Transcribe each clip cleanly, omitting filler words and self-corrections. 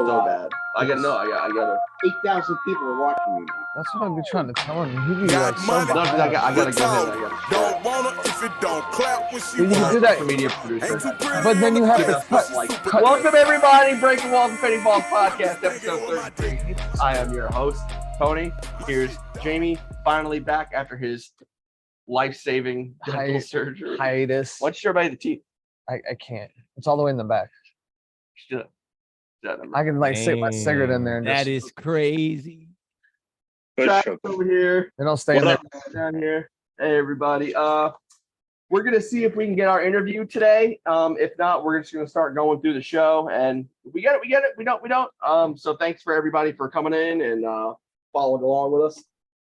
so bad. I gotta. 8,000 people are watching you now. That's what I've been trying to tell him. He be like so No, behind. I gotta go ahead. Don't wanna if it don't clap when she You can do that. Media producer. But then you have to cut. Welcome everybody, Breaking Walls and Deflating Balls podcast, episode 33. I am your host, Tony. Here's Jamie, finally back after his life-saving dental surgery. Hiatus. Why don't you show everybody the teeth? I can't. It's all the way in the back. I can stick my cigarette in there. And that is crazy. Travis over here. They don't stay in there. Down here. Hey everybody. We're gonna see if we can get our interview today. If not, we're just gonna start going through the show. And we get it. We don't. So thanks for everybody for coming in and following along with us.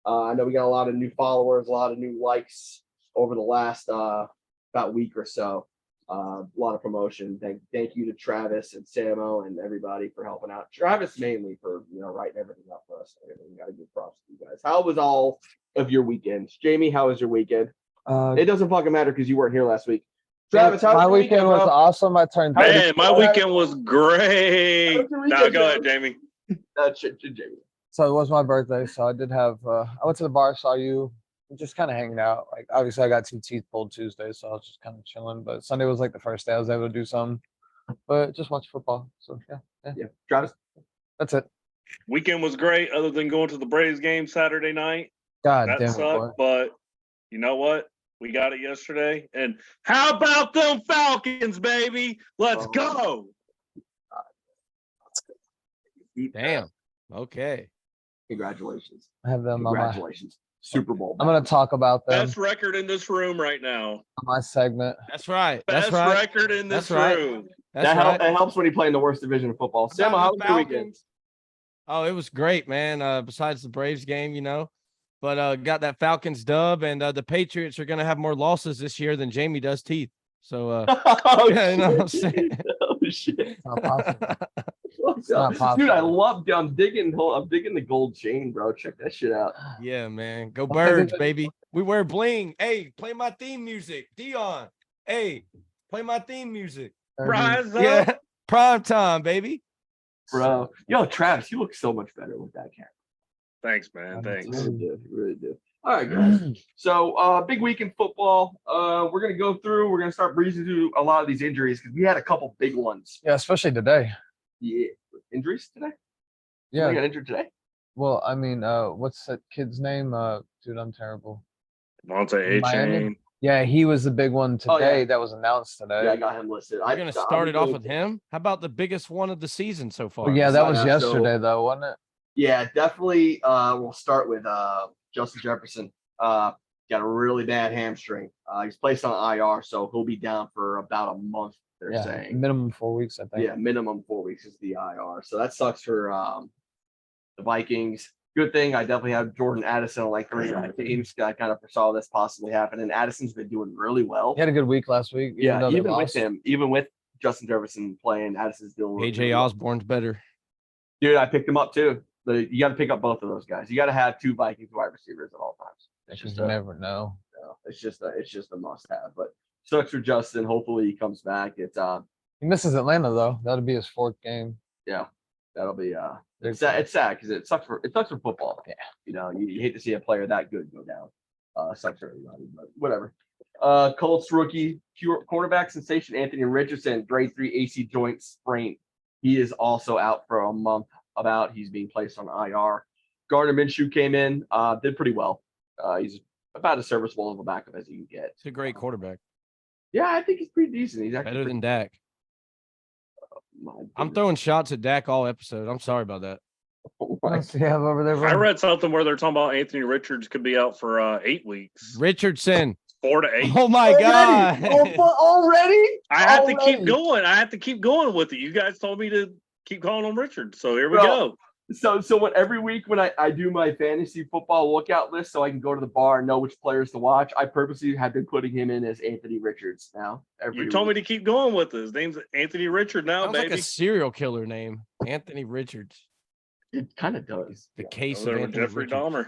I know we got a lot of new followers, a lot of new likes over the last about week or so. A lot of promotion. Thank you to Travis and Samo and everybody for helping out. Travis mainly for writing everything up for us. We got to give props to you guys. How was all of your weekends? Jamie, how was your weekend? It doesn't fucking matter because you weren't here last week. Travis, how was my your weekend? Was bro? awesome. I turned. Man, my weekend was great. Now Go ahead, Jamie. Jamie. So it was my birthday. So I did have. I went to the bar. Saw you. Just kind of hanging out. Like obviously, I got 2 teeth pulled Tuesday, so I was just kind of chilling. But Sunday was like the first day I was able to do something. But just watch football. So yeah. Travis, that's it. Weekend was great, other than going to the Braves game Saturday night. God That damn it, boy. sucked, but you know what? We got it yesterday. And how about them Falcons, baby? Let's go. Damn. Okay. Congratulations. I have them on Congratulations. Super Bowl. I'm gonna talk about them Best record in this room right now. on my segment. That's right. Best That's right. record in this That's right. room. That's right. That helps when you play in the worst division of football. Sam, how was your weekend? Oh, it was great, man. Besides the Braves game, but got that Falcons dub, and the Patriots are gonna have more losses this year than Jamie does teeth. So, Oh, you know what I'm saying? Oh shit! It's not possible. It's not possible. Dude, I love. I'm digging the gold chain, bro. Check that shit out. Yeah, man. Go Birds, baby. We wear bling. Hey, play my theme music, Dion. Hey, play my theme music. Rise up. Yeah, prime time, baby. Bro, yo, Travis, you look so much better with that camera. Thanks, man. Thanks. You really do. All right, guys. So, big week in football. We're gonna go through. We're gonna start breezing through a lot of these injuries because we had a couple big ones. Yeah, especially today. Yeah, injuries today. Yeah. We got injured today. Well, I mean, what's that kid's name? Dude, I'm terrible. Monte Miami? A-Chain. Yeah, he was the big one today Oh, yeah. that was announced today. Yeah, I got him listed. We're gonna start it off with him. How about the biggest one of the season so far? Well, yeah, that was So- yesterday though, wasn't it? Yeah, definitely. We'll start with Justin Jefferson. Got a really bad hamstring. He's placed on IR, so he'll be down for about a month. They're Yeah, saying. minimum 4 weeks, I think. Yeah, minimum 4 weeks is the IR. So that sucks for the Vikings. Good thing I definitely have Jordan Addison on like 39 teams. I kind of foresaw this possibly happening. Addison's been doing really well. He had a good week last week. Yeah, though they even with lost. him, even with Justin Jefferson playing, Addison's doing really AJ well. Osborne's better. Dude, I picked him up too. You got to pick up both of those guys. You got to have 2 Vikings wide receivers at all times. It's You just never know. it's just a must-have. But sucks for Justin. Hopefully he comes back. It's He misses Atlanta though. That'll be his 4th game. that'll be it's sad because it sucks for football. Yeah. You hate to see a player that good go down. Sucks for everybody, but whatever. Colts rookie cornerback sensation Anthony Richardson, grade 3 AC joint sprain. He is also out for a month. He's being placed on IR. Gardner Minshew came in, did pretty well. He's about as serviceable of a backup as you can get. He's a great quarterback. Yeah, I think he's pretty decent. He's actually Better than Dak. My I'm goodness. throwing shots at Dak all episode. I'm sorry about that. What else do you have over there? I bro? read something where they're talking about Anthony Richards could be out for 8 weeks. Richardson. 4 to 8. Oh my God. Already? I have to Already? keep going. I have to keep going with it. You guys told me to keep calling him Richard. So here we Bro. go. So every week when I do my fantasy football lookout list so I can go to the bar and know which players to watch, I purposely have been putting him in as Anthony Richards now. You told me to keep going with it. His name's Anthony Richard now, Sounds like baby. a serial killer name. Anthony Richards. It kind of does. The case of There with Anthony Jeffrey Richards. Dahmer.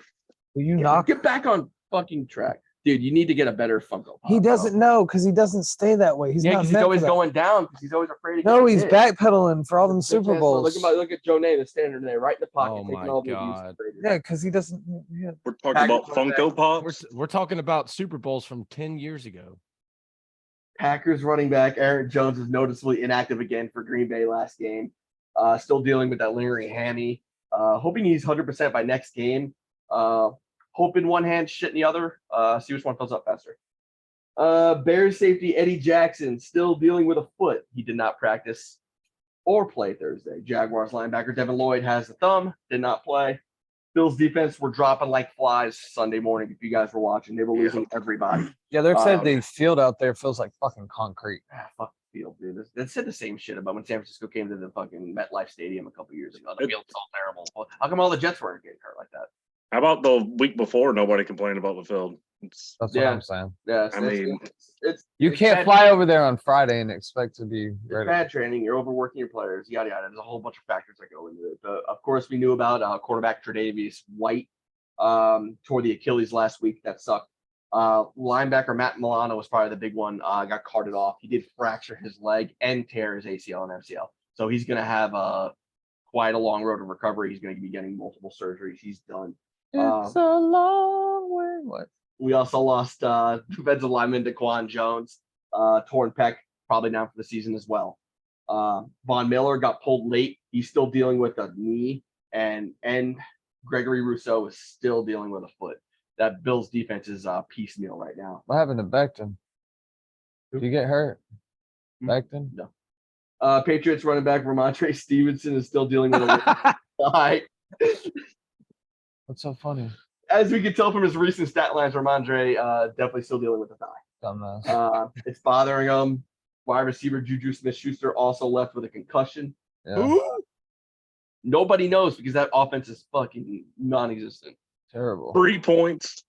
Will you knock? Get back on fucking track. Dude, you need to get a better Funko Pop. He doesn't know because he doesn't stay that way. He's Yeah, not because he's meant always for that. going down because he's always afraid. No, he's backpedaling for all them Super Bowls. Look at Joe Namath standing there, right in the pocket, Oh taking my all the abuse. God. Yeah, because he doesn't. Yeah. We're talking Packers about running Funko back. Pops. We're talking about Super Bowls from 10 years ago. Packers running back Aaron Jones is noticeably inactive again for Green Bay last game. Still dealing with that lingering hammy. Hoping he's 100% by next game. Hope in one hand, shit in the other. See which one fills up faster. Bears safety Eddie Jackson still dealing with a foot. He did not practice or play Thursday. Jaguars linebacker Devin Lloyd has a thumb, did not play. Bills defense were dropping like flies Sunday morning. If you guys were watching, they were losing everybody. Yeah, they're saying the field out there feels like fucking concrete. Fuck the field, dude. They said the same shit about when San Francisco came to the fucking MetLife Stadium a couple years ago. The field's so terrible. How come all the Jets weren't getting hurt like that? How about the week before? Nobody complained about the field. That's what Yeah. I'm saying. Yeah, I mean, You it's can't bad fly training. over there on Friday and expect to be It's ready. bad training. You're overworking your players. Yada yada. There's a whole bunch of factors that go into it. Of course, we knew about quarterback Tre'Davious White tore the Achilles last week. That sucked. Linebacker Matt Milano was probably the big one. Got carted off. He did fracture his leg and tear his ACL and MCL. So he's going to have quite a long road to recovery. He's going to be getting multiple surgeries. He's done. It's a long way. What? We also lost defensive lineman Daquan Jones, torn pec, probably down for the season as well. Von Miller got pulled late. He's still dealing with a knee, and Gregory Rousseau is still dealing with a foot. That Bills defense is piecemeal right now. What happened to Becton? Did you get hurt? Becton? No. Patriots running back Ramondre Stevenson is still dealing with a thigh. What's so funny? As we can tell from his recent stat lines, Ramondre definitely still dealing with a thigh. Dumbass. It's bothering him. Wide receiver Juju Smith-Schuster also left with a concussion. Yeah. Nobody knows because that offense is fucking non-existent. Terrible. 3 points.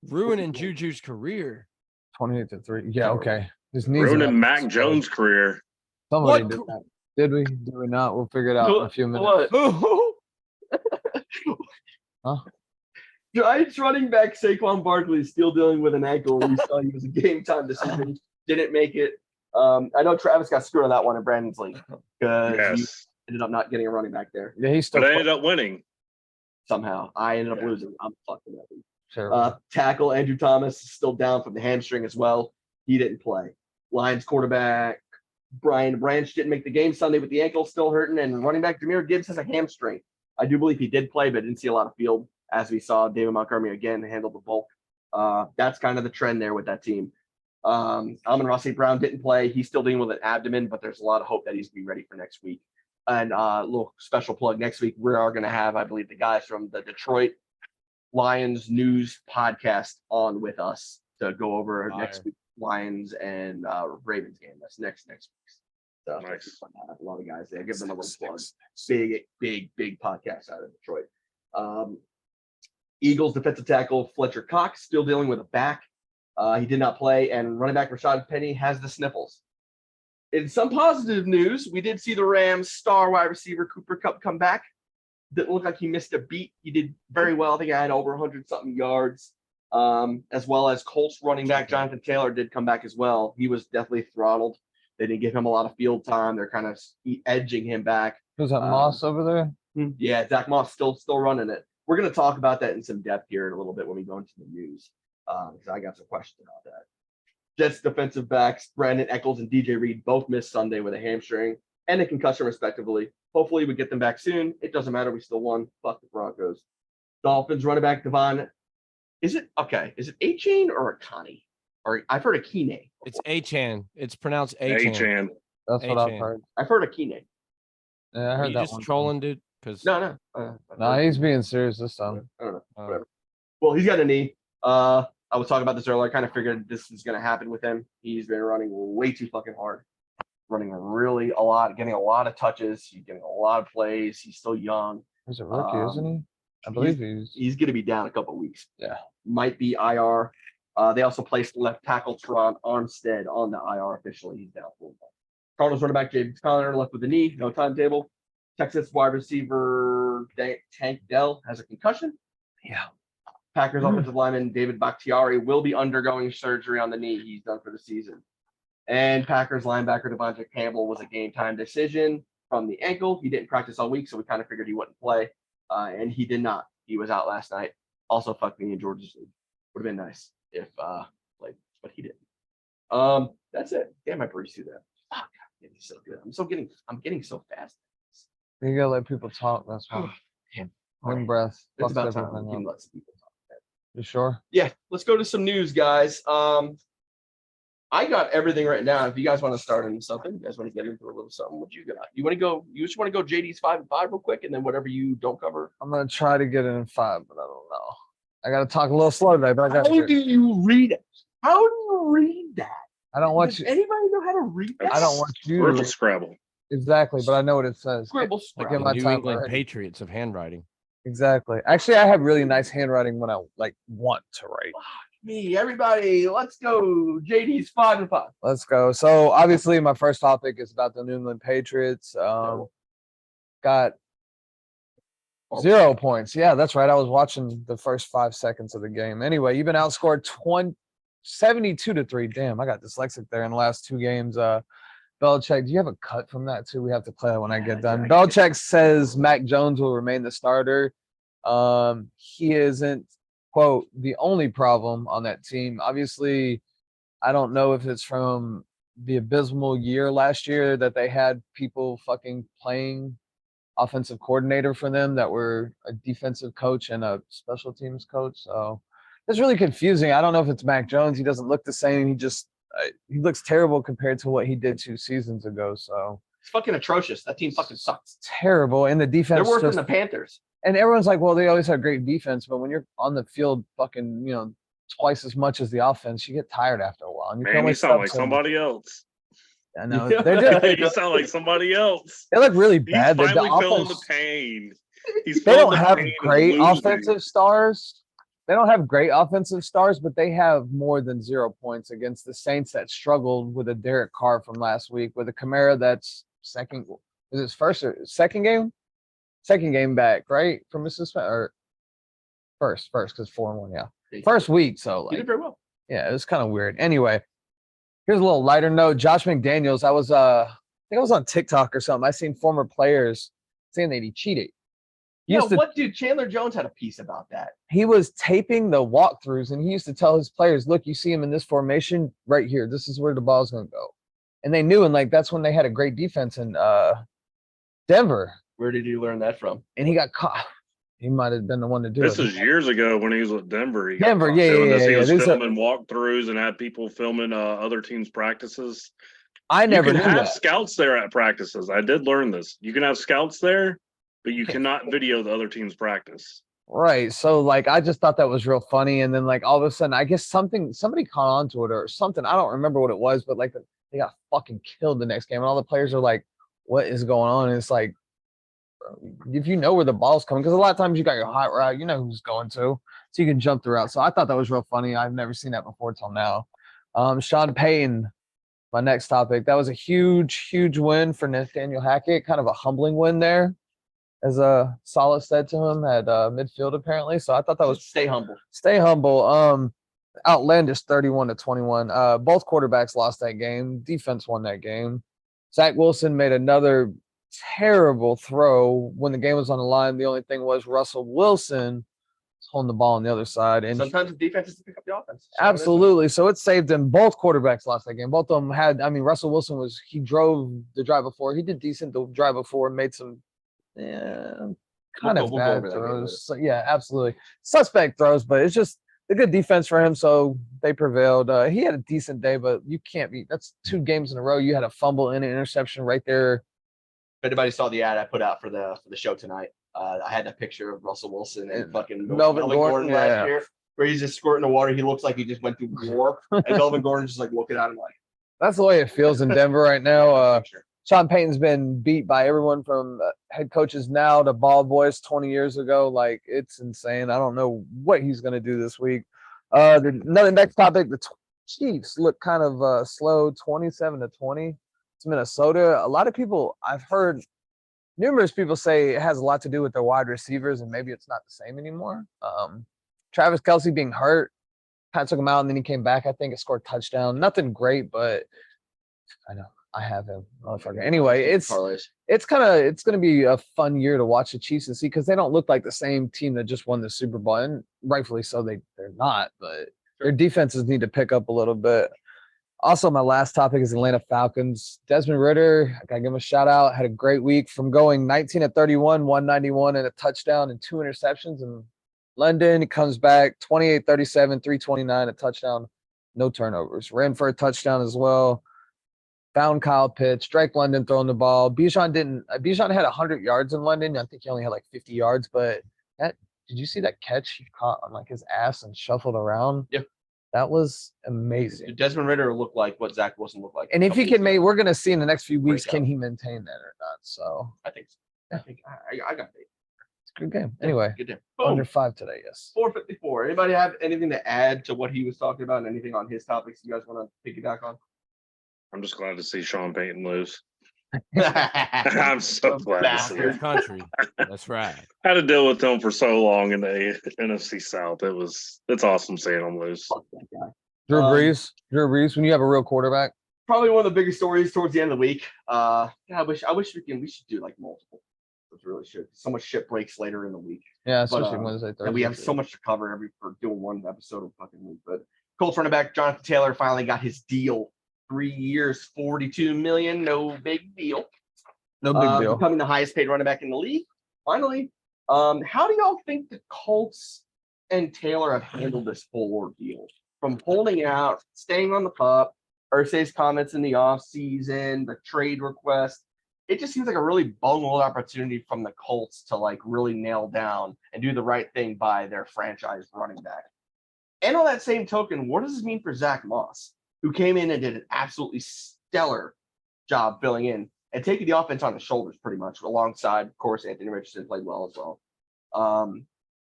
Ruining Juju's career. 28-3. Yeah, okay. His knees Ruining Mac Jones' career. Somebody What? did that. Did we? Did we not? We'll figure it out in a few minutes. What? Who? Huh? Giants running back Saquon Barkley is still dealing with an ankle. We saw he was a game time decision. Didn't make it. I know Travis got screwed on that one in Brandon's league because he Yes. ended up not getting a running back there Yeah, he's still But I ended up winning. somehow. I ended up Yeah. losing. I'm fucking that league. terrible. Tackle Andrew Thomas is still down from the hamstring as well. He didn't play. Lions quarterback Brian Branch didn't make the game Sunday with the ankle still hurting, and running back Jahmyr Gibbs has a hamstring. I do believe he did play, but didn't see a lot of field as we saw David Montgomery again handle the bulk. That's kind of the trend there with that team. Amon-Ra St. Brown didn't play. He's still dealing with an abdomen, but there's a lot of hope that he's going to be ready for next week. And a little special plug next week, we are going to have, I believe, the guys from the Detroit Lions News podcast on with us to go over next week Lions and Ravens game. That's next week. So Nice. a lot of guys there. Give them a little plug. Six. Big podcast out of Detroit. Eagles defensive tackle Fletcher Cox still dealing with a back. He did not play, and running back Rashad Penny has the sniffles. In some positive news, we did see the Rams star wide receiver Cooper Kupp come back. Didn't look like he missed a beat. He did very well. I think I had over 100-something yards, as well as Colts running back Jonathan Taylor did come back as well. He was definitely throttled. They didn't give him a lot of field time. They're kind of edging him back. Who's that Moss over there? Yeah, Zach Moss still running it. We're going to talk about that in some depth here in a little bit when we go into the news, because I got some questions about that. Jets defensive backs Brandon Eccles and DJ Reed both missed Sunday with a hamstring and a concussion, respectively. Hopefully, we get them back soon. It doesn't matter. We still won. Fuck the Broncos. Dolphins running back Devon. Is it A-Chain or Akani? Or I've heard Akine. It's Achan. It's pronounced Achan. Achan. That's what I've A-Chan. heard. I've heard Akine. Yeah, I Are heard you that just one. trolling, dude? Because No. No, he's being serious this time. I don't know. Whatever. Well, he's got a knee. I was talking about this earlier. I kind of figured this was going to happen with him. He's been running way too fucking hard, running really a lot, getting a lot of touches. He's getting a lot of plays. He's still young. He's a rookie, isn't he? I believe He's going to be down a couple of weeks. Yeah. Might be IR. They also placed left tackle Teron Armstead on the IR officially. He's down for a while. Cardinals running back James Conner left with a knee, no timetable. Texas wide receiver Tank Dell has a concussion. Yeah. Packers offensive lineman David Bakhtiari will be undergoing surgery on the knee. He's done for the season. And Packers linebacker Devontae Campbell was a game time decision from the ankle. He didn't practice all week, so we kind of figured he wouldn't play. And he did not. He was out last night. Also, fuck me in Georgia's league. Would have been nice if played, but he didn't. That's it. Damn, I breezed through that. Fuck, it's so good. I'm getting so fast. You gotta let people talk. That's why. Damn. One breath. It's fucks about time. everything We can up. let some people talk. You sure? Yeah, let's go to some news, guys. I got everything right now. If you guys want to start into something, you guys want to get into a little something, what you got? You want to go? You just want to go JD's 5 and 5 real quick, and then whatever you don't cover. I'm gonna try to get it in 5, but I don't know. I gotta talk a little slow today, but I How got do you read it? How do you read that? I don't want Does you. anybody know how to read that? I don't want you to Scribble read Scrabble. exactly, but I know what it says. Scribble Like Scrabble. in my New time England already. Patriots of handwriting. Exactly. Actually, I have really nice handwriting when I like want to write. Me, everybody, let's go. JD's 5 and 5. Let's go. So obviously, my first topic is about the New England Patriots. Got 0 points. Yeah, that's right. I was watching the first 5 seconds of the game. Anyway, you've been outscored 72-3. Damn, I got dyslexic there in the last 2 games. Belichick, do you have a cut from that too? We have to play that when I get done. Belichick says Mac Jones will remain the starter. He isn't, quote, the only problem on that team. Obviously, I don't know if it's from the abysmal year last year that they had people fucking playing offensive coordinator for them that were a defensive coach and a special teams coach. So it's really confusing. I don't know if it's Mac Jones. He doesn't look the same. He looks terrible compared to what he did 2 seasons ago. So It's fucking atrocious. That team fucking sucks. terrible. And the defense They're worse than just, the Panthers. and everyone's like, well, they always have great defense, but when you're on the field fucking, twice as much as the offense, you get tired after a while. And you can Man, only you sound sub like so much. somebody else. I know. Yeah. They're You sound like somebody else. they look really He's bad. The finally feeling the offense, pain. He's they feeling don't the have pain of great losing. offensive stars. They don't have great offensive stars, but they have more than 0 points against the Saints that struggled with a Derek Carr from last week, with a Kamara that's second game? Second game back, right? From his suspension, or first, because 4-1, yeah. First week, so He did like, very well. yeah, it was kind of weird. Anyway, here's a little lighter note. Josh McDaniels, I think I was on TikTok or something. I seen former players saying that he cheated. He Yeah, used to- what dude? Chandler Jones had a piece about that. he was taping the walkthroughs, and he used to tell his players, look, you see him in this formation right here. This is where the ball's going to go. And they knew, and like that's when they had a great defense in Denver. Where did you learn that from? And he got caught. He might have been the one to do This it. is years ago when he was with Denver. He got Denver, caught yeah, doing yeah, this. He yeah, was these are- filming walkthroughs and had people filming other teams' practices. I never you knew can have that. scouts there at practices. I did learn this. You can have scouts there, but you cannot video the other team's practice. Right. So like I just thought that was real funny. And then like all of a sudden, I guess somebody caught on to it or something. I don't remember what it was, but like they got fucking killed the next game. And all the players are like, what is going on? And it's like, if you know where the ball's coming, because a lot of times you got your hot route, you know who's going to, so you can jump the route. So I thought that was real funny. I've never seen that before till now. Sean Payton, my next topic. That was a huge, huge win for Nathaniel Hackett. Kind of a humbling win there, as Salah said to him at midfield apparently. So I thought that was Stay humble. stay humble. Outlandish 31-21. Both quarterbacks lost that game. Defense won that game. Zach Wilson made another terrible throw when the game was on the line. The only thing was Russell Wilson was holding the ball on the other side. And Sometimes the defense is to pick up the offense. So it is. absolutely. So it saved them. Both quarterbacks lost that game. Both of them had, I mean, Russell Wilson he drove the drive before. He did decent the drive before, made some kind We'll of go bad over that game later. throws. So, yeah, absolutely. Suspect throws, but it's just a good defense for him. So they prevailed. He had a decent day, but you can't be, that's 2 games in a row. You had a fumble and an interception right there. If anybody saw the ad I put out for the show tonight, I had that picture of Russell Wilson and fucking Melvin Gordon, last yeah. year, where he's just squirting the water. He looks like he just went through war, and Melvin Gordon's just like looking at him like. That's the way it feels in Denver right now. Picture. Sean Payton's been beat by everyone from head coaches now to ball boys 20 years ago. Like, it's insane. I don't know what he's going to do this week. Another next topic, the Chiefs look kind of slow, 27-20. It's Minnesota. A lot of people, I've heard numerous people say it has a lot to do with their wide receivers, and maybe it's not the same anymore. Travis Kelsey being hurt, kind of took him out, and then he came back. I think it scored a touchdown. Nothing great, but I know I have him. Motherfucker. Anyway, it's gonna be a fun year to watch the Chiefs and see because they don't look like the same team that just won the Super Bowl, and rightfully so. They're not, but their defenses need to pick up a little bit. Also, my last topic is Atlanta Falcons. Desmond Ritter, I gotta give him a shout out. Had a great week from going 19 of 31, 191 and a touchdown and 2 interceptions. In London, he comes back 28, 37, 329, a touchdown, no turnovers. Ran for a touchdown as well. Found Kyle Pitts, Drake London throwing the ball. Bijan had 100 yards in London. I think he only had like 50 yards, but did you see that catch he caught on like his ass and shuffled around? Yeah. That was amazing. Did Desmond Ritter look like what Zach Wilson looked like? And if he can make, we're gonna see in the next few weeks, Breakout. can he maintain that or not? So I think so. I think I got it. it's a good game. Anyway, Good day. under Boom. 5 today, yes. 454. Anybody have anything to add to what he was talking about? Anything on his topics you guys want to piggyback on? I'm just glad to see Sean Payton lose. Bastard. I'm so glad to see Your it. country. That's right. I had to deal with him for so long in the NFC South. It's awesome seeing him lose. Fuck that guy. Drew Um, Brees, when you have a real quarterback. Probably one of the biggest stories towards the end of the week. Yeah, I wish we should do like multiple. We really should. So much shit breaks later in the week. Yeah, especially But, Wednesday, Thursday. And we have so much to cover for doing one episode of fucking week. But Colts running back Jonathan Taylor finally got his deal. 3 years, $42 million. No big deal. No big deal. Becoming the highest paid running back in the league. Finally. How do y'all think the Colts and Taylor have handled this whole ordeal? From holding out, staying on the pup, Irsay's comments in the offseason, the trade request. It just seems like a really bungled opportunity from the Colts to like really nail down and do the right thing by their franchise running back. And on that same token, what does this mean for Zach Moss, who came in and did an absolutely stellar job filling in and taking the offense on his shoulders pretty much, alongside, of course, Anthony Richardson played well as well.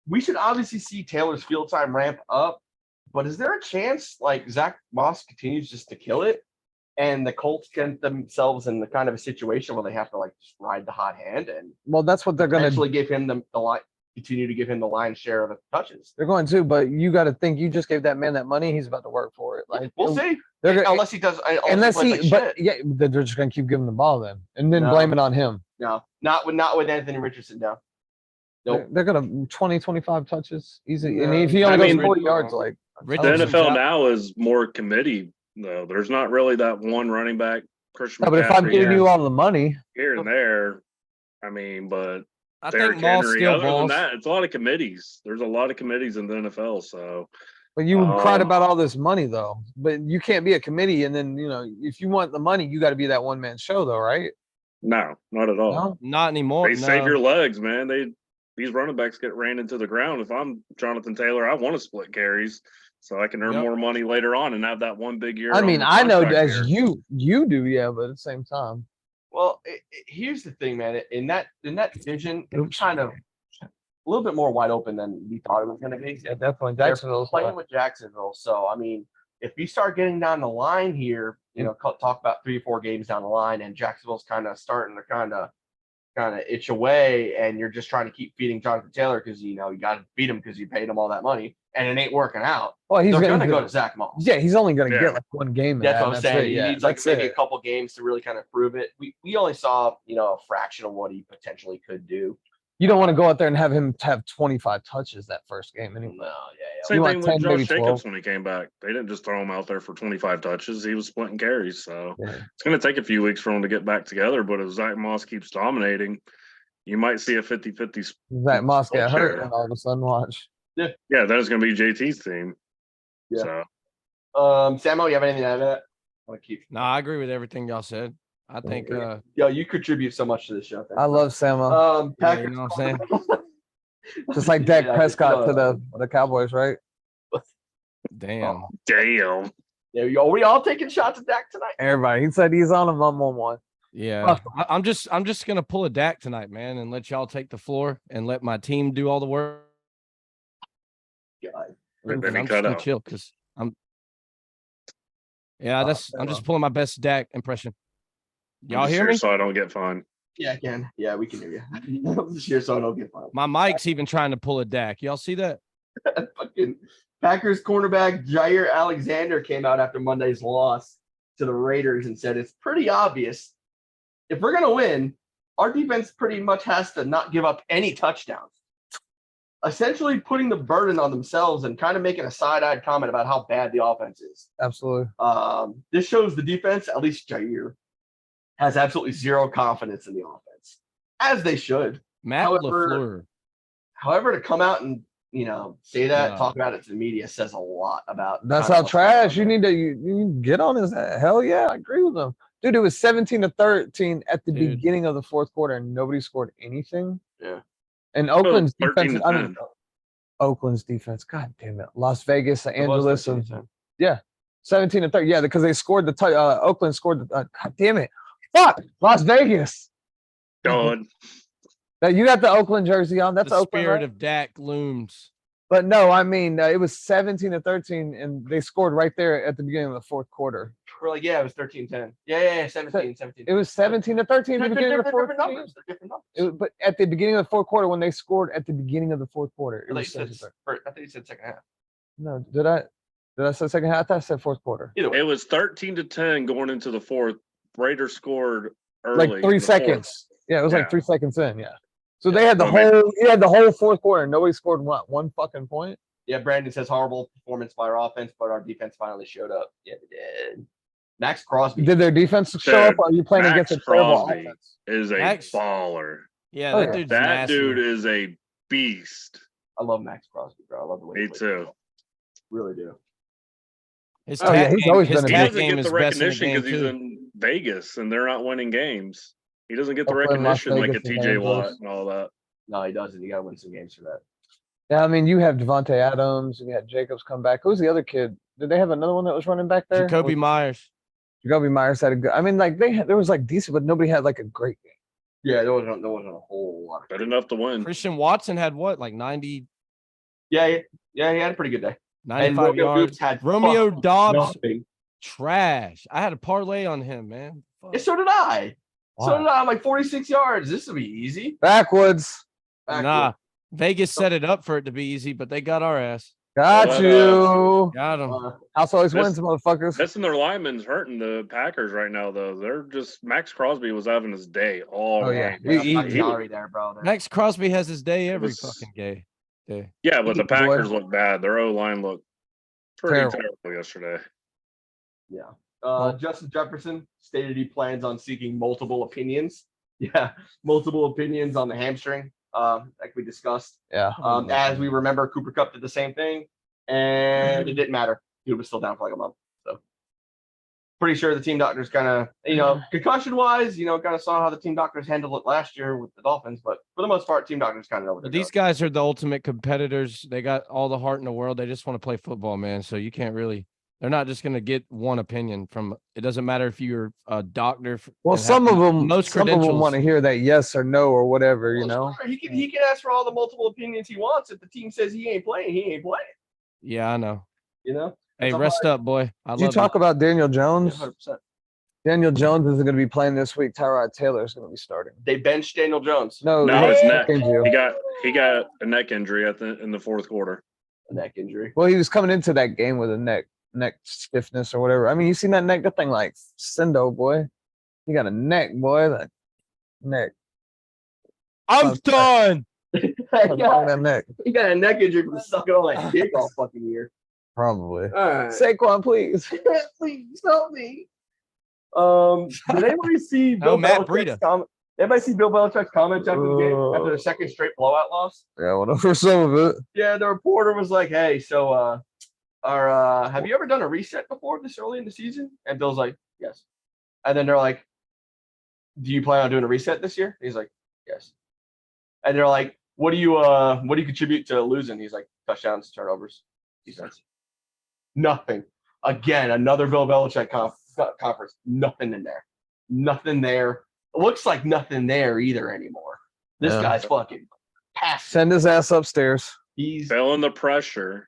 We should obviously see Taylor's field time ramp up, but is there a chance like Zach Moss continues just to kill it and the Colts get themselves in the kind of a situation where they have to like just ride the hot hand and Well, that's what they're gonna eventually give him the line, continue to give him the lion's share of the touches? They're going to, but you got to think you just gave that man that money. He's about to work for it. Like We'll see. They're gonna, Unless he does, unless plays he, like but shit. yeah, they're just gonna keep giving the ball then, and then No. blame it on him. No, not with Anthony Richardson. No. Nope. They're gonna 20, 25 touches easy. And No. if he I only goes mean, 40 yards, like The Richardson NFL dropped- now is more committee, though. There's not really that one running back, Christian no, but if I'm McCaffrey, giving you all the money, here and there. I mean, but I Derrick think Moss Henry, still other than balls. that, it's a lot of committees. There's a lot of committees in the NFL. So but you cried Um, about all this money though. But you can't be a committee, and then if you want the money, you got to be that one man show though, right? no, not at all. No, Not anymore. They save no. your legs, man. These running backs get ran into the ground. If I'm Jonathan Taylor, I want to split carries so I can earn Yep. more money later on and have that one big year. I on mean the I know contract as year. you do, yeah, but at the same time, Well, here's the thing, man. In that division, it's kind of a little bit more wide open than we thought it was going to be. yeah, definitely. They're Jacksonville's playing with Jacksonville, so I mean, if you start getting down the line here, talk about 3 or 4 games down the line, and Jacksonville's kind of starting to kind of itch away, and you're just trying to keep feeding Jonathan Taylor because you got to feed him because you paid him all that money, and it ain't working out. Well, he's They're gonna going to go to Zach Moss. Yeah, he's only gonna Yeah. get like one game. in That's that, what I'm and saying. it, He yeah, needs like that's maybe it. a couple games to really kind of prove it. We only saw a fraction of what he potentially could do. You don't want to go out there and have him have 25 touches that first game anyway. No, yeah. Same You thing want with 10, Josh maybe Jacobs 12. when he came back. They didn't just throw him out there for 25 touches. He was splitting carries. So Yeah. it's going to take a few weeks for him to get back together. But if Zach Moss keeps dominating, you might see a 50-50 Zach Moss split got hurt, share. and all of a sudden, watch. Yeah, that is going to be JT's team. Yeah. So Samuel, you have anything to add to that? I want to keep. No, I agree with everything y'all said. I think Yo, you contribute so much to this show. I love Samo, yeah, Packers. you know what I'm saying? just like Dak Yeah, Prescott to no. the Cowboys, right? Damn. damn. Yeah, we all taking shots at Dak tonight. Everybody, he said he's on him. I'm on one. Yeah. I'm just gonna pull a Dak tonight, man, and let y'all take the floor and let my team do all the work. God. And then I'm he just cut gonna out. chill because I'm just pulling my best Dak impression. Y'all I'm just hear here me? So I don't get fined. Yeah, I can. Yeah, we can hear you. I'm just here so I don't get fined. My mic's even trying to pull a Dak. Y'all see that? Fucking Packers cornerback Jair Alexander came out after Monday's loss to the Raiders and said it's pretty obvious if we're gonna win, our defense pretty much has to not give up any touchdowns. Essentially putting the burden on themselves and kind of making a side-eyed comment about how bad the offense is. Absolutely. This shows the defense, at least Jair, has absolutely zero confidence in the offense, as they should. Matt LaFleur. However, to come out and say that, Yeah. talk about it to the media says a lot about. That's kind of how what's going on trash you there. need to you get on his hell yeah, I agree with them. Dude, it was 17-13 at the Dude. beginning of the fourth quarter and nobody scored anything. Yeah. And Oakland's 13 defense, to I mean 10. Oakland's defense, god damn it. Las Vegas, It was Angeles, 13 and to 10. 17-13. Yeah, because they scored Oakland scored the god damn it. Fuck Las Vegas. God. Now you got the Oakland jersey on. That's The Oakland, spirit right? of Dak looms. But no, I mean it was 17-13, and they scored right there at the beginning of the fourth quarter. We're like, yeah, it was 13-10. Yeah, 17. It was 17-13 at the They're beginning of the fourth different quarter. numbers. They're different numbers. But at the beginning of the fourth quarter, when they scored at the beginning of the fourth quarter, it I was thought you 17-13. said second half. No, did I say second half? I thought I said fourth quarter. Either way. It was 13 to 10 going into the fourth. Raiders scored early. Like in 3 the seconds. Yeah, it was Yeah. like 3 seconds in. Yeah. So they had the Well, man. whole. You had the whole fourth quarter. Nobody scored one fucking point. Yeah, Brandon says horrible performance by our offense, but our defense finally showed up. Yeah, they did. Max Crosby. Did their defense show up? Dude, Or are you playing against a Max terrible Crosby offense? is a Max- baller. Yeah, Oh, that yeah. dude's That nasty. dude is a beast. I love Max Crosby, bro. I love the way he Me plays too. football. Really do. His Oh, yeah, tag he's game, always his been a He tag beast. doesn't game get is the best in the recognition game because he's too. in Vegas and they're not winning games. He doesn't get the They're playing Las recognition like a Vegas and TJ Watt Angeles. and all that. No, he doesn't. You got to win some games for that. Yeah, I mean, you have Devontae Adams. You had Jacobs come back. Who's the other kid? Did they have another one that was running back there? Jacoby Or- Myers. Jacoby Myers had a good. I mean, like there was like decent, but nobody had like a great game. Yeah, there wasn't a whole lot. Good enough to win. Christian Watson had what, like 90, Yeah, he had a pretty good day. And 95 Romeo yards. Dukes had Romeo fucking Dobbs, nothing. trash. I had a parlay on him, man. Fuck. Yeah, so did I. So Wow. did I. I'm like 46 yards. This will be easy. Backwoods. Nah, Vegas set it up for it to be easy, but they got our ass. Got Well, you. Got them. House always That's- wins, motherfuckers. That's in their linemen's hurting the Packers right now, though. They're just Max Crosby was having his day all Oh, yeah. night. He- Bakhtiari there, bro. Max Crosby has his day every was- fucking day. Yeah, but the Boy. Packers look bad. Their O line looked pretty Terrible. terrible yesterday. Yeah. Well- Justin Jefferson stated he plans on seeking multiple opinions. Yeah, multiple opinions on the hamstring, like we discussed. Yeah. As we remember, Cooper Kupp did the same thing, and it didn't matter. Dude was still down for like a month. So pretty sure the team doctors kind of, concussion wise, kind of saw how the team doctors handled it last year with the Dolphins. But for the most part, team doctors kind of know what they're These doing. guys are the ultimate competitors. They got all the heart in the world. They just want to play football, man. So you can't really. They're not just going to get one opinion from. It doesn't matter if you're a doctor. Well, and have some of them, most some of them credentials. want to hear that yes or no or whatever, you Well, know. sure, he can ask for all the multiple opinions he wants. If the team says he ain't playing, he ain't playing. Yeah, I know. Hey, It's a rest up, boy. I Did you love talk about Daniel Jones? 100%. Daniel Jones isn't going to be playing this week. Tyrod Taylor is going to be starting. They benched Daniel Jones. No, No, he it's had a neck. injury. He got a neck injury in the fourth quarter. A neck injury. Well, he was coming into that game with a neck stiffness or whatever. I mean, you seen that neck? That thing like Sendo, boy. He got a neck, boy. That neck. I'm done. he That neck. got a neck injury from sucking all that dick all fucking year. Probably. All right. Saquon, please. Please help me. Did anybody see Bill Oh, Matt Belichick's Breida. comment? Anybody see Bill Belichick's comments after the game, after the second straight blowout loss? Yeah, well, for some of it. Yeah, the reporter was like, "Hey, so have you ever done a reset before this early in the season?" And Bill's like, "Yes." And then they're like, "Do you plan on doing a reset this year?" He's like, "Yes." And they're like, what do you contribute to losing?" He's like, "Touchdowns, turnovers, defense." Nothing. Again, another Bill Belichick conference. Nothing in there. Nothing there. It looks like nothing there either anymore. This Yeah. guy's fucking passive. Send his ass upstairs. He's Feeling the pressure.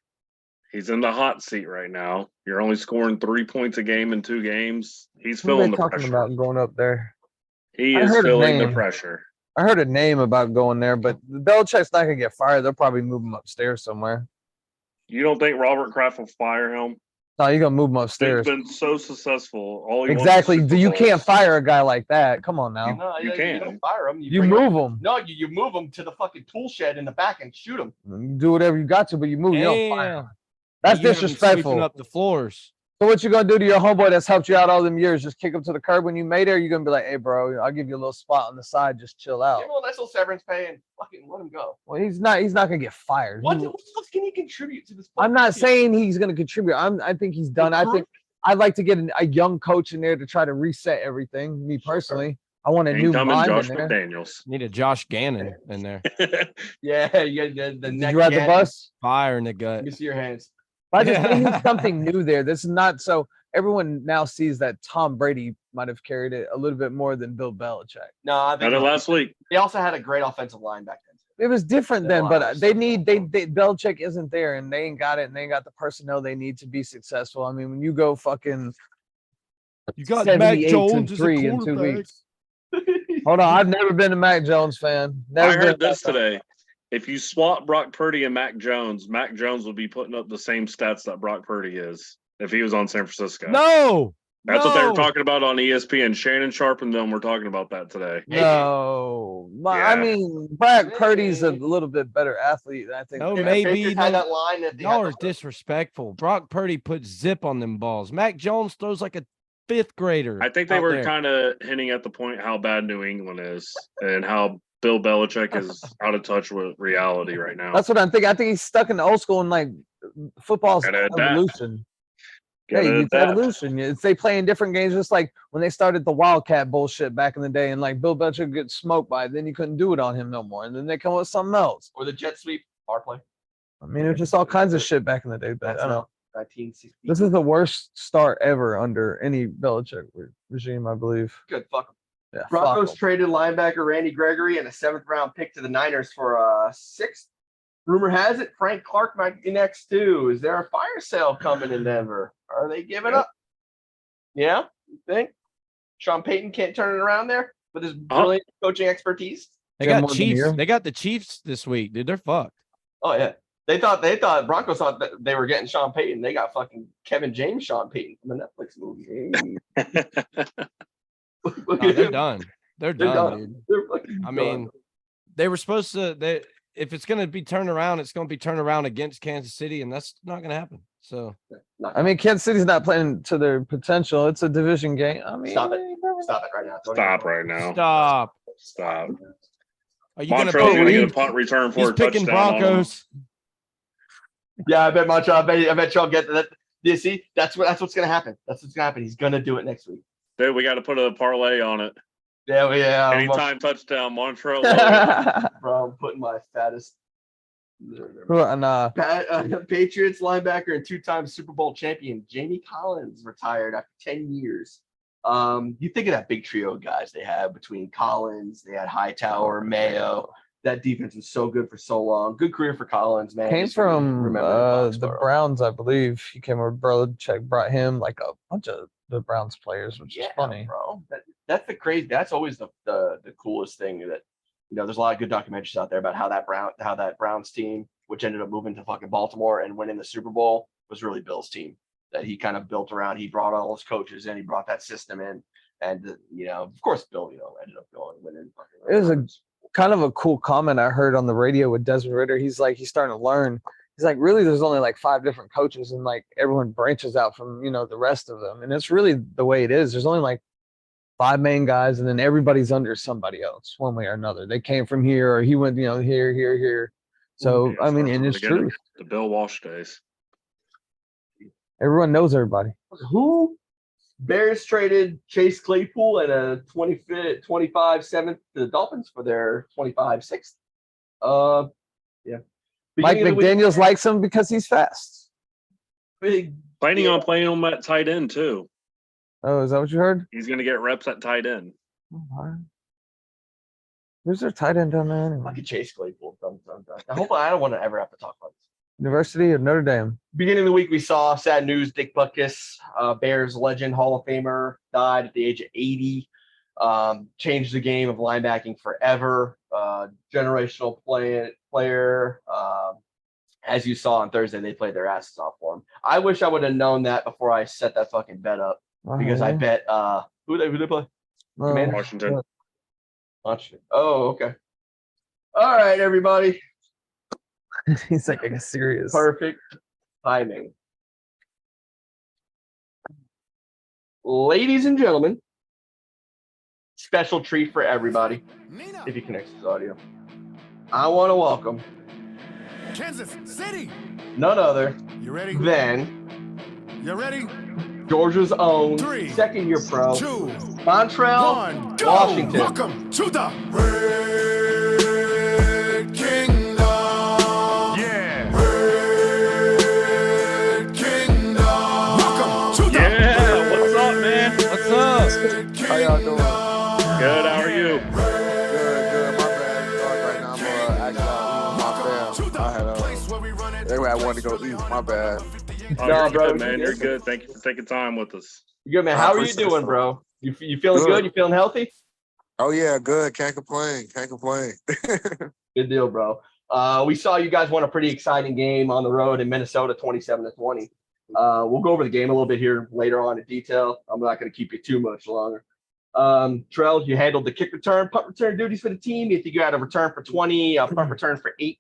He's in the hot seat right now. You're only scoring 3 points a game in 2 games. He's What are feeling they the talking pressure. about going up there? He I is heard a feeling the name. pressure. I heard a name about going there, but Belichick's not gonna get fired. They'll probably move him upstairs somewhere. You don't think Robert Kraft will fire him? No, you're gonna move him He's upstairs. been so successful. All he wants is Exactly. Super You can't Bowls. fire a guy like that. Come on now. No, You you can. don't fire him. You bring move him. No, you move him to the fucking tool shed in the back and shoot him. You do whatever you got to, but you move. You don't fire him. Damn. That's You have him sweeping disrespectful. up the floors. So what you gonna do to your homeboy that's helped you out all them years? Just kick him to the curb when you made it? Or you gonna be like, hey, bro, I'll give you a little spot on the side. Just chill out. Give him a nice little severance pay and fucking let him go. Well, he's not gonna get fired. What else can he contribute to this? I'm not fucking team? saying he's gonna contribute. I think he's done. I think I'd like to get a young coach in there to try to reset everything. Me personally, I want a Ain't new coming mind Josh in there. McDaniels. Need a Josh Gannon in there. Yeah, you got the Did neck. you ride the cannon. bus? Fire in the Let gut. me see your hands. But I just they need something new there. This is not so. Everyone now sees that Tom Brady might have carried it a little bit more than Bill Belichick. No, I Had think it last week. they also had a great offensive line back then. It was different Yeah, then, a lot but of they stuff. need they Belichick isn't there, and they ain't got it, and they ain't got the personnel they need to be successful. I mean, when you go fucking You got 78 Mac Jones as a 3 in 2 quarterback. weeks. Hold on, I've never been a Mac Jones fan. Never I been heard a this Mac Jones today. If you swap Brock Purdy and Mac Jones will be putting up the same stats that Brock Purdy is if he was on San Francisco. No. That's what they were no. talking about on ESPN. Shannon Sharp and them were talking about that today. No, I Yeah. mean, Brock Purdy's a little bit better athlete. I think. No, than Yeah, maybe, Patriots no. had that line that they Y'all had are the- disrespectful. Brock Purdy put zip on them balls. Mac Jones throws like a fifth grader. I think they out were there. kind of hinting at the point how bad New England is and how Bill Belichick is out of touch with reality right now. That's what I'm thinking. I think he's stuck in the old school and like football's Gotta adapt. evolution. Gotta Hey, it's adapt. evolution. It's they play in different games, just like when they started the Wildcat bullshit back in the day, and like Bill Belichick gets smoked by it, then you couldn't do it on him no more, and then they come up with something else. or the jet sweep bar play. I mean, there's just all kinds of shit back in the day. But That's I don't know. 1960. This is the worst start ever under any Belichick regime, I believe. Good. Fuck 'em. Yeah, fuck Broncos 'em. traded linebacker Randy Gregory and a 7th-round pick to the Niners for a 6th. Rumor has it Frank Clark might be next too. Is there a fire sale coming in Denver? Are they giving up? Yeah, you think Sean Payton can't turn it around there with his brilliant coaching expertise? They Got got more than a Chiefs. year. They got the Chiefs this week, dude. They're fucked. Oh yeah, they thought Broncos thought that they were getting Sean Payton. They got fucking Kevin James Sean Payton from the Netflix movie. Look No, at they're him. done. They're They're done, done. dude. They're fucking I done. mean, they were supposed to. If it's going to be turned around, it's going to be turned around against Kansas City, and that's not going to happen. So Not I mean, Kansas City's not playing to their potential. It's a division game. I mean, Stop it. Stop it right now. Don't Stop even- right now. stop. Stop. Are you going to Montreal's pick? going to he- get a punt return for He's a picking touchdown. on 'em. Broncos. Yeah, I bet much. I bet y'all get that. You see, that's what's gonna happen. That's what's gonna happen. He's gonna do it next week. Dude, we got to put a parlay on it. Yeah. Anytime touchdown, Montreal. Bro, I'm putting my fattest. Nah, Patriots linebacker and 2-time Super Bowl champion Jamie Collins retired after 10 years. You think of that big trio of guys they had between Collins, they had Hightower, Mayo. That defense was so good for so long. Good career for Collins, man. came Just really from remember the Foxborough. Browns, I believe. He came over. Belichick brought him like a bunch of the Browns players, which is funny. bro. That's the crazy. That's always the coolest thing that there's a lot of good documentaries out there about how that Browns team, which ended up moving to fucking Baltimore and winning the Super Bowl, was really Bill's team that he kind of built around. He brought all his coaches in, he brought that system in, and of course Bill, ended up going winning. It was a kind of a cool comment I heard on the radio with Desmond Ritter. He's like, he's starting to learn. He's like, really, there's only like 5 different coaches, and like everyone branches out from the rest of them, and it's really the way it is. There's only like 5 main guys, and then everybody's under somebody else one way or another. They came from here, or he went, here. So Yeah, I mean, starts and from it's the beginning. true. The Bill Walsh days. Everyone knows everybody. Who? Bears traded Chase Claypool and a 25 7th to the Dolphins for their 25 6th. Yeah. Mike Beginning of the week- McDaniels likes him because he's fast. Big Planning on playing him at tight end, too. Oh, is that what you heard? He's going to get reps at tight end. Who's their tight end down there anyway? fucking Chase Claypool. I hope I don't want to ever have to talk about this. University of Notre Dame. Beginning of the week, we saw sad news. Dick Butkus, Bears legend, Hall of Famer, died at the age of 80. Changed the game of linebacking forever. Generational player. as you saw on Thursday, they played their asses off for them. I wish I would have known that before I set that fucking bet up because I bet who they play? Commanders? Washington. Washington. Oh, okay. All right, everybody. He's like a serious. Perfect timing. Ladies and gentlemen, special treat for everybody. If you connect this audio, I want to welcome Kansas City. none other You ready? than You ready? Georgia's own 3, second-year pro, 2, Montreal, 1, go! Washington. Welcome to the Red Kingdom. Yeah. Red Kingdom. Welcome to the Yeah, what's up, man? What's up? Red How y'all doing? Good, how are you? Good. My bad. Right now, I'm actually out eating with my fam. I had they were I wanted to go eat. My bad. Oh, No, you're bro, good, man. you're You're good. Thank you for taking time with us. You good, man? I How are you appreciate doing, it. bro? You feeling good? Good. You feeling healthy? Oh yeah, good. Can't complain. Can't complain. Good deal, bro. We saw you guys won a pretty exciting game on the road in Minnesota, 27-20. We'll go over the game a little bit here later on in detail. I'm not going to keep you too much longer. Trell, you handled the kick return, punt return duties for the team. You think you had a return for 20, a punt return for 8.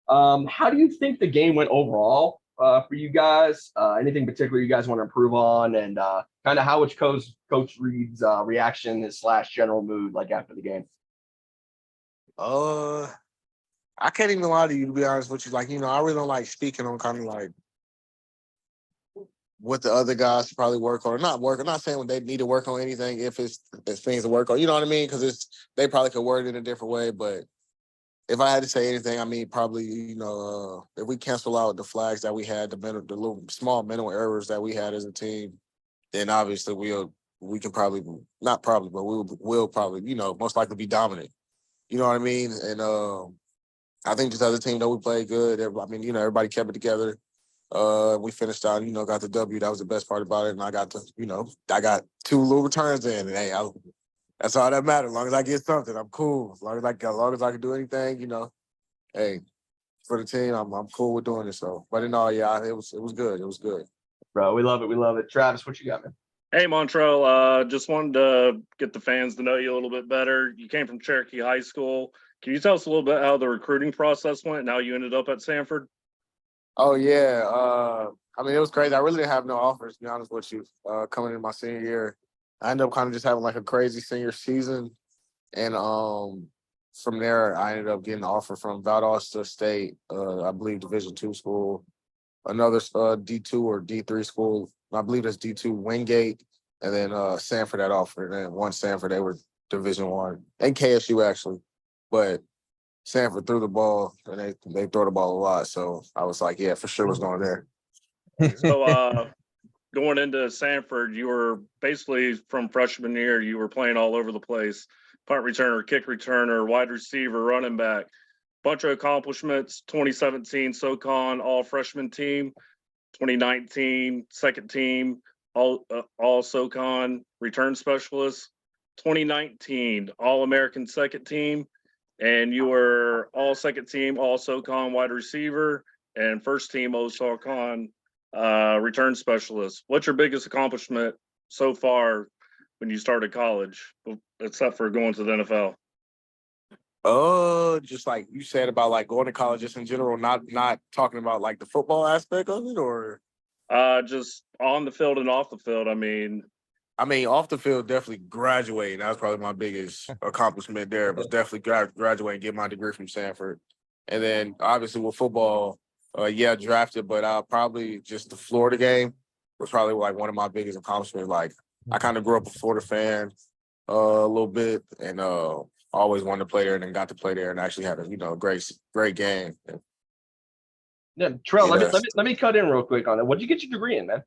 How do you think the game went overall for you guys? Anything particular you guys want to improve on, and kind of how was Coach Reed's reaction, his / general mood like after the game? I can't even lie to you, to be honest with you. Like, you know, I really don't like speaking on kind of like what the other guys probably work on or not work. I'm not saying when they need to work on anything if it's things to work on. You know what I mean? Because they probably could word it in a different way. But if I had to say anything, I mean, probably, you know, if we cancel out the flags that we had, the little small mental errors that we had as a team, then obviously we can probably, not probably, but we'll probably, you know, most likely be dominant. You know what I mean? And I think this other team, though, we played good. I mean, you know, everybody kept it together. We finished out, you know, got the W. That was the best part about it. And I got 2 little returns in. And hey, that's all that matters. As long as I get something, I'm cool. As long as I can do anything, you know, hey, for the team, I'm cool with doing it. So, but in all, yeah, it was good. It was good. Bro, we love it. We love it. Travis, what you got, man? Hey, Montreal, just wanted to get the fans to know you a little bit better. You came from Cherokee High School. Can you tell us a little bit how the recruiting process went and how you ended up at Sanford? Oh, yeah. I mean, it was crazy. I really didn't have no offers, to be honest with you, coming in my senior year. I ended up kind of just having like a crazy senior season. And from there, I ended up getting an offer from Valdosta State, I believe Division II school, another D2 or D3 school. I believe that's D2 Wingate, and then Sanford had offered. And then one Sanford, they were Division I, and KSU actually. But Sanford threw the ball, and they throw the ball a lot. So I was like, yeah, for sure was going there. So going into Sanford, you were basically from freshman year, you were playing all over the place. Punt returner, kick returner, wide receiver, running back. Bunch of accomplishments. 2017 SoCon all freshman team. 2019 second team all SoCon return specialist. 2019 all American second team, and you were all second team all SoCon wide receiver and first team all SoCon return specialist. What's your biggest accomplishment so far when you started college, except for going to the NFL? Just like you said about like going to college just in general, not talking about like the football aspect of it, or Just on the field and off the field. I mean, off the field, definitely graduating. That was probably my biggest accomplishment there. Was definitely graduating, get my degree from Sanford, and then obviously with football, drafted, but probably just the Florida game was probably like one of my biggest accomplishments. Like I kind of grew up a Florida fan a little bit, and always wanted to play there, and then got to play there, and actually had a great game. Yeah, Trell, Yeah. let me cut in real quick on it. What'd you get your degree in, man?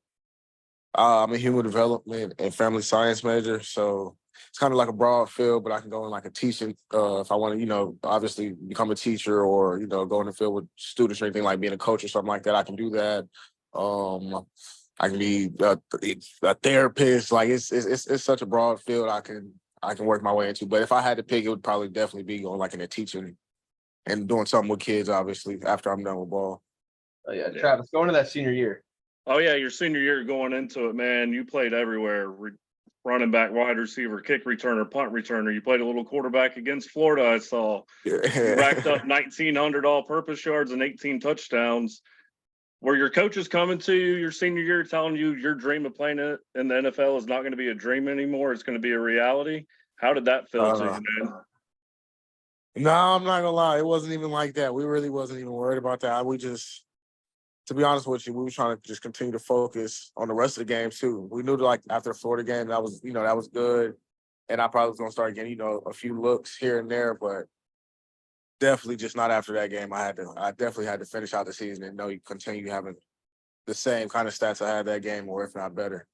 I'm a human development and family science major, so it's kind of like a broad field, but I can go in like a teaching if I want to, obviously become a teacher or, go in the field with students or anything like being a coach or something like that. I can do that. I can be a therapist. Like it's such a broad field I can work my way into. But if I had to pick, it would probably definitely be going like in a teaching and doing something with kids, obviously, after I'm done with ball. Oh yeah, Yeah. Travis, going to that senior year. Oh yeah, your senior year going into it, man. You played everywhere. Running back, wide receiver, kick returner, punt returner. You played a little quarterback against Florida. I saw you racked up 1,900 all-purpose yards and 18 touchdowns. Were your coaches coming to you your senior year, telling you your dream of playing it in the NFL is not going to be a dream anymore? It's going to be a reality. How did that feel to you, man? No, I'm not gonna lie. It wasn't even like that. We really wasn't even worried about that. We just, to be honest with you, we were trying to just continue to focus on the rest of the games too. We knew that, like, after the Florida game, that was, that was good. And I probably was gonna start getting, a few looks here and there, but definitely just not after that game. I definitely had to finish out the season and know you continue having the same kind of stats I had that game, or if not better.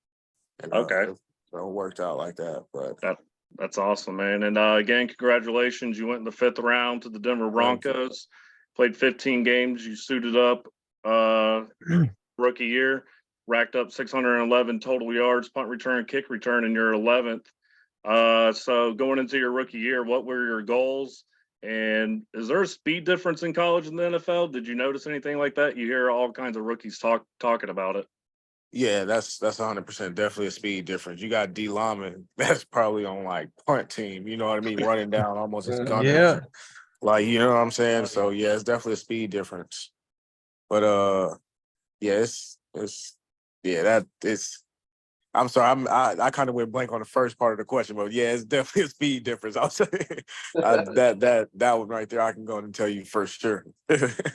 And Okay. so it worked out like that. But That's awesome, man. And again, congratulations. You went in the 5th round to the Denver Broncos, played 15 games. You suited up rookie year, racked up 611 total yards, punt return, kick return in your 11th. So going into your rookie year, what were your goals? And is there a speed difference in college and the NFL? Did you notice anything like that? You hear all kinds of rookies talking about it. yeah, that's 100% definitely a speed difference. You got D Lyman, that's probably on like punt team, you know what I mean, running down almost as gunner. Yeah. Like, you know what I'm saying? So yeah, it's definitely a speed difference. But yeah, I'm sorry, I kind of went blank on the first part of the question, but yeah, it's definitely a speed difference. I'll say that one right there, I can go and tell you for sure.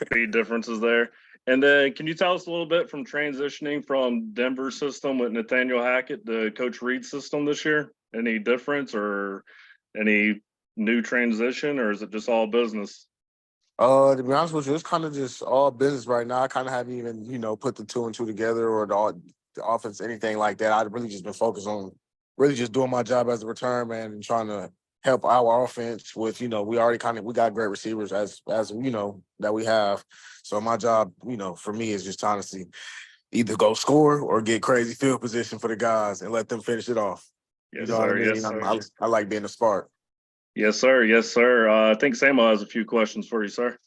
Speed differences there. And then can you tell us a little bit from transitioning from Denver system with Nathaniel Hackett to Coach Reed system this year? Any difference or any new transition, or is it just all business? To be honest with you, it's kind of just all business right now. I kind of haven't even, put the two and two together or the offense, anything like that. I've really just been focused on really just doing my job as a return man and trying to help our offense with, we already we got great receivers as that we have. So my job, for me is just honestly either go score or get crazy field position for the guys and let them finish it off. Yes, You know what I sir. mean? Yes, sir. I like being a spark. Yes, sir. Yes, sir. I think Samo has a few questions for you, sir.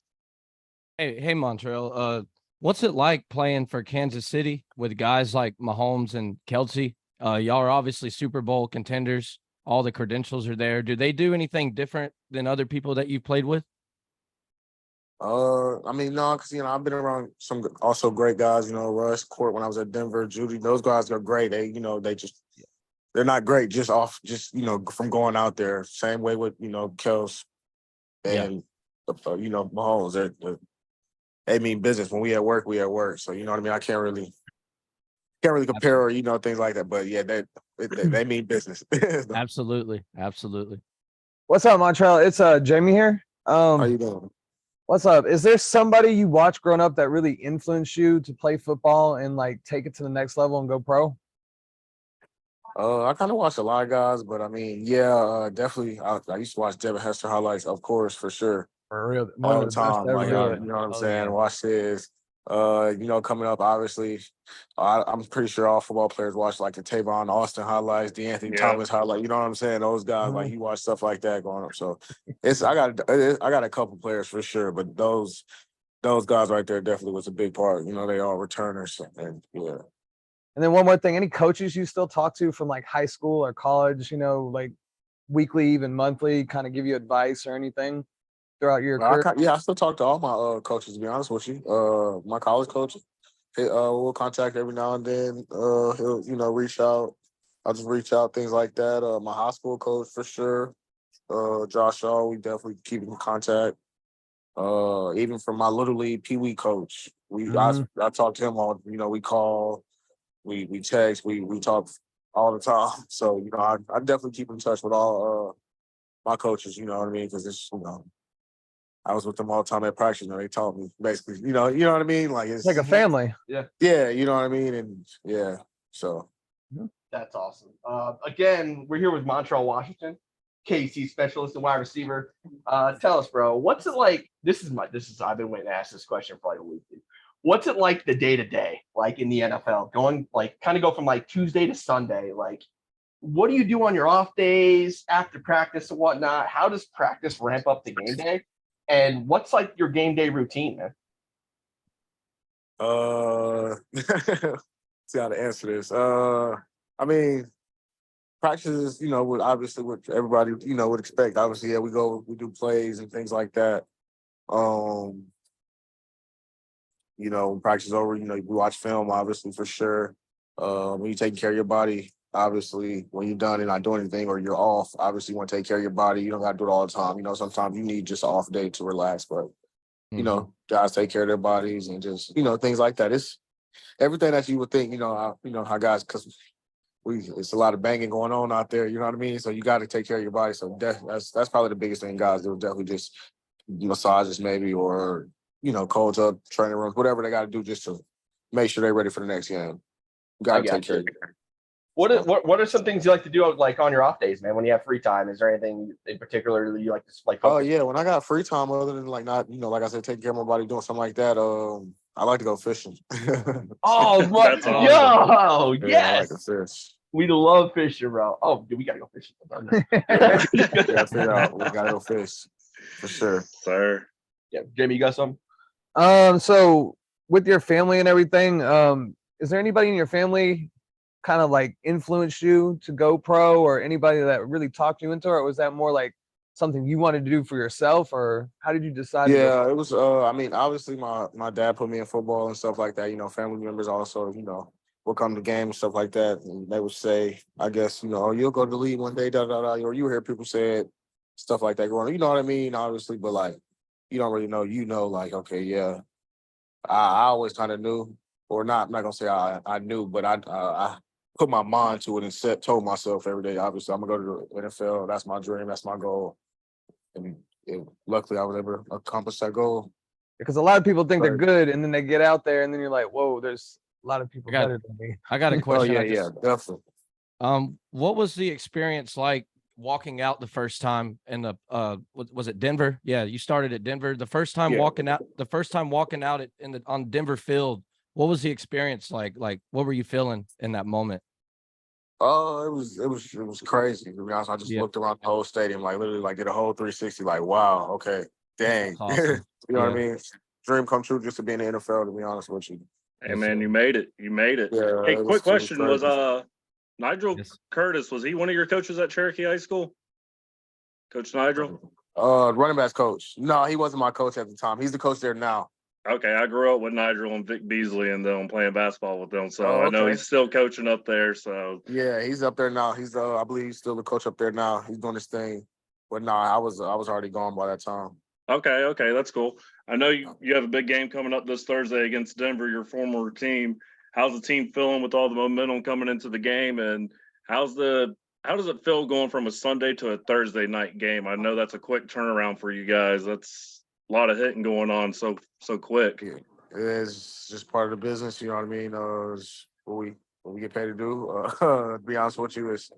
Hey, Montreal. What's it like playing for Kansas City with guys like Mahomes and Kelsey? Y'all are obviously Super Bowl contenders. All the credentials are there. Do they do anything different than other people that you've played with? I mean, no, because I've been around some also great guys. Russ, Court when I was at Denver, Judy. Those guys are great. They're not great just from going out there. Same way with Kels and Mahomes. They mean business. When we at work, we at work. So you know what I mean. I can't really compare or things like that. But yeah, they mean business. Absolutely. What's up, Montreal? It's Jamie here. How you doing? What's up? Is there somebody you watched growing up that really influenced you to play football and like take it to the next level and go pro? I kind of watched a lot of guys, but I mean, yeah, definitely. I used to watch Devin Hester highlights, of course, for sure, For real, one all of the the best time. ever Like, do it. you know what I'm Oh, saying? yeah. Watch his. Coming up, obviously, I'm pretty sure all football players watch like the Tavon Austin highlights, the Anthony Yeah. Thomas highlight. You know what I'm saying? Those guys, like, Mhm. you watch stuff like that going up. So I got a couple players for sure, but those guys right there definitely was a big part. They all returners, and yeah. And then one more thing, any coaches you still talk to from like high school or college, like weekly, even monthly, kind of give you advice or anything throughout your career? I still talk to all my coaches. To be honest with you, my college coaches, we'll contact every now and then. He'll reach out. I'll just reach out, things like that. My high school coach for sure, Josh Shaw, we definitely keep in contact. Even from my little league Pee Wee coach, I talk to him all. We call, we text, we talk all the time. So I definitely keep in touch with all my coaches. You know what I mean? Because it's I was with them all the time at practice. They taught me basically. You know what I mean? Like It's like a family. yeah, you know what I mean, and yeah. So That's awesome. Again, we're here with Montreal Washington, KC specialist and wide receiver. Tell us, bro, what's it like? I've been waiting to ask this question for like a week. What's it like the day to day, like in the NFL, going like kind of go from like Tuesday to Sunday? Like, what do you do on your off days after practice and whatnot? How does practice ramp up the game day? And what's like your game day routine, man? See how to answer this. I mean, practices, would obviously what everybody, would expect. Obviously, yeah, we do plays and things like that. When practice is over, we watch film, obviously, for sure. When you're taking care of your body, obviously, when you're done and not doing anything or you're off, obviously, you want to take care of your body. You don't got to do it all the time. Sometimes you need just an off day to relax, but, guys take care of their bodies and just, things like that. It's everything that you would think, how guys, because it's a lot of banging going on out there, you know what I mean? So you got to take care of your body. So that's probably the biggest thing guys do, definitely just massages maybe or, cold tub, training rooms, whatever they got to do just to make sure they're ready for the next game. You got to take care of it. What are some things you like to do like on your off days, man? When you have free time, is there anything in particular that you like to like? Oh yeah, when I got free time, other than like not, like I said, taking care of my body, doing something like that. I like to go fishing. Oh, That's awesome. yo, Yeah, yes, I like to fish. we love fishing, bro. Oh, dude, we gotta go fishing. Yeah, figure out we gotta go fish for sure. Sir. Yeah, Jamie, you got some? So with your family and everything, is there anybody in your family kind of like influenced you to go pro, or anybody that really talked you into it, or was that more like something you wanted to do for yourself, or how did you decide? Yeah, it was. I mean, obviously, my dad put me in football and stuff like that. Family members also, will come to games and stuff like that, and they would say, I guess, oh, you'll go to the league one day, da da da. Or you hear people say it, stuff like that growing up. You know what I mean? Obviously, but like, you don't really know. Like, okay, yeah, I always kind of knew, or not. I'm not gonna say I knew, but I put my mind to it and told myself every day. Obviously, I'm gonna go to the NFL. That's my dream. That's my goal. And luckily, I was able to accomplish that goal. Because a lot of people think they're Right. good, and then they get out there, and then you're like, whoa, there's a lot of people I got- better than me. I got a Oh question. yeah, definitely. What was the experience like walking out the first time in the was it Denver? Yeah, you started at Denver. The first time Yeah. walking out on Denver field, what was the experience like? Like, what were you feeling in that moment? Oh, it was crazy. To be honest, I just Yeah. looked around the whole stadium, like literally, like did a whole 360. Like, wow, okay, dang. That's awesome. You know what I Yeah. mean? Dream come true just to be in the NFL. To be honest with you. Hey Yes, man, sir. you made it. You made it. Yeah. Hey, it quick it question was crazy. Nigel Yes. Curtis, was he one of your coaches at Cherokee High School? Coach Nigel? Running backs coach. No, he wasn't my coach at the time. He's the coach there now. Okay, I grew up with Nigel and Vic Beasley and them playing basketball with them. So Oh, I know okay. he's still coaching up there. So Yeah, he's up there now. He's I believe he's still the coach up there now. He's doing his thing. But no, I was already gone by that time. okay, that's cool. I know you have a big game coming up this Thursday against Denver, your former team. How's the team feeling with all the momentum coming into the game, and how does it feel going from a Sunday to a Thursday night game? I know that's a quick turnaround for you guys. That's a lot of hitting going on so quick. Yeah, it's just part of the business. You know what I mean? It's what we get paid to do. To be honest with you, it's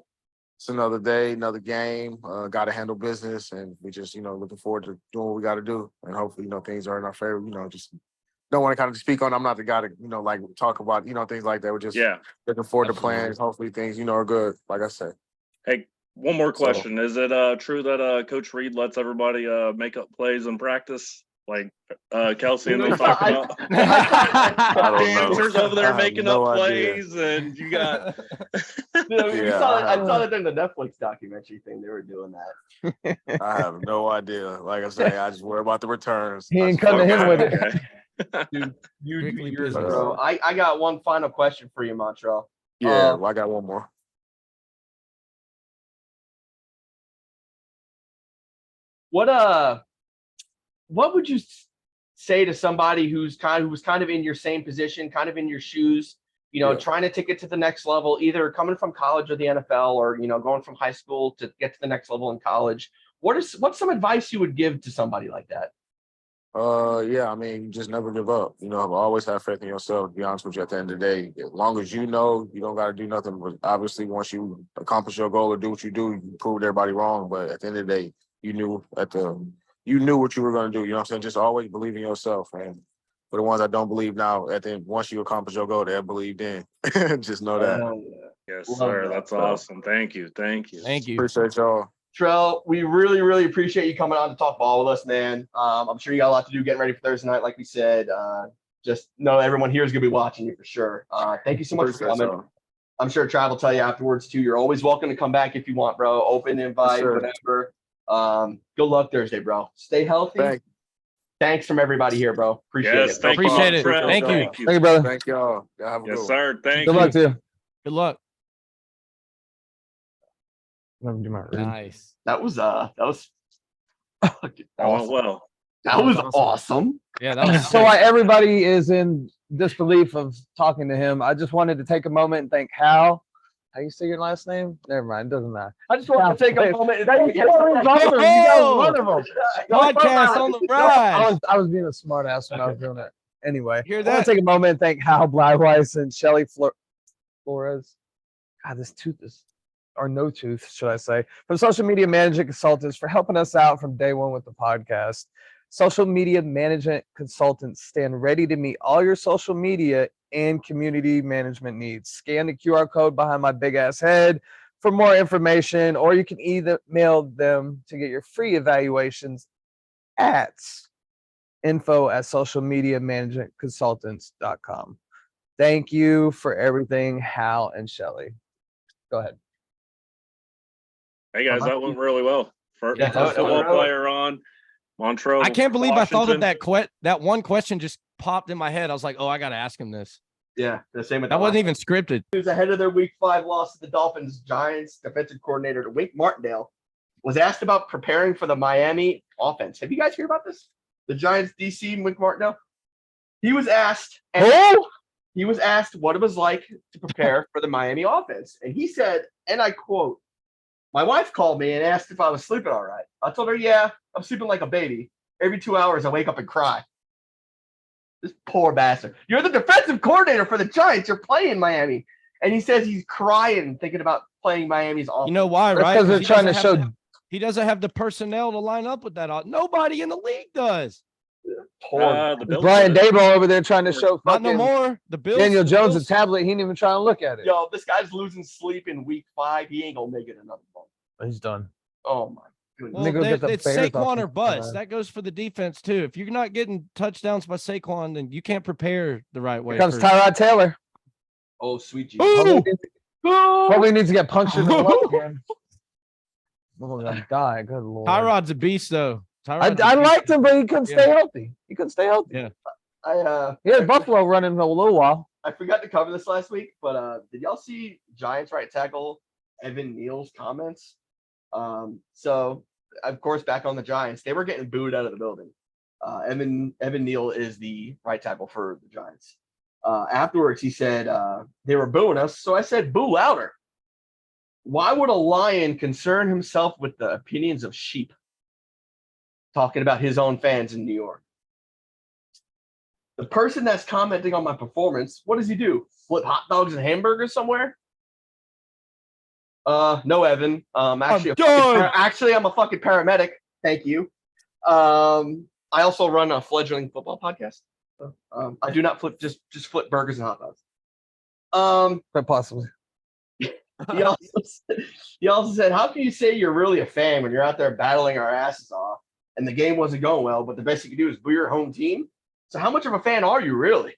another day, another game. Got to handle business, and we just looking forward to doing what we got to do, and hopefully things are in our favor. Just don't want to kind of speak on. I'm not the guy to like talk about things like that. We're just Yeah. looking forward to Absolutely. playing. Hopefully things are good. Like I said. Hey, one more question. Is it true that Coach Reed lets everybody make up plays in practice? Like Kelsey and them talk about I don't know. dancers over I there have making no up idea. plays, and you got I I saw that in the Netflix documentary thing. They were doing that. I have no idea. Like I say, I just worry about the returns. He I ain't just come to worry him about with it. it. okay. Dude, you do Strictly yours, business. bro. I got one final question for you, Montreal. Yeah, well, I got one more. What would you say to somebody who was kind of in your same position, kind of in your shoes, Yeah. trying to take it to the next level, either coming from college or the NFL, or going from high school to get to the next level in college? What's some advice you would give to somebody like that? Yeah, I mean, just never give up. Always have faith in yourself. To be honest with you, at the end of the day, as long as you don't got to do nothing. But obviously, once you accomplish your goal or do what you do, you proved everybody wrong. But at the end of the day, you knew what you were going to do. You know what I'm saying? Just always believe in yourself. And for the ones that don't believe now, at the end, once you accomplish your goal, they'll believe then. Just know that. Yes, Love sir. that, That's bro. awesome. Thank you. Thank you. Appreciate y'all. Trell, we really, really appreciate you coming on to talk ball with us, man. I'm sure you got a lot to do getting ready for Thursday night, like we said. just know everyone here is gonna be watching you for sure. Thank you so much for Appreciate coming. y'all. I'm sure Trav will tell you afterwards too. You're always welcome to come back if you want, bro. Open invite, sir. whatever. Good luck Thursday, bro. Stay healthy. Thank, Thanks from everybody here, bro. Appreciate Yes, it. thank you, Appreciate it. Montreal. Thank you. Thank you. Thank you, brother. thank y'all. Y'all have a good Yes, one. sir. Thank Good you. luck to you. Good luck. Let me do my read. Nice. That was fucking That went awesome. well. That was awesome. Yeah, that was So sick. while everybody is in disbelief of talking to him, I just wanted to take a moment and thank Hal. How you say your last name? Never mind, it doesn't matter. I just want to take a moment and Thank you. You guys one of them. Podcast on the rise. I was being a smart ass when I was doing it. Anyway, Hear I want that? to take a moment and thank Hal Blyweiss and Shelly Flores. God, this tooth is, or no tooth, should I say, from Social Media Management Consultants for helping us out from day one with the podcast. Social Media Management Consultants stand ready to meet all your social media and community management needs. Scan the QR code behind my big ass head for more information, or you can either mail them to get your free evaluations at info@socialmediamanagementconsultants.com. Thank you for everything, Hal and Shelly. Go ahead. Hey guys, that went really well. First, Yeah, first that went football really well. player on Montreal. I can't believe I thought of Washington. that one question just popped in my head. I was like, oh, I gotta ask him this. Yeah, the same with That the wasn't last even scripted. News ahead of their Week 5 loss to the Dolphins. Giants defensive coordinator Wink Martindale was asked about preparing for the Miami offense. Have you guys heard about this? The Giants DC Wink Martindale. He was asked. He was asked what it was like to prepare for the Miami offense, and he said, and I quote, "My wife called me and asked if I was sleeping all right. I told her, yeah, I'm sleeping like a baby. Every 2 hours, I wake up and cry." This poor bastard. You're the defensive coordinator for the Giants. You're playing Miami. And he says he's crying thinking about playing Miami's offense. You know why, That's right? because they're he trying to doesn't have show. he doesn't have the personnel to line up with that. Nobody in the league does. Poor. The Bills Brian did it. Dable over there trying to show Not no fucking more. The Bills. Daniel the Jones Bills- a tablet. He didn't even try to look at it. Yo, this guy's losing sleep in Week 5. He ain't gonna make it another month. He's done. Oh my goodness. Well, Nigga get the it's Bears Saquon or offensive bust. line. That goes for the defense too. If you're not getting touchdowns by Saquon, then you can't prepare the right way. Here comes for- Tyrod Taylor. Oh, sweet Jesus. Hopefully he needs to get punched in the leg again. Oh, gonna die. Good lord. Tyrod's a beast, though. I Tyrod's a beast. liked him, but he couldn't Yeah. stay healthy. He couldn't stay healthy. Yeah. He had Buffalo running a little while. I forgot to cover this last week, but did y'all see Giants right tackle Evan Neal's comments? So of course, back on the Giants, they were getting booed out of the building. Evan Neal is the right tackle for the Giants. Afterwards, he said they were booing us, so I said, "Boo louder." Why would a lion concern himself with the opinions of sheep? Talking about his own fans in New York. The person that's commenting on my performance, what does he do? Flip hot dogs and hamburgers somewhere? No, Evan. Actually, I'm a fucking paramedic. Thank you. I also run a fledgling football podcast. I do not flip just flip burgers and hot dogs. Quite possibly. He also said, "How can you say you're really a fan when you're out there battling our asses off and the game wasn't going well, but the best you can do is boo your home team? So how much of a fan are you really?"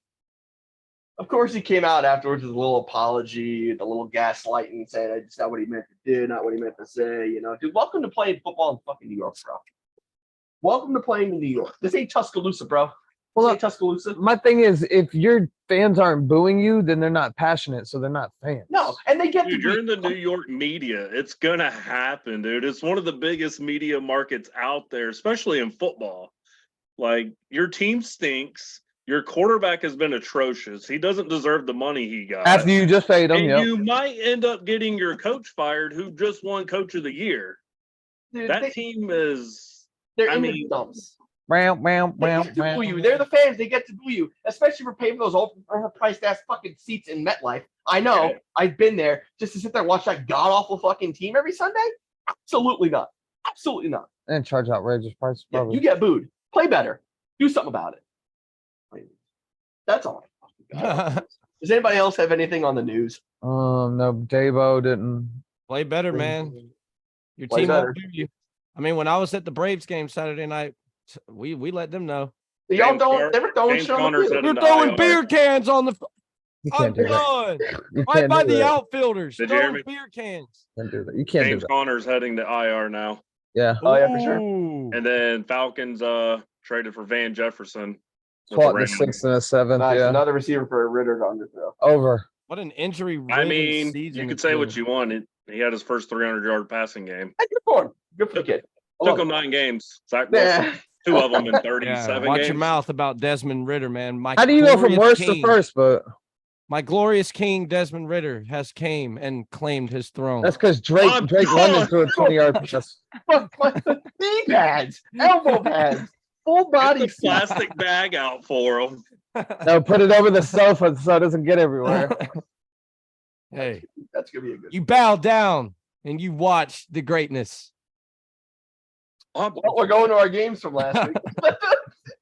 Of course, he came out afterwards with a little apology, the little gaslighting, saying it's not what he meant to do, not what he meant to say. You know, dude, welcome to playing football in fucking New York, bro. Welcome to playing in New York. This ain't Tuscaloosa, bro. Well, This ain't Tuscaloosa. My thing is, if your fans aren't booing you, then they're not passionate, so they're not fans. No, and they get Dude, to you're in the New York media. It's gonna happen, dude. It's one of the biggest media markets out there, especially in football. Like, your team stinks. Your quarterback has been atrocious. He doesn't deserve the money he got. After you just paid them, and yep. you might end up getting your coach fired, who just won Coach of the Year. dude, That team is. they're I in mean, the dumps. Wow. They get to boo you. They're the fans. They get to boo you, especially for paying those overpriced ass fucking seats in MetLife. I know. Yeah. I've been there just to sit there and watch that god awful fucking team every Sunday. Absolutely not. Absolutely not. And charge outrageous prices. Yeah, Probably. you get booed. Play better. Do something about it. That's all. Does anybody else have anything on the news? No, Davo didn't. Play better, man. Your Play team better. won't boo you. I mean, when I was at the Braves game Saturday night, we let them know. Y'all James don't. Gar- They were throwing James shit on the Conner's field. headed You're to throwing IR. beer cans on the. You I'm can't do that. done. You Right can't by do the that. outfielders. Did you hear Throwing me? beer cans. Can't do that. You can't do James that. Conner's heading to IR now. Yeah. Oh, yeah, for sure. Ooh. And then Falcons traded for Van Jefferson. with Swap the Rams. 6th and the 7th. Nice. Yeah. Another receiver for Ritter to underthrow. Over. What an injury I ridden mean, season. you could it's say been. what you want. He had his first 300-yard passing game. Hey, good for him. Good for the kid. I Took love him it. 9 games. Zach Wilson, Yeah. 2 of them in Yeah, 37 watch games. your mouth about Desmond Ritter, man. My How do you go from glorious worst to king, first? But My glorious king, Desmond Ritter, has came and claimed his throne. that's because Drake I'm run done. into a 20-yard pass. Knee pads, elbow pads, full Get body the plastic bag out for him. No, put it over the sofa so it doesn't get everywhere. Hey, That's gonna be a good. you bow down and you watch the greatness. Well, we're going to our games from last week.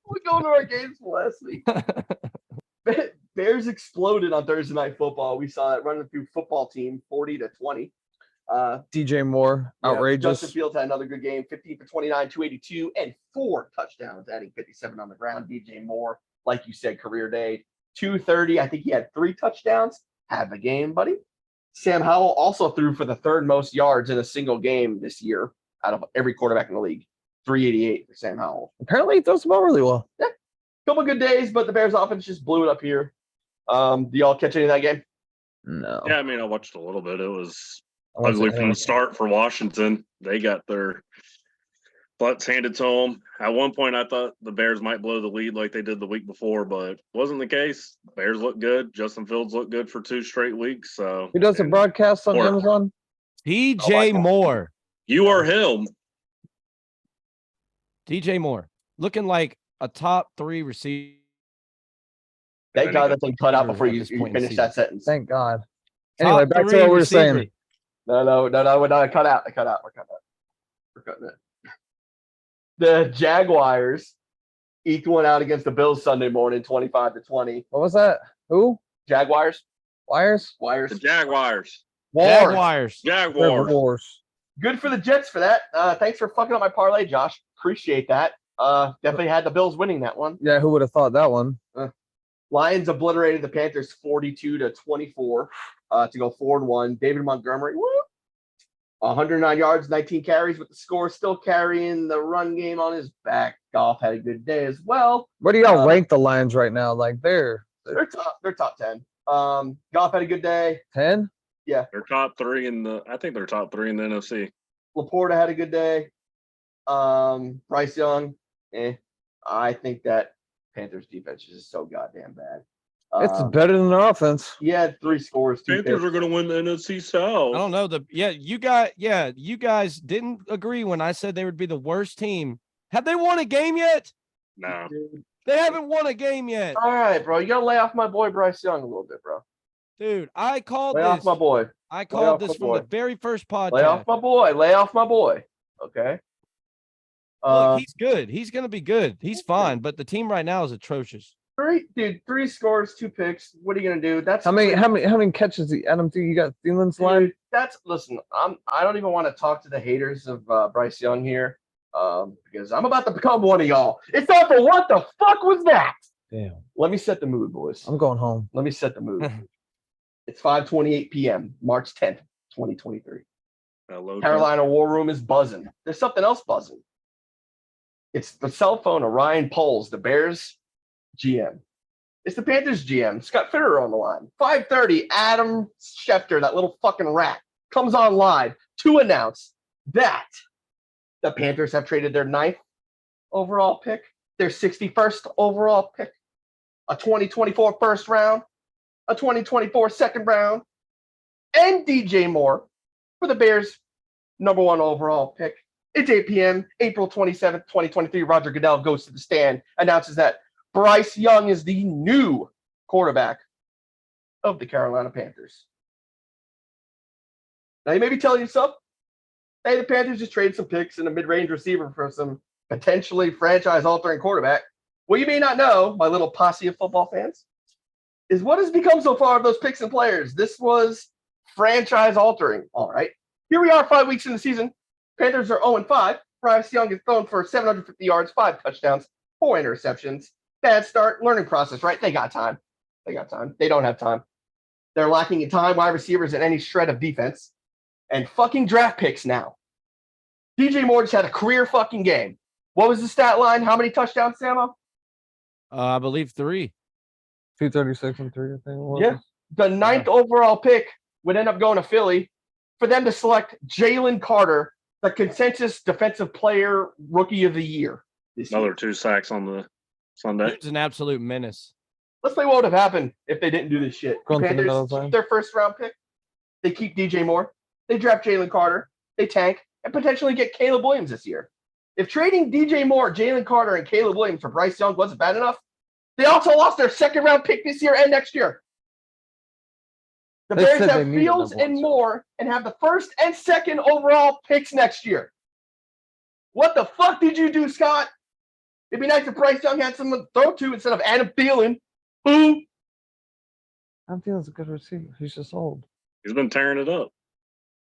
We're going to our games from last week. Bears exploded on Thursday Night Football. We saw that running through football team 40-20. DJ Moore, Yeah, outrageous. Justin Fields had another good game, 15 for 29, 282, and 4 touchdowns, adding 57 on the ground. DJ Moore, like you said, career day, 230. I think he had 3 touchdowns. Have a game, buddy. Sam Howell also threw for the 3rd most yards in a single game this year out of every quarterback in the league. 388 for Sam Howell. Apparently, he throws the ball really well. Couple good days, but the Bears offense just blew it up here. Do y'all catch any of that game? No. Yeah, I mean, I watched a little bit. It was I wasn't ugly from in. the start for Washington. They got their butts handed to them. At one point, I thought the Bears might blow the lead like they did the week before, but wasn't the case. Bears look good. Justin Fields looked good for 2 straight weeks. So Who does the broadcast on Moore. Amazon? DJ Moore. You are him. DJ Moore. Looking like a top 3 receiver. Thank God that thing cut out before At you this point in the finish season. that sentence. Thank God. Anyway, Top back to 3 what we were receiver. saying. No, cut out. We're cutting it. The Jaguars eked one out against the Bills Sunday morning, 25-20. What was that? Who? Jaguars, Wires? Wires, The Jaguars. Jaguars. Jaguars. Wars. Good for the Jets for that. Thanks for fucking up my parlay, Josh. Appreciate that. Definitely had the Bills winning that one. Yeah, who would have thought that one? Lions obliterated the Panthers 42-24 to go 4-1. David Montgomery, 109 yards, 19 carries, with the score still carrying the run game on his back. Goff had a good day as well. Where do y'all rank the Lions right now? Like they're They're top 10. Goff had a good day. 10? They're top 3 I think they're top 3 in the NFC. Laporta had a good day. Bryce Young, I think that Panthers defense is just so goddamn bad. It's better than their offense. He had 3 scores, 2 Panthers picks. are going to win the NFC South. I don't know. You guys didn't agree when I said they would be the worst team. Have they won a game yet? No. They haven't won a game yet. All right, bro. You gotta lay off my boy Bryce Young a little bit, bro. Dude, I called Lay this. off my boy. I off called my this from the boy. very first Lay podcast. off my boy. Lay off my boy. Okay. Look, he's good. He's going to be good. He's fine, but the team right now is atrocious. 3 scores, 2 picks. What are you gonna do? That's How many catches do Adam think you got Thielen's line? Dude, listen. I don't even want to talk to the haters of Bryce Young here, because I'm about to become one of y'all. It's time for what the fuck was that? Damn. Let me set the mood, boys. I'm going home. Let me set the mood. It's 5:28 p.m. March 10th, 2023. Hello, Carolina War Room is buzzing. There's something else buzzing. It's the cell phone of Ryan Poles, the Bears GM. It's the Panthers GM, Scott Fitterer, on the line. 5:30, Adam Schefter, that little fucking rat, comes on live to announce that the Panthers have traded their 9th overall pick, their 61st overall pick, a 2024 first round, a 2024 second round, and DJ Moore for the Bears' #1 overall pick. It's 8 p.m., April 27th, 2023. Roger Goodell goes to the stand, announces that Bryce Young is the new quarterback of the Carolina Panthers. Now, you may be telling yourself, hey, the Panthers just traded some picks and a mid-range receiver for some potentially franchise-altering quarterback. What you may not know, my little posse of football fans, is what has become so far of those picks and players. This was franchise-altering, all right? Here we are 5 weeks in the season. Panthers are 0-5. Bryce Young is thrown for 750 yards, 5 touchdowns, 4 interceptions. Bad start, learning process, right? They got time. They don't have time. They're lacking in time, wide receivers, and any shred of defense. And fucking draft picks now. DJ Moore just had a career fucking game. What was the stat line? How many touchdowns, Samo? I believe 3. 236 and 3, I think it was. Yeah. The 9th overall pick would end up going to Philly for them to select Jalen Carter, the consensus defensive player rookie of the year. This year. Another 2 sacks on the Sunday. It's an absolute menace. Let's play what would have happened if they didn't do this shit. Going to the Panthers middle keep time. their first round pick. They keep DJ Moore. They draft Jalen Carter. They tank and potentially get Caleb Williams this year. If trading DJ Moore, Jalen Carter, and Caleb Williams for Bryce Young wasn't bad enough, they also lost their 2nd round pick this year and next year. The They Bears said have they needed Fields number and one, Moore and have the 1st and 2nd overall picks next year. What the fuck did you do, Scott? It'd be nice if Bryce Young had someone to throw to instead of Adam Thielen. Who? I'm feeling a good receiver. He's just old. He's been tearing it up.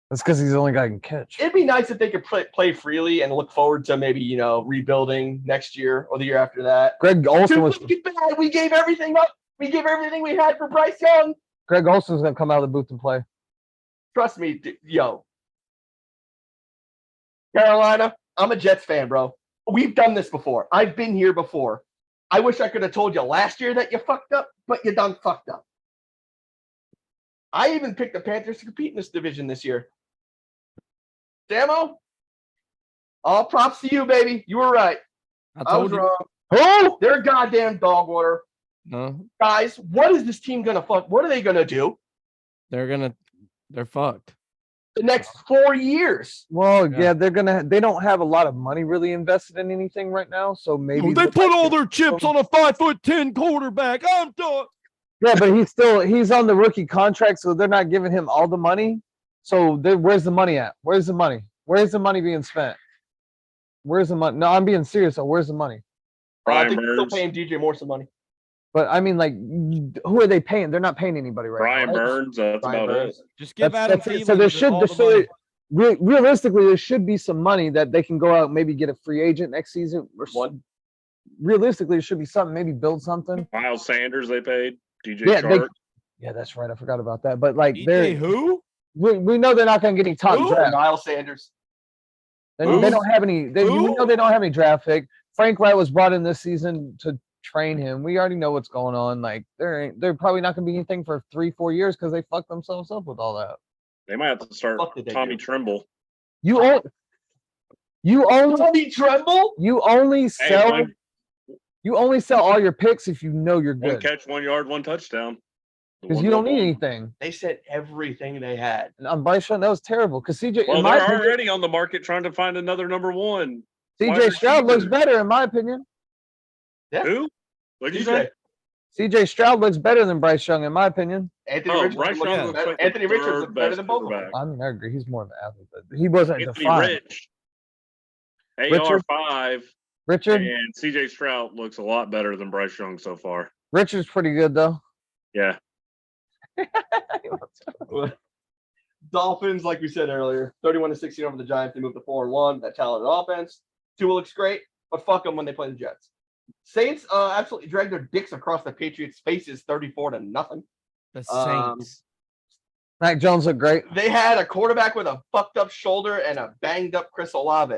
That's because he's the only guy who can catch. It'd be nice if they could play freely and look forward to maybe, rebuilding next year or the year after that. Greg Olson was. Too bad. We gave everything up. We gave everything we had for Bryce Young. Greg Olson's gonna come out of the booth and play. Trust me, yo. Carolina, I'm a Jets fan, bro. We've done this before. I've been here before. I wish I could have told you last year that you fucked up, but you done fucked up. I even picked the Panthers to compete in this division this year. Samo, all props to you, baby. You were right. I I was told you. wrong. Oh, They're goddamn dog water. No, Guys, what is this team gonna fuck? What are they gonna do they're fucked. the next 4 years? well, Yeah. yeah, they don't have a lot of money really invested in anything right now, so maybe They they put might all get- their chips on a 5'10" quarterback. I'm done. Yeah, but he's on the rookie contract, so they're not giving him all the money. So where's the money at? Where's the money? Where's the money being spent? Where's the money? No, I'm being serious. So where's the money? I Brian think they're still Burns. paying DJ Moore some money. But I mean, like, who are they paying? They're not paying anybody right Brian now. Burns. That's Brian about Burns. it. Just give Adam That's it. Thielen So there should all the money. realistically there should be some money that they can go out and maybe get a free agent next season. Or One. realistically, it should be something. Maybe build something. Miles Sanders they paid. DJ Yeah, Chark. Yeah, that's right. I forgot about that. But like, DJ who? we know they're not going to get any top Who? draft. Miles Sanders. They Who? don't have any. We Who? know they don't have any draft pick. Frank Wright was brought in this season to train him. We already know what's going on. Like, they're probably not going to be anything for 3-4 years because they fucked themselves up with all that. They might have to start What did they Tommy do? Trimble. You only Tommy Tremble? you only Hey, sell one, you only sell all your picks if you know you're one good catch, 1 yard, 1 touchdown. The because one you don't goal. need anything. They said everything they had. And on Bryce Young, that was terrible because CJ. Well, in my they're opinion, already on the market trying to find another number 1. wide CJ Stroud looks receiver. better in my opinion. Yeah. Who? What did you DJ. say? CJ Stroud looks better than Bryce Young in my opinion. Anthony Oh, Richards Bryce looks Young looks better. like the Anthony Richards third looks better best than both of them. quarterback. I mean, I agree. He's more of an athlete, but he wasn't Anthony defined. Rich. Richard? AR5 Richard, and CJ Stroud looks a lot better than Bryce Young so far. Richard's pretty good though. Yeah. Dolphins, like we said earlier, 31-16 over the Giants. They moved to 4-1. That talented offense. Tua looks great, but fuck them when they play the Jets. Saints absolutely dragged their dicks across the Patriots' faces, 34-0. The Um, Saints. Mac Jones looked great. They had a quarterback with a fucked up shoulder and a banged up Chris Olave,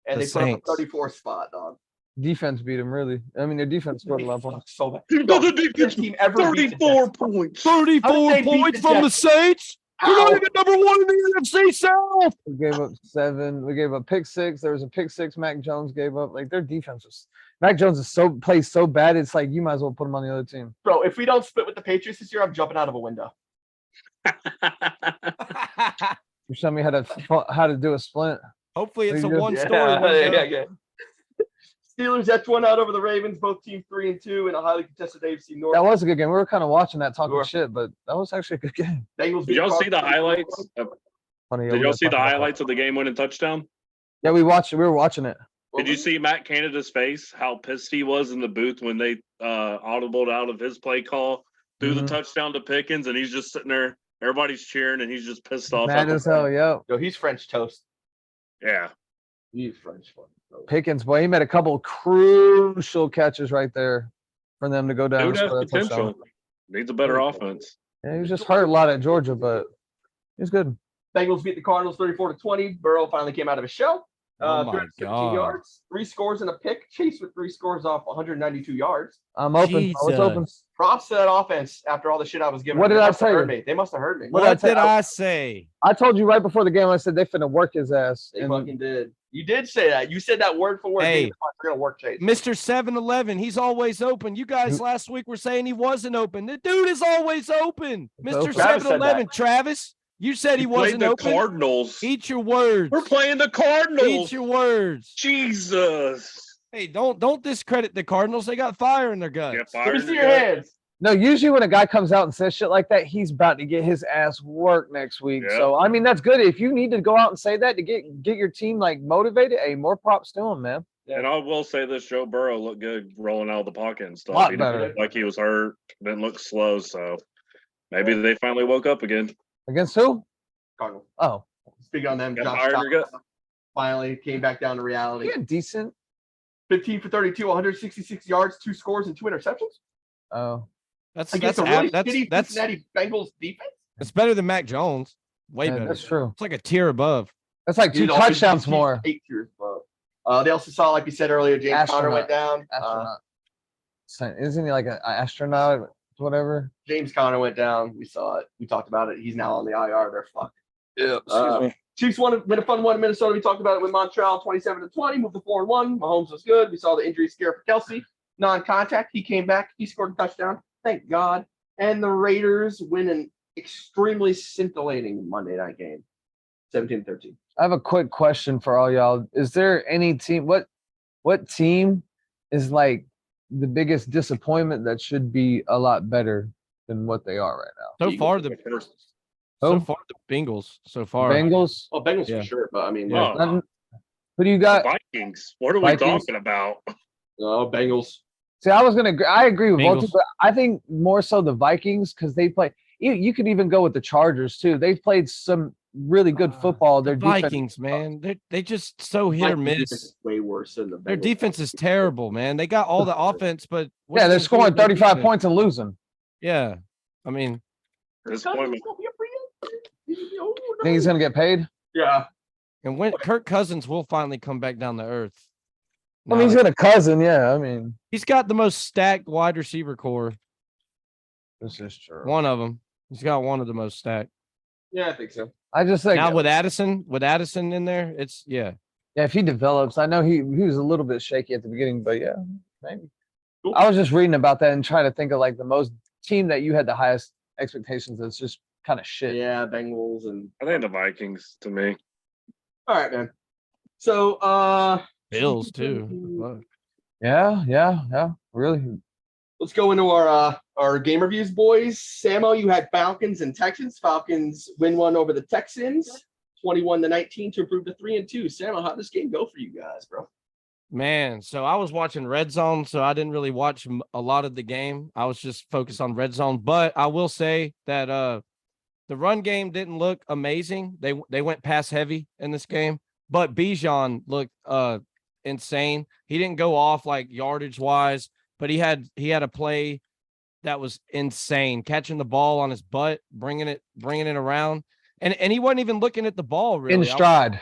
and The they put up Saints. a 34 spot, dog. Defense beat him really. I mean, their defense scored a lot of They points. suck so bad. Dude, Yo, the this defense team ever beat the 34 Jets? points. 34 How did they beat points the from the Jets? Saints. They're not Ow. even number 1 in the NFC South. We gave up 7. We gave up pick 6. There was a pick 6 Mac Jones gave up. Like their defense was. Mac Jones is plays so bad. It's like you might as well put him on the other team. Bro, if we don't split with the Patriots this year, I'm jumping out of a window. You show me how to do a splint. Hopefully, it's a There you go. one story. Yeah. Steelers that's one out over the Ravens, both teams 3-2 in a highly contested AFC North. That was a good game. We were kind of watching that, talking We were. shit, but that was actually a good game. Bengals Did y'all beat see the Cardinals. highlights? Funny, Did y'all see the highlights of the game-winning touchdown? Yeah, we watched it. We were watching it. Did you see Matt Canada's face? How pissed he was in the booth when they audibled out of his play call, threw the Mhm. touchdown to Pickens, and he's just sitting there. Everybody's cheering, and he's just pissed off. Mad at as the hell, crowd. yo. Yo, he's French toast. Yeah. He's French. Pickens, boy, he made a couple crucial catches right there for them to go down and Dude has score that touchdown. potential. Needs a better offense. Yeah, he was just hurt a lot at Georgia, but he was good. Bengals beat the Cardinals 34-20. Burrow finally came out of his shell. Oh my 317 God. yards, 3 scores and a pick. Chase with 3 scores off 192 yards. I'm open. I was open. Jesus. Props to that offense after all the shit I was giving. What them. did They I must have tell heard you? me. They must have heard me. What did I What tell did you? I say? I told you right before the game. I said they finna work his ass. They And fucking did. You did say that. You said that word for word. Hey. They're gonna work Chase. Mr. 7-Eleven, he's always open. You guys last week were saying he wasn't open. The dude is always open. It's Mr. open. Travis said 7-Eleven, Travis, you said he We played wasn't the open. Cardinals. Eat your words. We're playing the Eat Cardinals. your words. Jesus. Hey, don't discredit the Cardinals. They got fire in their guts. Get Let fired. me see your hands. no, usually when a guy comes out and says shit like that, he's about to get his ass worked next week. Yeah. So I mean, that's good. If you need to go out and say that to get your team like motivated, hey, more props to him, man. And I will say this: Joe Burrow looked good rolling out of the pocket and stuff. Lot He didn't better. look like he was hurt. Didn't look slow. So maybe they finally woke up again. Against who? Cardinals. Oh, Speaking on them, Got Josh fired in your Dobbs finally came back down to reality. yeah, decent. 15 for 32, 166 yards, 2 scores, and 2 interceptions. Oh, That's Against that's a really that's shitty that's Cincinnati Bengals defense. it's better than Mac Jones. Way yeah, better. that's true. It's like a tier above. That's like 2 Dude, touchdowns he's more. 8 tiers above. They also saw, like you said earlier, James Conner went down. Astronaut. Isn't he like an astronaut? Whatever. James Conner went down. We saw it. We talked about it. He's now on the IR. They're fucked. Yeah. Chiefs win a fun one in Minnesota. We talked about it with Montreal, 27-20, moved to 4-1. Mahomes was good. We saw the injury scare for Kelsey. Non-contact. He came back. He scored a touchdown. Thank God. And the Raiders win an extremely scintillating Monday night game, 17-13. I have a quick question for all y'all. Is there any team? What team is like the biggest disappointment that should be a lot better than what they are right now? So far, the Bengals. So far, Bengals. Well, Bengals Yeah. for sure, but I mean, Yeah. Nothing- Who do you got? Vikings. What are we Vikings? talking about? no, Bengals. See, I agree with both, Bengals. but I think more so the Vikings because they play. You could even go with the Chargers too. They've played some really good football. the Their defense, Vikings, man, they just so hit or Vikings defense miss. is way worse than the Bengals. Their defense is terrible, man. They got all the offense, but what yeah, are they're they scoring doing with their 35 defense? points and losing. Yeah, I mean, Disappointment. Think he's gonna get paid? Yeah. and when Kirk Cousins will finally come back down to earth. I mean, Now he's that- got a cousin. Yeah, I mean, he's got the most stacked wide receiver core. this is true. One of them. He's got one of the most stacked. Yeah, I think so. I just think Now with Addison in there, it's yeah. yeah, if he develops, I know he was a little bit shaky at the beginning, but yeah, maybe. Cool. I was just reading about that and trying to think of like the most team that you had the highest expectations. That's just kind of shit. Yeah, Bengals and I think the Vikings to me. all right, man. So Bills too. Fuck. Yeah, really. let's go into our game reviews, boys. Samo, you had Falcons and Texans. Falcons win one over the Texans, 21-19 to improve to 3-2. Samo, how'd this game go for you guys, bro? Man, so I was watching Red Zone, so I didn't really watch a lot of the game. I was just focused on Red Zone, but I will say that the run game didn't look amazing. They went pass heavy in this game, but Bijan looked insane. He didn't go off like yardage wise, but he had a play that was insane, catching the ball on his butt, bringing it around, and he wasn't even looking at the ball really. In stride.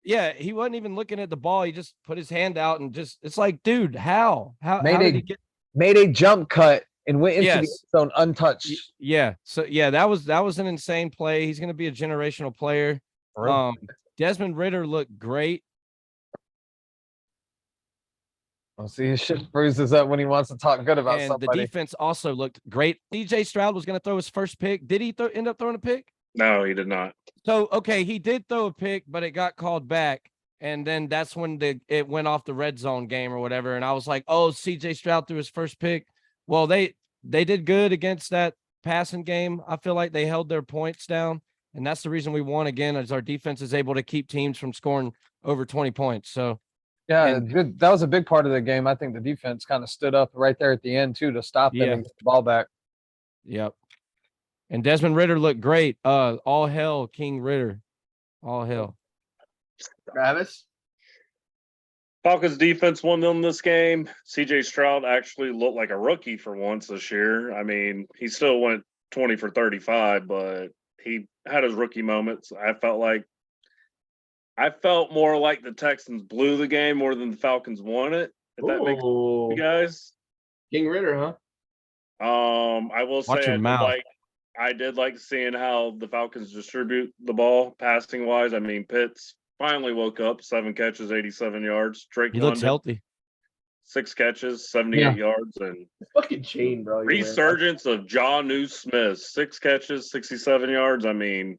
Yeah, he wasn't even looking at the ball. He just put his hand out and just, it's like, dude, how Made did a- he get? Made a jump cut and went into the Yes. end zone untouched. Yeah. So yeah, that was an insane play. He's going to be a generational player. For real. Desmond Ritter looked great. I'll see his shit bruises up when he wants to talk good about And somebody. the defense also looked great. DJ Stroud was going to throw his first pick. Did he end up throwing a pick? No, he did not. So, okay, he did throw a pick, but it got called back. And then that's when it went off the red zone game or whatever. And I was like, oh, CJ Stroud threw his first pick. Well, they did good against that passing game. I feel like they held their points down. And that's the reason we won again, is our defense is able to keep teams from scoring over 20 points. So, Yeah, and- good. That was a big part of the game. I think the defense kind of stood up right there at the end too to stop them Yeah. and get the ball back. yep. And Desmond Ritter looked great. All hell, King Ritter. All hell. Travis? Falcons defense won them this game. CJ Stroud actually looked like a rookie for once this year. I mean, he still went 20 for 35, but he had his rookie moments. I felt more like the Texans blew the game more than the Falcons won it. If that makes sense, Ooh, you guys. King Ritter, huh? I will Watch say your mouth. I did like seeing how the Falcons distribute the ball passing wise. I mean, Pitts finally woke up, 7 catches, 87 yards. Drake He looks London, healthy. 6 catches, 78 yards, and Fucking chain, bro. you're wearing. resurgence of John Smith, 6 catches, 67 yards. I mean,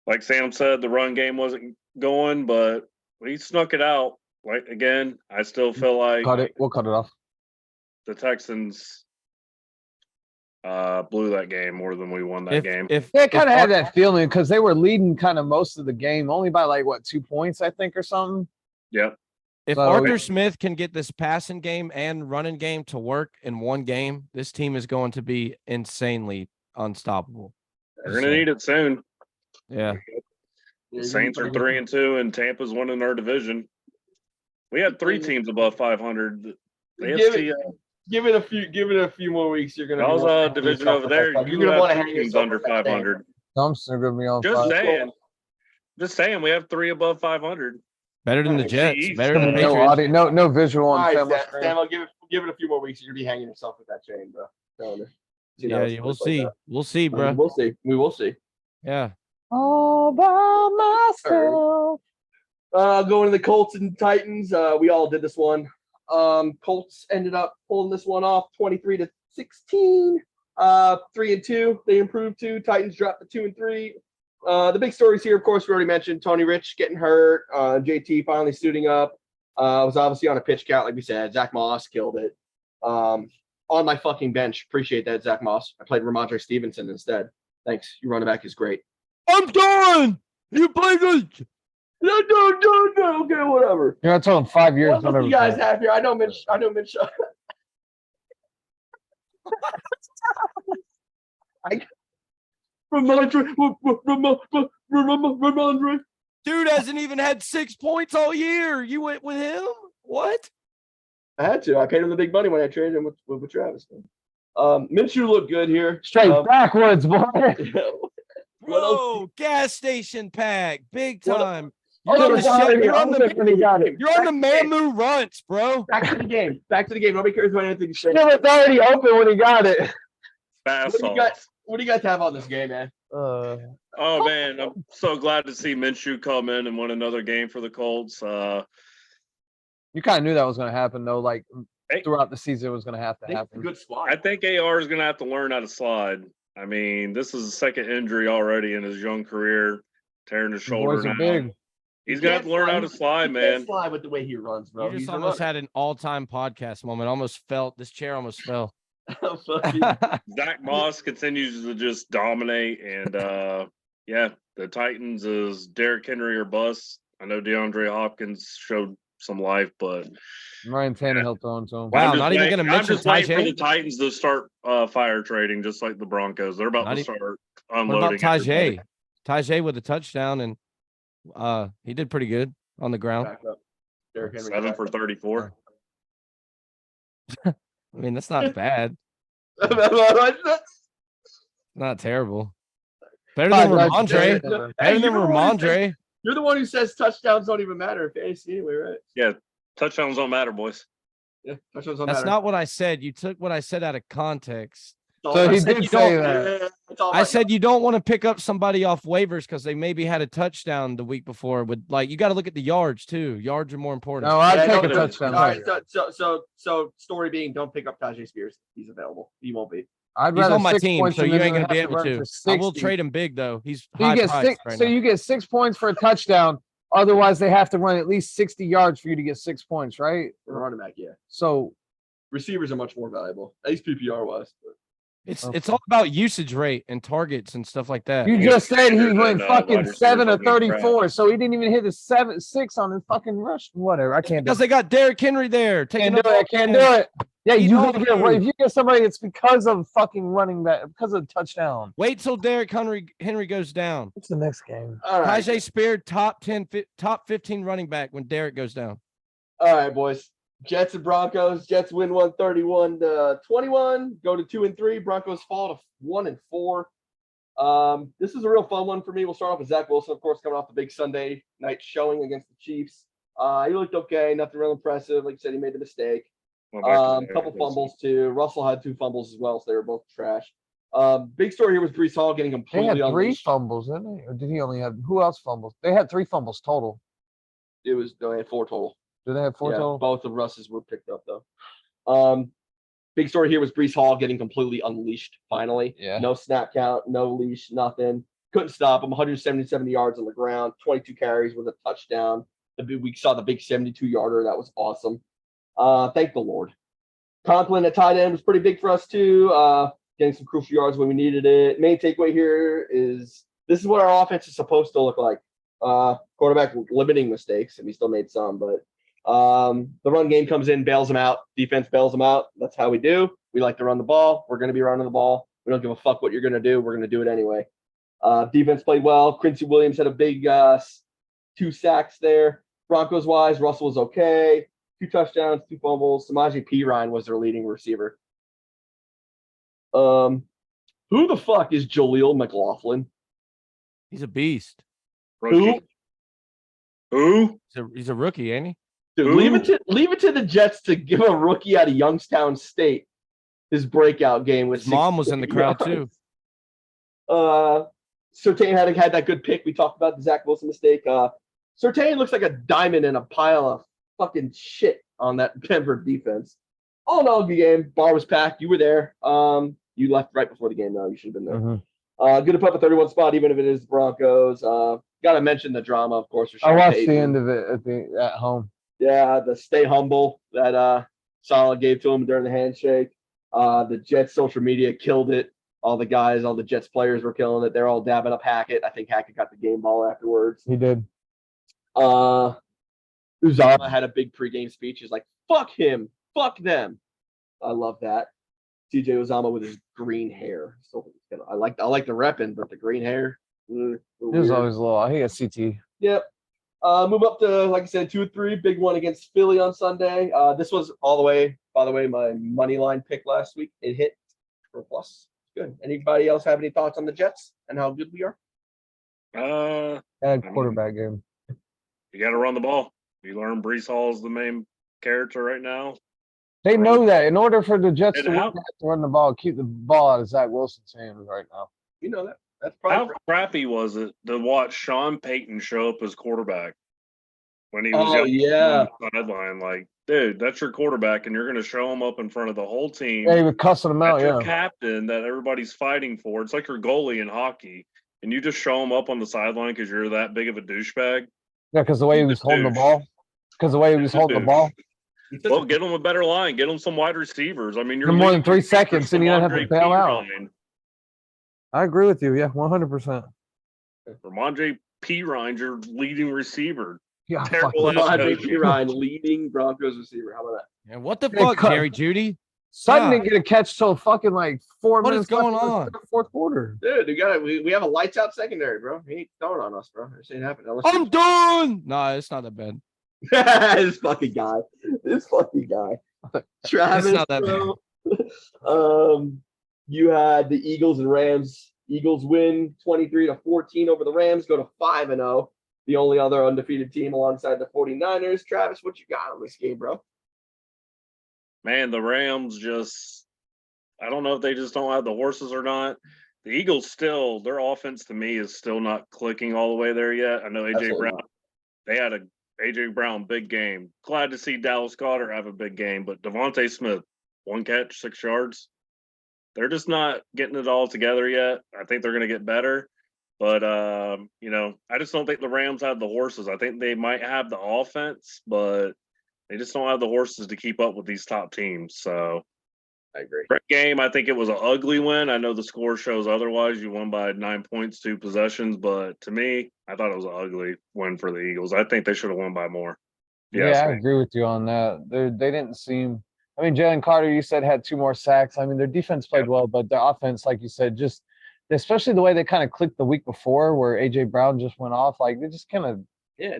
like Sam said, the run game wasn't going, but he snuck it out. Like again, I still feel like Cut it. We'll cut it off. the Texans blew that game more than we won that game. If Yeah, I if kind of Ar- had that feeling because they were leading kind of most of the game, only by like what 2 points, I think, or something. Yep. If So- Arthur Smith can get this passing game and running game to work in one game, this team is going to be insanely unstoppable. They're gonna need it soon. Yeah. The Saints are 3-2, and Tampa's winning our division. We had 3 teams above 500. The Give AFC, Give it a few more weeks. You're gonna. that was wanna a hang division yourself over with there. that. You're You gonna want to have hang 2 teams yourself under with that thing. 500. Dumpster gonna be on Just fire. saying. Just saying, we have 3 above 500. Better than the Jeez. Jets. Better than the No Patriots. audio, no visual All on right, camera screen. Sam, I'll give it a few more weeks. You're gonna be hanging yourself with that chain, bro. Telling you. See how Yeah, it's we'll like see. that. We'll see, bro. We'll see. We will see. Yeah. All by myself. Going to the Colts and Titans. We all did this one. Colts ended up pulling this one off 23-16. 3-2. They improved to. Titans dropped to 2-3. The big stories here, of course, we already mentioned Tony Rich getting hurt. JT finally suiting up. Was obviously on a pitch count, like we said. Zach Moss killed it. On my fucking bench. Appreciate that, Zach Moss. I played Ramondre Stevenson instead. Thanks. Your running back is great. I'm done. You play good. No. Okay, whatever. You're not telling 5 years. What else you guys have here? I know Mitch. Ramondre. Dude hasn't even had 6 points all year. You went with him? What? I had to. I paid him the big money when I traded him with Travis. Minshew looked good here. Straight backwards, boy. What else? Bro, gas station pack, big What- time. Oh, You're on the shit. You're on when he got it. You're on the Mamu runts, bro. Back to the game. Nobody cares about anything you say. It was already open when he got it. Fast What do you got? off. What do you guys have on this game, man? Oh man, I'm so glad to see Minshew come in and win another game for the Colts. You kind of knew that was going to happen, though. Like Hey. throughout the season, it was going to have I to think it's a happen. good squad. I think AR is going to have to learn how to slide. I mean, this is a second injury already in his young career, tearing his The shoulder boys now. are big. He's going to have to learn how to slide, He can't man. slide with the way he runs, bro. You just He's a almost runner. had an all-time podcast moment. Almost felt this chair almost fell. Fuck you. Zach Moss continues to just dominate, and yeah, the Titans is Derrick Henry or bust. I know DeAndre Hopkins showed some life, but Ryan Tannehill throwing to him. Wow, I'm just not even waiting- gonna I'm mention just waiting for Tajay? the Titans to start fire trading, just like the Broncos. They're about Not to e- start What unloading. about everybody. Tajay? Tajay with a touchdown, and he did pretty good on the ground. Back up. Derrick Henry. 7 back for up. 34. I mean, that's not bad. Not terrible. Better than Ramondre. Better than you're the one who says- Ramondre. You're the one who says touchdowns don't even matter in fantasy anyway, right? Touchdowns don't matter, boys. Yeah, touchdowns don't That's matter. not what I said. You took what I said out of context. That's all So I he said. did You say don't- that. Yeah, that's all I right. said you don't want to pick up somebody off waivers because they maybe had a touchdown the week before. With like, you got to look at the yards too. Yards are more important. No, I'd Yeah, take a no, touchdown. All right, so story being, don't pick up Tajay Spears. He's available. He won't be. I'd He's rather on my 6 team, points so than you them ain't gonna have be able run to. for I will 60. trade him big though. He's So you high get priced six. right So now. you get 6 points for a touchdown. Otherwise, they have to run at least 60 yards for you to get 6 points, right? For a running back, yeah. So Receivers are much more valuable, at least PPR wise. It's all about usage rate and targets and stuff like that. you just said he Receivers went and, fucking wide receivers 7 are of being crap. 34. So he didn't even hit a 6 on his fucking rush. Whatever. I can't do Because it. they got Derrick Henry there taking Can't do up it. I all can't the do hands. it. Yeah, Eat you all can the get food. if you get somebody, it's because of fucking running back, because of touchdown. Wait till Derrick Henry goes down. What's the next game? All right. Tajay Spears top 10, top 15 running back when Derrick goes down. All right, boys. Jets and Broncos. Jets win 131-21. Go to 2-3. Broncos fall to 1-4. This is a real fun one for me. We'll start off with Zach Wilson, of course, coming off the big Sunday night showing against the Chiefs. He looked okay, nothing real impressive. Like you said, he made the mistake. Couple fumbles too. Russell had 2 fumbles as well, so they were both trash. Big story here was Brees Hall getting They completely had 3 unleashed. fumbles, didn't they? Or did he only have, who else fumbles? They had 3 fumbles total. They had 4 total. Did they have 4 total? Both of Russ's were picked up though. Big story here was Brees Hall getting completely unleashed finally. Yeah. No snap count, no leash, nothing. Couldn't stop him. 177 yards on the ground, 22 carries with a touchdown. We saw the big 72-yarder. That was awesome. Thank the Lord. Conklin at tight end was pretty big for us too. Getting some crucial yards when we needed it. Main takeaway here is this is what our offense is supposed to look like. Quarterback limiting mistakes, and we still made some, but the run game comes in, bails them out. Defense bails them out. That's how we do. We like to run the ball. We're going to be running the ball. We don't give a fuck what you're going to do. We're going to do it anyway. Defense played well. Quincy Williams had a big 2 sacks there. Broncos wise, Russell was okay. 2 touchdowns, 2 fumbles. Samaje Perine was their leading receiver. Who the fuck is Jaleel McLaughlin? He's a beast. Rookie. Who? He's a rookie, ain't he? Dude, Who? leave it to the Jets to give a rookie out of Youngstown State his breakout game with His mom was in the crowd too. Surtain had that good pick we talked about, the Zach Wilson mistake. Surtain looks like a diamond in a pile of fucking shit on that Denver defense. All in all, good game. Bar was packed. You were there. You left right before the game, though. You should have been there. Mhm. Good to put up a 31 spot, even if it is the Broncos. Got to mention the drama, of course. I watched the end of it at home. Yeah, the stay humble that Saleh gave to him during the handshake. The Jets social media killed it. All the guys, all the Jets players were killing it. They're all dabbing up Hackett. I think Hackett got the game ball afterwards. He did. Uzama had a big pregame speech. He's like, fuck him. Fuck them. I love that. TJ Uzama with his green hair. So I like the repping, but the green hair. He was always a little. I hate a CT. Yep. Move up to, like I said, 2-3. Big one against Philly on Sunday. This was all the way, by the way, my money line pick last week. It hit for a plus. Good. Anybody else have any thoughts on the Jets and how good we are? Bad quarterback game. You got to run the ball. You learn Brees Hall is the main character right now. They know that in order for the Jets It to win, they out. have to run the ball, keep the ball out of Zach Wilson's hands right now. You know that. That's How probably. crappy was it to watch Sean Payton show up as quarterback when he was Oh, yeah. on the sideline? Like, dude, that's your quarterback, and you're going to show him up in front of the whole team. Yeah, he was cussing him out. That's your Yeah, captain that everybody's fighting for. It's like your goalie in hockey, and you just show him up on the sideline because you're that big of a douchebag. yeah, because the way he was holding the ball. Because the way he was holding the ball. Well, get him a better line. Get him some wide receivers. I mean, you're For more than leading 3 receivers seconds, and you don't have to Ramondre bail out. Pirine. I agree with you. Yeah, 100%. Ramondre Pirine, your leading receiver. Yeah, fuck Terrible that. ass Samaje coach. Perine, leading Broncos receiver. How about that? And what the Hey, fuck, cut. Jerry Judy? Sutton God. didn't get a catch till fucking like 4 What minutes is going left in the on? fourth quarter. Dude, we have a lights out secondary, bro. He ain't throwing on us, bro. This ain't happening. I'm done. No, it's not that bad. This fucking guy. Travis, not that bro. You had the Eagles and Rams. Eagles win 23-14 over the Rams, go to 5-0. The only other undefeated team alongside the 49ers. Travis, what you got on this game, bro? Man, the Rams just – I don't know if they just don't have the horses or not. The Eagles still – their offense to me is still not clicking all the way there yet. I know A.J. Absolutely Brown not. they had a A.J. Brown big game. Glad to see Dallas Goedert have a big game, but Devontae Smith, 1 catch, 6 yards. They're just not getting it all together yet. I think they're going to get better. But, I just don't think the Rams have the horses. I think they might have the offense, but they just don't have the horses to keep up with these top teams. So, I agree. great game. I think it was an ugly win. I know the score shows otherwise. You won by 9 points, 2 possessions. But to me, I thought it was an ugly win for the Eagles. I think they should have won by more. Yeah, I agree with you on that. They didn't seem. I mean, Jalen Carter, you said, had 2 more sacks. I mean, their defense played well, but their offense, like you said, just especially the way they kind of clicked the week before, where A.J. Brown just went off. Like they just kind of Yeah,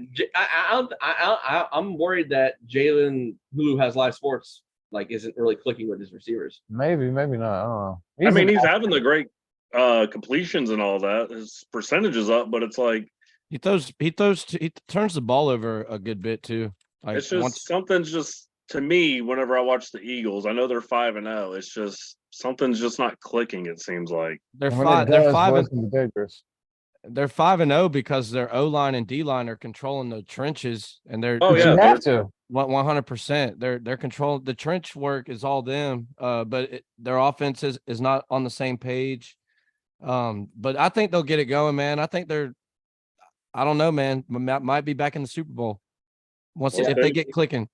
I'm worried that Jalen Hulu has live sports like isn't really clicking with his receivers. Maybe, maybe not. I don't know. I mean, a- he's having the great completions and all that. His percentage is up, but it's like He turns the ball over a good bit too. Like it's just something's just to me. Whenever I watch the Eagles, I know they're 5-0. It's just something's just not clicking. It seems like they're when it five. They're does, five. boys can be dangerous. They're 5-0 because their O line and D line are controlling the trenches, and they're Oh, But yeah, you have to. 100%. They're controlling the trench work is all them. But their offense is not on the same page. But I think they'll get it going, man. I think I don't know, man. Might be back in the Super Bowl once Well, if they get clicking.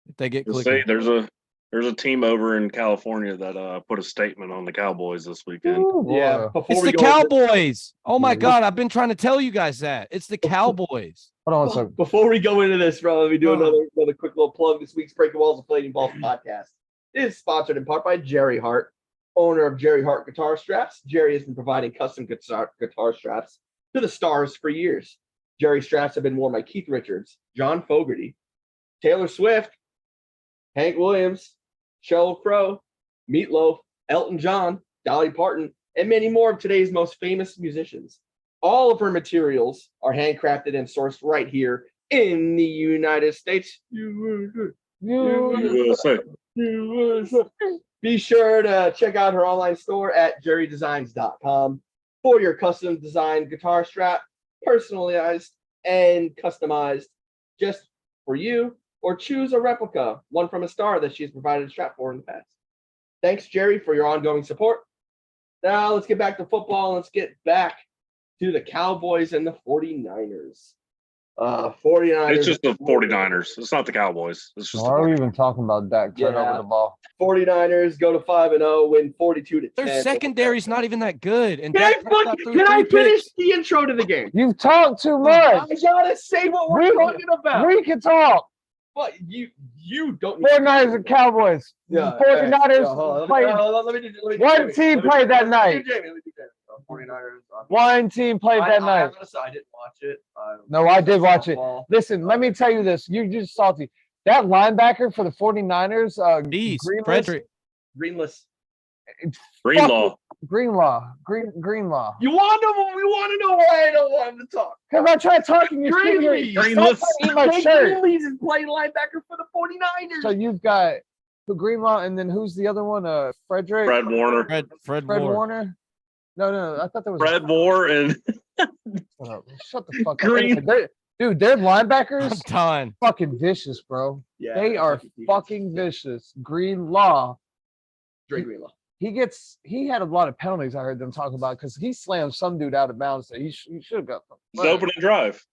If they get Just clicking. say there's a team over in California that put a statement on the Cowboys this weekend. Ooh, Yeah, boy. before It's we the go into- Cowboys. Oh my Yeah. God. I've been trying to tell you guys that. It's the Cowboys. Hold on one second. Before we go into this, bro, let me do Oh. another quick little plug. This week's Breaking Walls Deflating Balls podcast is sponsored in part by Jerry Hart, owner of Jerry Hart Guitar Straps. Jerry has been providing custom guitar straps to the stars for years. Jerry straps have been worn by Keith Richards, John Fogerty, Taylor Swift, Hank Williams, Sheryl Crow, Meatloaf, Elton John, Dolly Parton, and many more of today's most famous musicians. All of her materials are handcrafted and sourced right here in the United States. USA. Be sure to check out her online store at jerrydesigns.com for your custom designed guitar strap, personalized and customized just for you, or choose a replica, one from a star that she's provided a strap for in the past. Thanks, Jerry, for your ongoing support. Now let's get back to football. Let's get back to the Cowboys and the 49ers. 49ers. It's just the 49ers. It's not the Cowboys. It's just Why the are we 49ers. even talking about Dak turning Yeah. over the ball? 49ers go to 5-0, win 42-10. Their secondary's not even that good. And Can I, Dak Prescott threw can I 3 finish picks. the intro to the game? You've talked too I much. gotta say what we're talking about. We can talk. But you don't need 49ers and Cowboys. Yeah, 49ers hold on. played. Let me do One Jamie. team Let me played do- that let me night. do Jamie. Let me do Jamie. 49ers. One team played that night. I didn't watch it. No, I did watch it. Softball. Listen, let me tell you this. You're just salty. That linebacker for the 49ers, These Greenless- Frederick. Greenless. Greenlaw. Greenlaw. You want to? We want to know why I don't want him to talk. Because I tried talking you. Greenleaf. Greenless. Eat my Jake shirt. Greenleaf is playing linebacker for the 49ers. So you've got Greenlaw, and then who's the other one? Frederick. Fred Warner. Fred Fred Warner. Warner. No. I thought that was Fred War and Shut the fuck Green- up. Dude, their linebackers I'm done. fucking vicious, bro. Yeah, They are defense. fucking vicious. Greenlaw. Drake Greenlaw. He had a lot of penalties I heard them talk about because he slammed some dude out of bounds that he should have got from. it's the opening drive.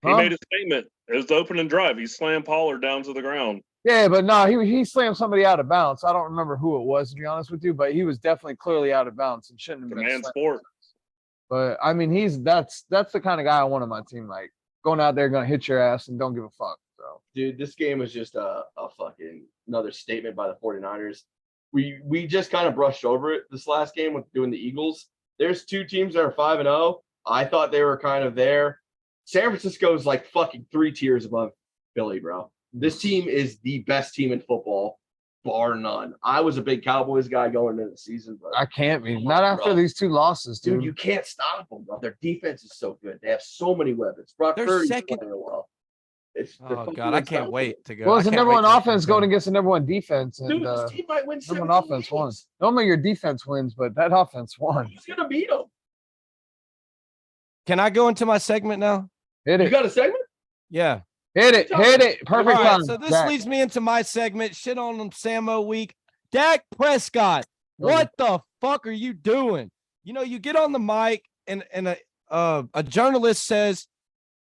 He Huh? made a statement. It was the opening drive. He slammed Pollard down to the ground. Yeah, but no, he slammed somebody out of bounds. I don't remember who it was, to be honest with you, but he was definitely clearly out of bounds and shouldn't have The been. man slammed. sport. But I mean, that's the kind of guy I want on my team. Like going out there, gonna hit your ass and don't give a fuck. So Dude, this game was just a fucking another statement by the 49ers. We just kind of brushed over it this last game with doing the Eagles. There's two teams that are 5-0. I thought they were kind of there. San Francisco's like fucking 3 tiers above Philly, bro. This team is the best team in football, bar none. I was a big Cowboys guy going into the season, but I can't be not after Bro. these 2 losses, dude, dude. you can't stop them, bro. Their defense is so good. They have so many weapons. Brock Their Purdy's second- playing well. They're Oh fucking God, I can't unstoppable. wait to go. Well, I it's the can't number wait one to see offense them. going against the number one defense, and Dude, this team might win number 7 one offense won. Normally your defense wins, but that offense won. Who's gonna beat them? Can I go into my segment now? Hit You it, got a segment? Yeah. hit it. Perfect All right, time. so this Dak. leads me into my segment. Shit on them Samo week. Dak Prescott. What the fuck are you doing? You know, you get on the mic and a journalist says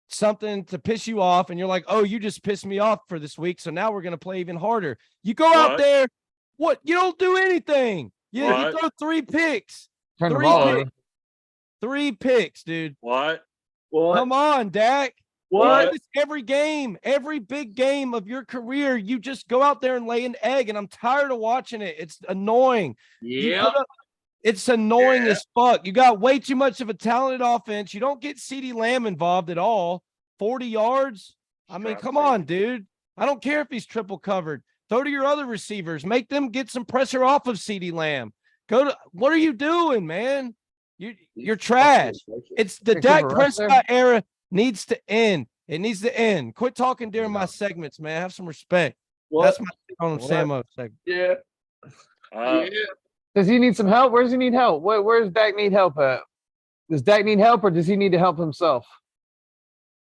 something to piss you off, and you're like, oh, you just pissed me off for this week. So now we're gonna play even harder. You go out What? there, you don't do anything. You What? throw 3 picks. Turn the 3 ball picks. over. 3 picks, dude. What? What? Come on, Dak. What? You do this every game, every big game of your career, you just go out there and lay an egg, and I'm tired of watching it. It's annoying. You Yeah. put up- It's annoying Yeah. as fuck. You got way too much of a talented offense. You don't get CeeDee Lamb involved at all. 40 yards. I mean, come on, dude. I don't care if he's triple covered. Throw to your other receivers. Make them get some pressure off of CeeDee Lamb. What are you doing, man? You're trash. It's the Hey, Dak Cooper Rush there? Prescott era needs to end. It needs to end. Quit talking during my segments, man. Have some respect. That's my on What? Samo segment. Yeah. Uh, Does he need some help? Where does he need help? Where does Dak need help at? Does Dak need help or does he need to help himself?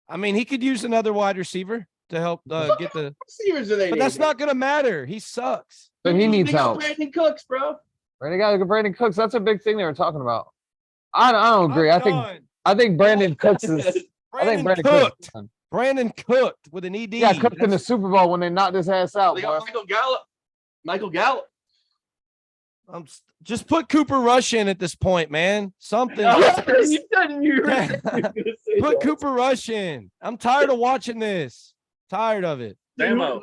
I mean, he could use another wide receiver to help get the. Receivers do they But need? that's not gonna matter. He sucks. So he needs They got help. Brandon Cooks, bro. Brandon got Brandon Cooks. That's a big thing they were talking about. I don't agree. I'm I think done. Brandon Cooks is. I think Brandon Cooks. is- Brandon cooked with an ED. Yeah, cooked in the Super Bowl when they knocked his ass out. They Boy. got Michael Gallup. Michael Gallup. Just put Cooper Rush in at this point, man. Something. You said you were Yeah. gonna say Put that. Cooper Rush in. I'm tired of watching this. Tired of it. Samo,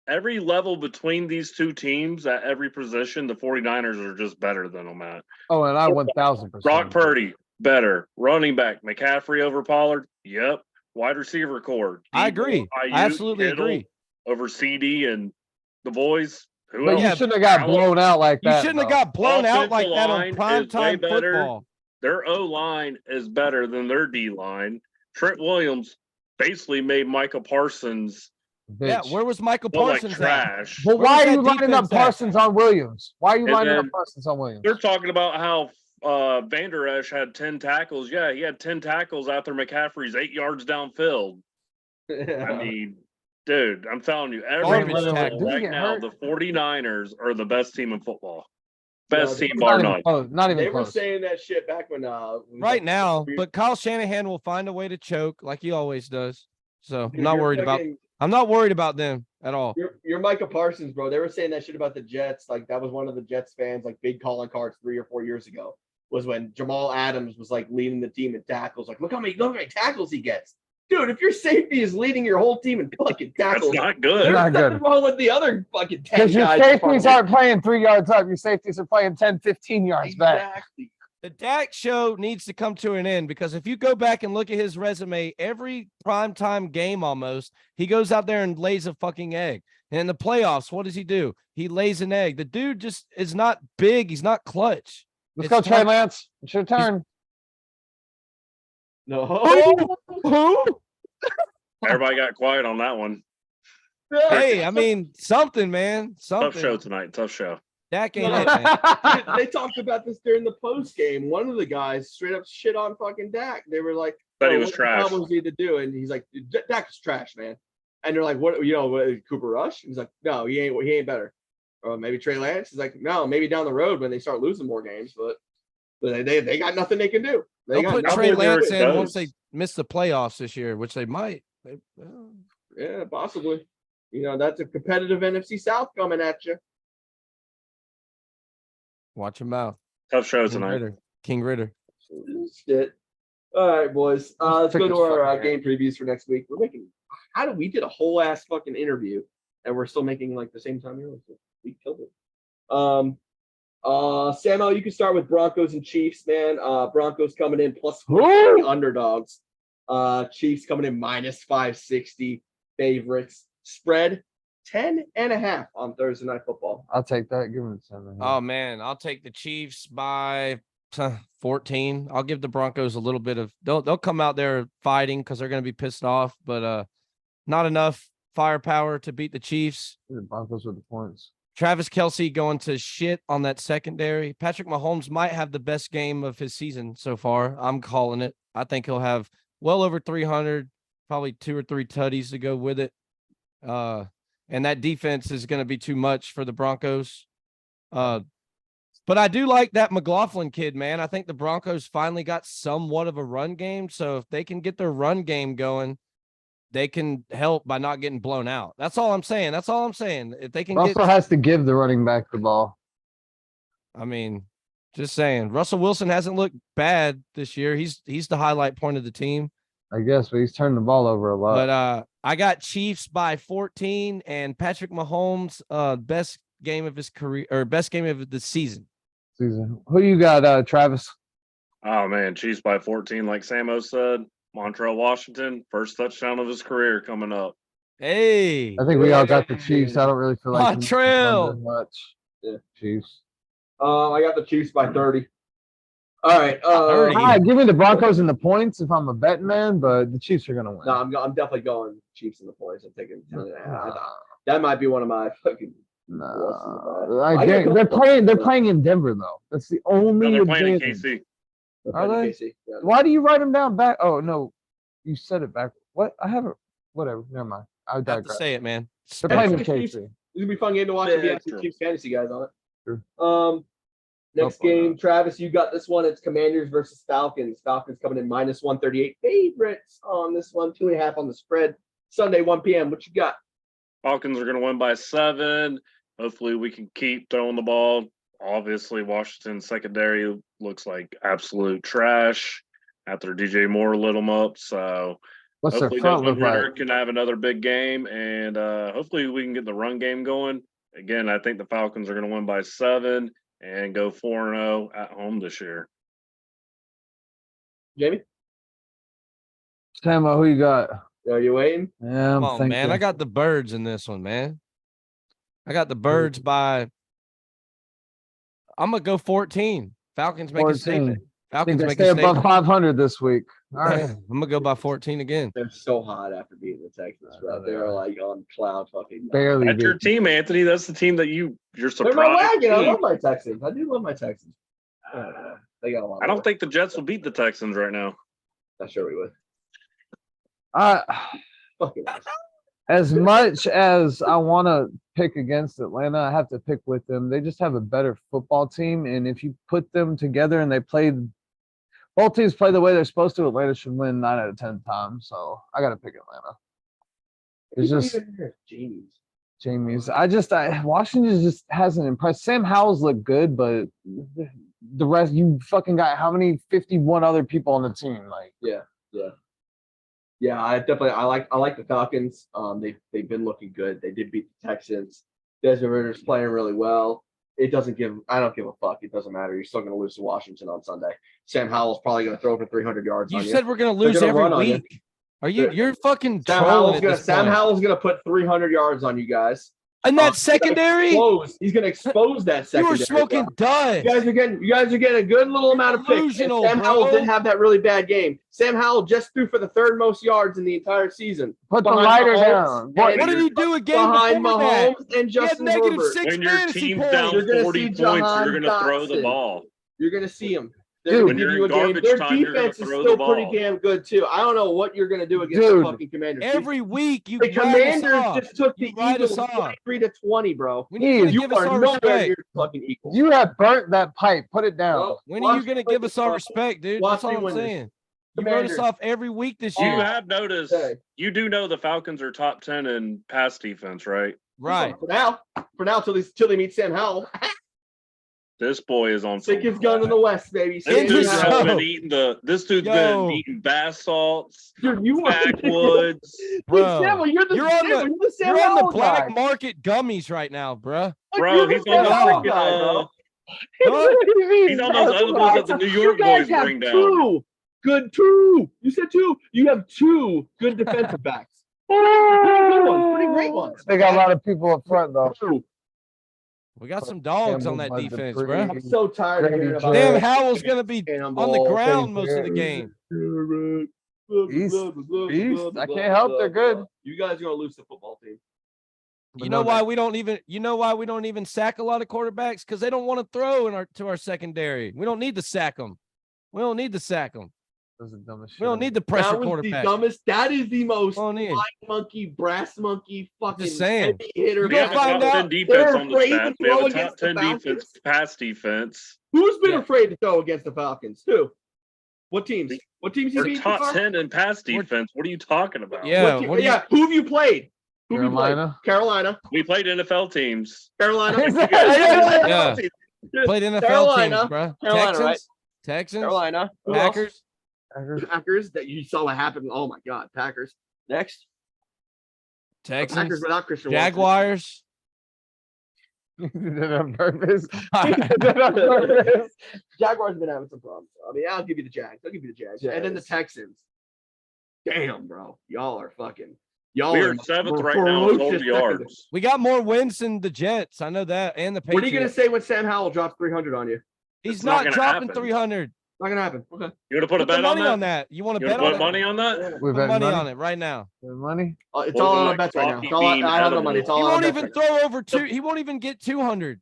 every level between these two teams at every position, the 49ers are just better than them at. Oh, and I 1000%. Brock Purdy, better. Running back, McCaffrey over Pollard. Yep. Wide receiver core. I Debo, agree. Ayuk, I absolutely Kittle agree. Over CD and the boys. Who But else? you shouldn't have got Allen. blown out like You that. shouldn't have though. got blown out like Offensive that line on is way primetime better. football. Their O line is better than their D line. Trent Williams basically made Michael Parsons Yeah, Bitch. where was Michael look like Parsons at? trash. But Where why was are you that lining up defense at? Parsons on Williams? Why are you And lining up then- Parsons on Williams? They're talking about how Van Der Esch had 10 tackles. Yeah, he had 10 tackles after McCaffrey's 8 yards downfield. I mean, dude, I'm telling you, every Garbage level tackle. Did he right get now, hurt? the 49ers are the best team in football. No, Best they- team Not bar even none. close. Not even They were close. saying that shit back when Right now, but Kyle Shanahan will find a way to choke like he always does. So I'm not worried about. I'm not worried about them at all. You're Micah Parsons, bro. They were saying that shit about the Jets. Like that was one of the Jets fans, like big calling cards 3 or 4 years ago. Was when Jamal Adams was like leading the team in tackles. Like, look how many tackles he gets. Dude, if your safety is leading your whole team in fucking That's tackles, not there's good. Not good. nothing wrong with the other fucking 10 Because your guys. in front safeties of aren't playing 3 yards up. Your safeties are playing 10, 15 you. yards back. Exactly. The Dak show needs to come to an end because if you go back and look at his resume, every primetime game almost, he goes out there and lays a fucking egg. And in the playoffs, what does he do? He lays an egg. The dude just is not big. He's not clutch. Let's It's go, Trey time- Lance. It's your turn. No. Who? Everybody got quiet on that one. Hey, I mean, something, man. Tough Something. show tonight. Tough show. Dak ain't No. it, man. Dude, they talked about this during the post game. One of the guys straight up shit on fucking Dak. They were like, But he "Oh, was what the trash. Cowboys need to do," and he's like, "Dak is trash, man." And they're like, "What? Cooper Rush?" He's like, "No, he ain't better." Or maybe Trey Lance. He's like, "No, maybe down the road when they start losing more games, but they got nothing they can do. They They'll got put nothing. Trey Cowboys are Lance in exposed. once they miss the playoffs this year, which they might. Yeah, possibly. That's a competitive NFC South coming at you. Watch him out. Tough show King tonight. Ritter. King Ritter. Shit. All right, boys. Let's Pick go to his our fucking game previews for next week. We're making. We did a whole ass fucking interview, and we're still making like the same time. We killed it. Samo, you can start with Broncos and Chiefs, man. Broncos coming in plus 4 underdogs. Chiefs coming in minus 560 favorites. Spread 10.5 on Thursday Night Football. I'll take that. Give him 7. Oh man, I'll take the Chiefs by 14. I'll give the Broncos a little bit of they'll come out there fighting because they're gonna be pissed off, but not enough firepower to beat the Chiefs. The Broncos with the points. Travis Kelce going to shit on that secondary. Patrick Mahomes might have the best game of his season so far. I'm calling it. I think he'll have well over 300, probably 2 or 3 tutties to go with it. And that defense is going to be too much for the Broncos. But I do like that McLaughlin kid, man. I think the Broncos finally got somewhat of a run game. So if they can get their run game going, they can help by not getting blown out. That's all I'm saying. If they can Russell has to give the running back the ball. I mean, just saying. Russell Wilson hasn't looked bad this year. He's the highlight point of the team. I guess, but he's turning the ball over a lot. But I got Chiefs by 14 and Patrick Mahomes best game of his career or best game of the season. Who you got, Travis? Oh man, Chiefs by 14, like Samo said. Montreal Washington, first touchdown of his career coming up. Hey, I think we all got the Chiefs. I don't really feel like we need to Montreal. run much. Yeah. Chiefs. I got the Chiefs by 30. All right. 30. All right, give me the Broncos and the points if I'm a betting man, but the Chiefs are gonna win. No, I'm definitely going Chiefs in the points. I'm taking 10 and a half. Nah, That might be one of my fucking. nah. I I got guarantee- a they're couple- playing. They're playing in Denver though. That's the only No, they're playing in advantage. KC. Are they? KC. Yeah. Why do you write them down back? Oh no, you said it back. What? I haven't. Whatever. Never mind. I Have to digress. say it, man. They're playing in Chiefs. KC. It's gonna be a fun game to watch if you Yeah, have some true. Chiefs fantasy guys on it. Sure. Next Hope game, not. Travis, you got this one. It's Commanders versus Falcons. Falcons coming in minus 138 favorites on this one, 2.5 on the spread. Sunday, 1 p.m. What you got? Falcons are going to win by 7. Hopefully, we can keep throwing the ball. Obviously, Washington's secondary looks like absolute trash after DJ Moore lit them up. So What's their hopefully, front Desmond look like? Ridder can have another big game, and hopefully, we can get the run game going. Again, I think the Falcons are going to win by 7 and go 4-0 at home this year. Jamie? Tamo, who you got? Are you waiting? Yeah, I'm Come on, thinking. man. I got the birds in this one, man. I got the birds by. I'm gonna go 14. Falcons make a 14. statement. I Falcons think they make stay a above statement. 500 this week. All right. I'm gonna go by 14 again. They're so hot after beating the Texans, I bro. know they They're are. like on cloud fucking. Barely. That's your beat. team, Anthony. That's the team that you're They're surprised. my wagon. I to love beat. my Texans. I do love my Texans. They got a lot. I don't think the Jets will beat the Texans right now. Not sure we would. Fucking nice. As much as I want to pick against Atlanta, I have to pick with them. They just have a better football team, and if you put them together and they play, both teams play the way they're supposed to, Atlanta should win 9 out of 10 times. So I got to pick Atlanta. It's People just even hear Jamie's. Jamie's. Washington just hasn't impressed. Sam Howell's looked good, but the rest, you fucking got how many 51 other people on the team? Like, Yeah, I like the Falcons. They've been looking good. They did beat the Texans. Desmond Ritter's playing really well. I don't give a fuck. It doesn't matter. You're still gonna lose to Washington on Sunday. Sam Howell's probably gonna throw for 300 yards You on said we're gonna They're lose gonna every run on you. week. Are you? They're- You're fucking Sam trolling at this Sam point. Howell's gonna put 300 yards on you guys. And that secondary, He's gonna expose that you secondary. were smoking bro. dust. You guys are getting a good little amount of picks. And Delusional, Sam bro. Howell did have that really bad game. Sam Howell just threw for the third most yards in the entire season. put the Behind lighter Mahomes down. and- What did he do again Behind before that? Mahomes and He had Justin negative Herbert. 6 When your fantasy team's points. down You're gonna 40 see points, Jahan you're going to throw the Dotson. ball. You're gonna see him. Dude, They're when gonna you're give you a in game. garbage Their time, you're gonna defense is throw still the pretty ball. damn good too. I don't know what you're gonna do against Dude, the fucking Commanders. Every week you The write us Commanders off. just took the You write us Eagles off. 23-20, bro. When are you gonna You give us are our nowhere respect? near fucking Eagles. you have burnt that pipe. Put it down. Well, When are you watch gonna me give win us our this, respect, dude? Watch That's all me I'm win this. saying. You wrote us Commanders. off every week this You year. have noticed, Okay. you do know the Falcons are top 10 in pass defense, right? Right. For now, till they meet Sam Howell. This boy is on Sick some his gun in the West, baby. This Sam dude's Yo. Howell. been eating Yo. bath salts, Dude, you are backwoods. Bro, Sam, you're you're on the Sam You're on Howell the black guy. market gummies right now, bruh. Bro, You're the he's Sam on the Howell freaking, guy, bro. Huh? he's on those edibles that the New York You guys boys have bring down. two. You said two. You have two good defensive backs. Pretty good ones. Pretty great ones. They got a lot of people up front though. Two. We got some dogs on that Campbell, Bud defense, Dupree. bruh. I'm so tired of Grady hearing about Damn, Jarrett. Howell's gonna be on the ground most of the game. Beast. I can't help they're good. You guys are gonna lose the football team. You know why we don't even sack a lot of quarterbacks? Because they don't want to throw to our secondary. We don't need to sack them. We don't need to sack them. That's the dumbest shit. We don't need to pressure That was the quarterback. dumbest. That is the most We don't need. flying monkey, brass monkey, fucking Just saying. heavy hitter. You We go have a find top out. 10 defense They're on the afraid to staff. We have throw a top against the 10 defense, Falcons. pass defense. Who's been Yeah. afraid to throw against the Falcons? Who? What teams? What teams you We're beat so top far? 10 in pass defense. What are you talking about? Yeah. What team- what do you- yeah. Who have you played? Who have you played? Carolina. Carolina. We played NFL teams. Carolina. Is You that- guys- Yeah. Played NFL Carolina. teams, bro. Carolina, Texans, right? Texans, Carolina. Who else? Packers. Packers. That you saw what happened. Oh my God. Packers. Next. Packers Texans, without Christian Watson. Jaguars. He did it on purpose. All He right. did it on purpose. Jaguars have been having some problems. I mean, I'll give you the Jags. And then the Texans. Damn, bro. Y'all are fucking. Y'all We are are seventh a right now in total ferocious yards. We got more wins than the Jets. I know that, and the What are you Patriots. gonna say when Sam Howell drops 300 on you? He's It's not not gonna dropping happen. 300. Not gonna happen. Okay. You gonna put a Put the bet on money on that? that. You want to You bet wanna on put it? money on that? We're Put betting money money. on it right now. Betting money. It's Looking all on like bets right now. coffee It's all, I bean have the money. It's edible. all He on won't bets even right now. throw over two. He won't even get 200.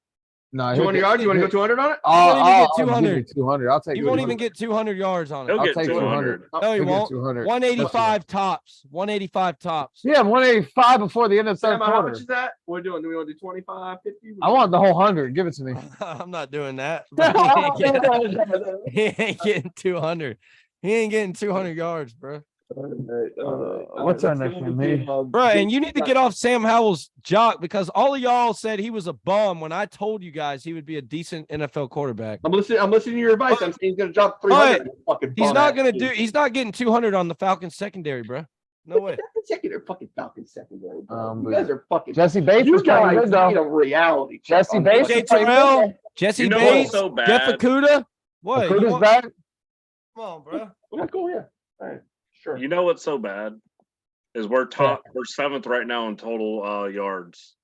No, 200 yards. You want to go 200 on it? won't even get I'll give 200. you 200. I'll take. He Dude, won't he even won't. get 200 yards on it. He'll I'll get take 200. No, he He'll get won't. 200. 185 tops. 185 tops. Yeah, 185 before the end of the third Sam, how much quarter. is that? What are we doing? Do we want to do 25, 50? I want the whole 100. Give it to me. I'm not doing that. But he ain't getting 200. He ain't getting 200 yards, bro. What's our next one, me? Bro, and you need to get off Sam Howell's jock because all of y'all said he was a bum when I told you guys he would be a decent NFL quarterback. I'm listening to your advice. I'm saying he's gonna drop 300. Fucking He's bum not ass gonna team. do. He's not getting 200 on the Falcons secondary, bro. No way. Secondary, fucking Falcons secondary. Bro. You But guys are fucking. Jesse Bates You was playing guys good though. need a reality check. Jesse on Bates this. AJ was playing Terrell, good. Jesse You know what's Bates, so Jeff bad? Okuda. What? You Okuda's want- back. Come on, bro. Okay, cool. Yeah. All right. Sure. You know what's so bad is we're seventh right now in total yards.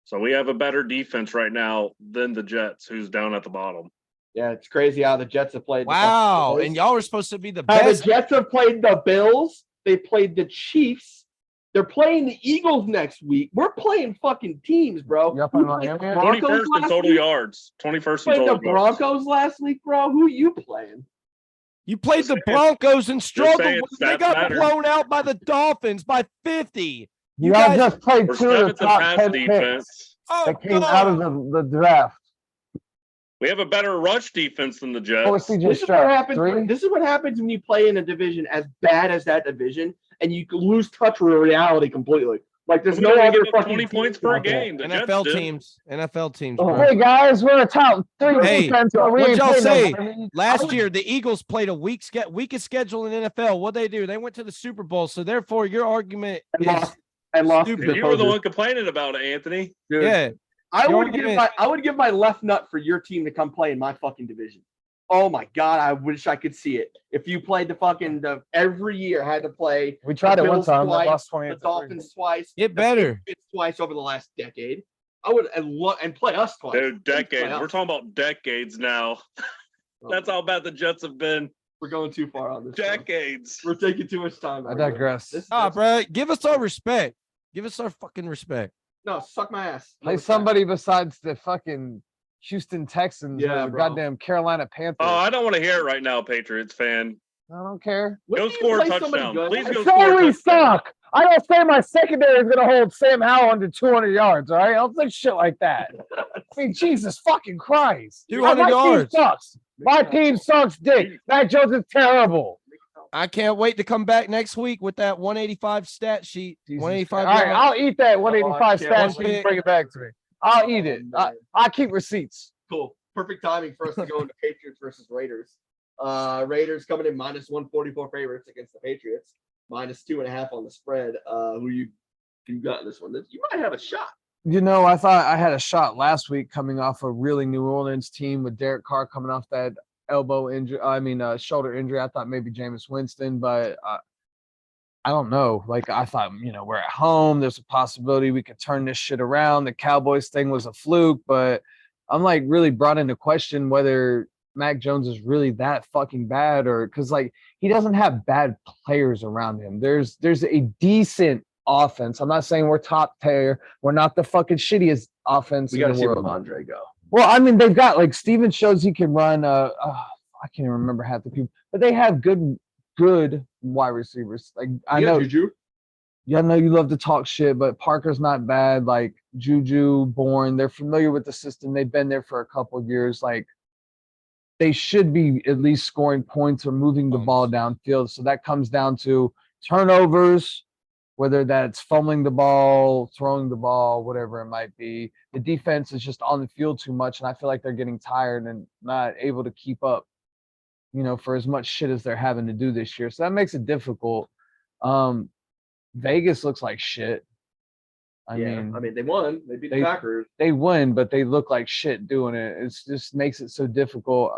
So we have a better defense right now than the Jets, who's down at the bottom. Yeah, it's crazy how the Jets have played. the Wow. fucking And y'all were supposed to be the Bills. How the best. Jets have played the Bills. They played the Chiefs. They're playing the Eagles next week. We're playing fucking teams, bro. Y'all We playing played the Miami? Broncos 21st in last total week. yards. 21st in Played the total yards. Broncos last week, bro. Who you playing? You played Just the saying. Broncos and struggled. saying They stats got matter. blown out by the Dolphins by 50. You Y'all guys. just played We're 2 of the seventh in top pass 10 picks defense. Oh, that came out of the draft. We have a better rush defense than the What was Jets. CJ This is what Stroud? happens. 3? This is what happens when you play in a division as bad as that division, and you lose touch with reality completely. Like there's We no didn't other give up fucking 20 points teams per out there. game. The Jets NFL did. teams. NFL teams, Oh, bro. Hey guys, we're a top 3 Hey, defense, but we what'd ain't y'all playing say? nobody. Last year, the Eagles played a weakest schedule in NFL. What'd they do? They went to the Super Bowl. So therefore, your argument And is lost. And lost. stupid. to You were the Chargers. one complaining about it, Anthony. Dude, yeah. I Your would give my left nut for your team to come play in my fucking division. Oh my god, I wish I could see it. If you played every year had to play We tried the it one Bills time. twice, Lost the 28 Dolphins twice, Get the better. Patriots twice over the last decade. I would and play us twice. Dude, decades. Play us. We're talking about decades now. That's how bad the Jets have been. We're going too far on this. bro. Decades. We're taking too much time. I right now. digress. Nah, bro. Give us our respect. Give us our fucking respect. No, suck my ass. No Play respect. somebody besides the fucking Houston Texans Yeah, or the bro. goddamn Carolina Panthers. Oh, I don't want to hear it right now, Patriots fan. I don't care. When Go do you score a play somebody touchdown. good? Please I go say score a we touchdown. suck. I don't say my secondary is gonna hold Sam Howell under 200 yards. All right, I don't say shit like that. I mean, Jesus fucking Christ. 200 My yards. team sucks. My team sucks, dick. Mac Jones is terrible. I can't wait to come back next week with that 185 stat sheet. Jesus 185. Christ. All right, yards. I'll eat that 185 Oh, stat one sheet pick. and bring it back to me. I'll eat it. man. I'll keep receipts. Cool. Perfect timing for us to go into Patriots versus Raiders. Raiders coming in minus 144 favorites against the Patriots, minus 2.5 on the spread. Who you got in this one? You might have a shot. You know, I thought I had a shot last week coming off a really New Orleans team with Derek Carr coming off that elbow injury. Shoulder injury. I thought maybe Jameis Winston, but I don't know. Like I thought, we're at home. There's a possibility we could turn this shit around. The Cowboys thing was a fluke, but I'm like really brought into question whether Mac Jones is really that fucking bad or because like he doesn't have bad players around him. There's a decent offense. I'm not saying we're top tier. We're not the fucking shittiest offense We in got to the see world. Ramondre go. Well, I mean, they've got like Steven shows he can run. I can't even remember half the people, but they have good wide receivers. Like I know, Juju. yeah, I know you love to talk shit, but Parker's not bad. Like Juju, Bourne, they're familiar with the system. They've been there for a couple of years. Like they should be at least scoring points or moving the ball downfield. So that comes down to turnovers, whether that's fumbling the ball, throwing the ball, whatever it might be. The defense is just on the field too much, and I feel like they're getting tired and not able to keep up, for as much shit as they're having to do this year. So that makes it difficult. Vegas looks like shit. I mean, they won. They beat the they- Packers. they win, but they look like shit doing it. It just makes it so difficult.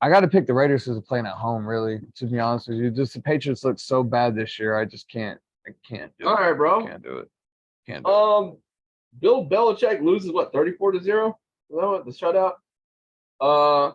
I got to pick the Raiders because they're playing at home. Really, to be honest with you, just the Patriots look so bad this year. I just can't. I can't do All it. right, bro. Can't do it. Can't do it. Bill Belichick loses what 34-0? Is that what the shutout?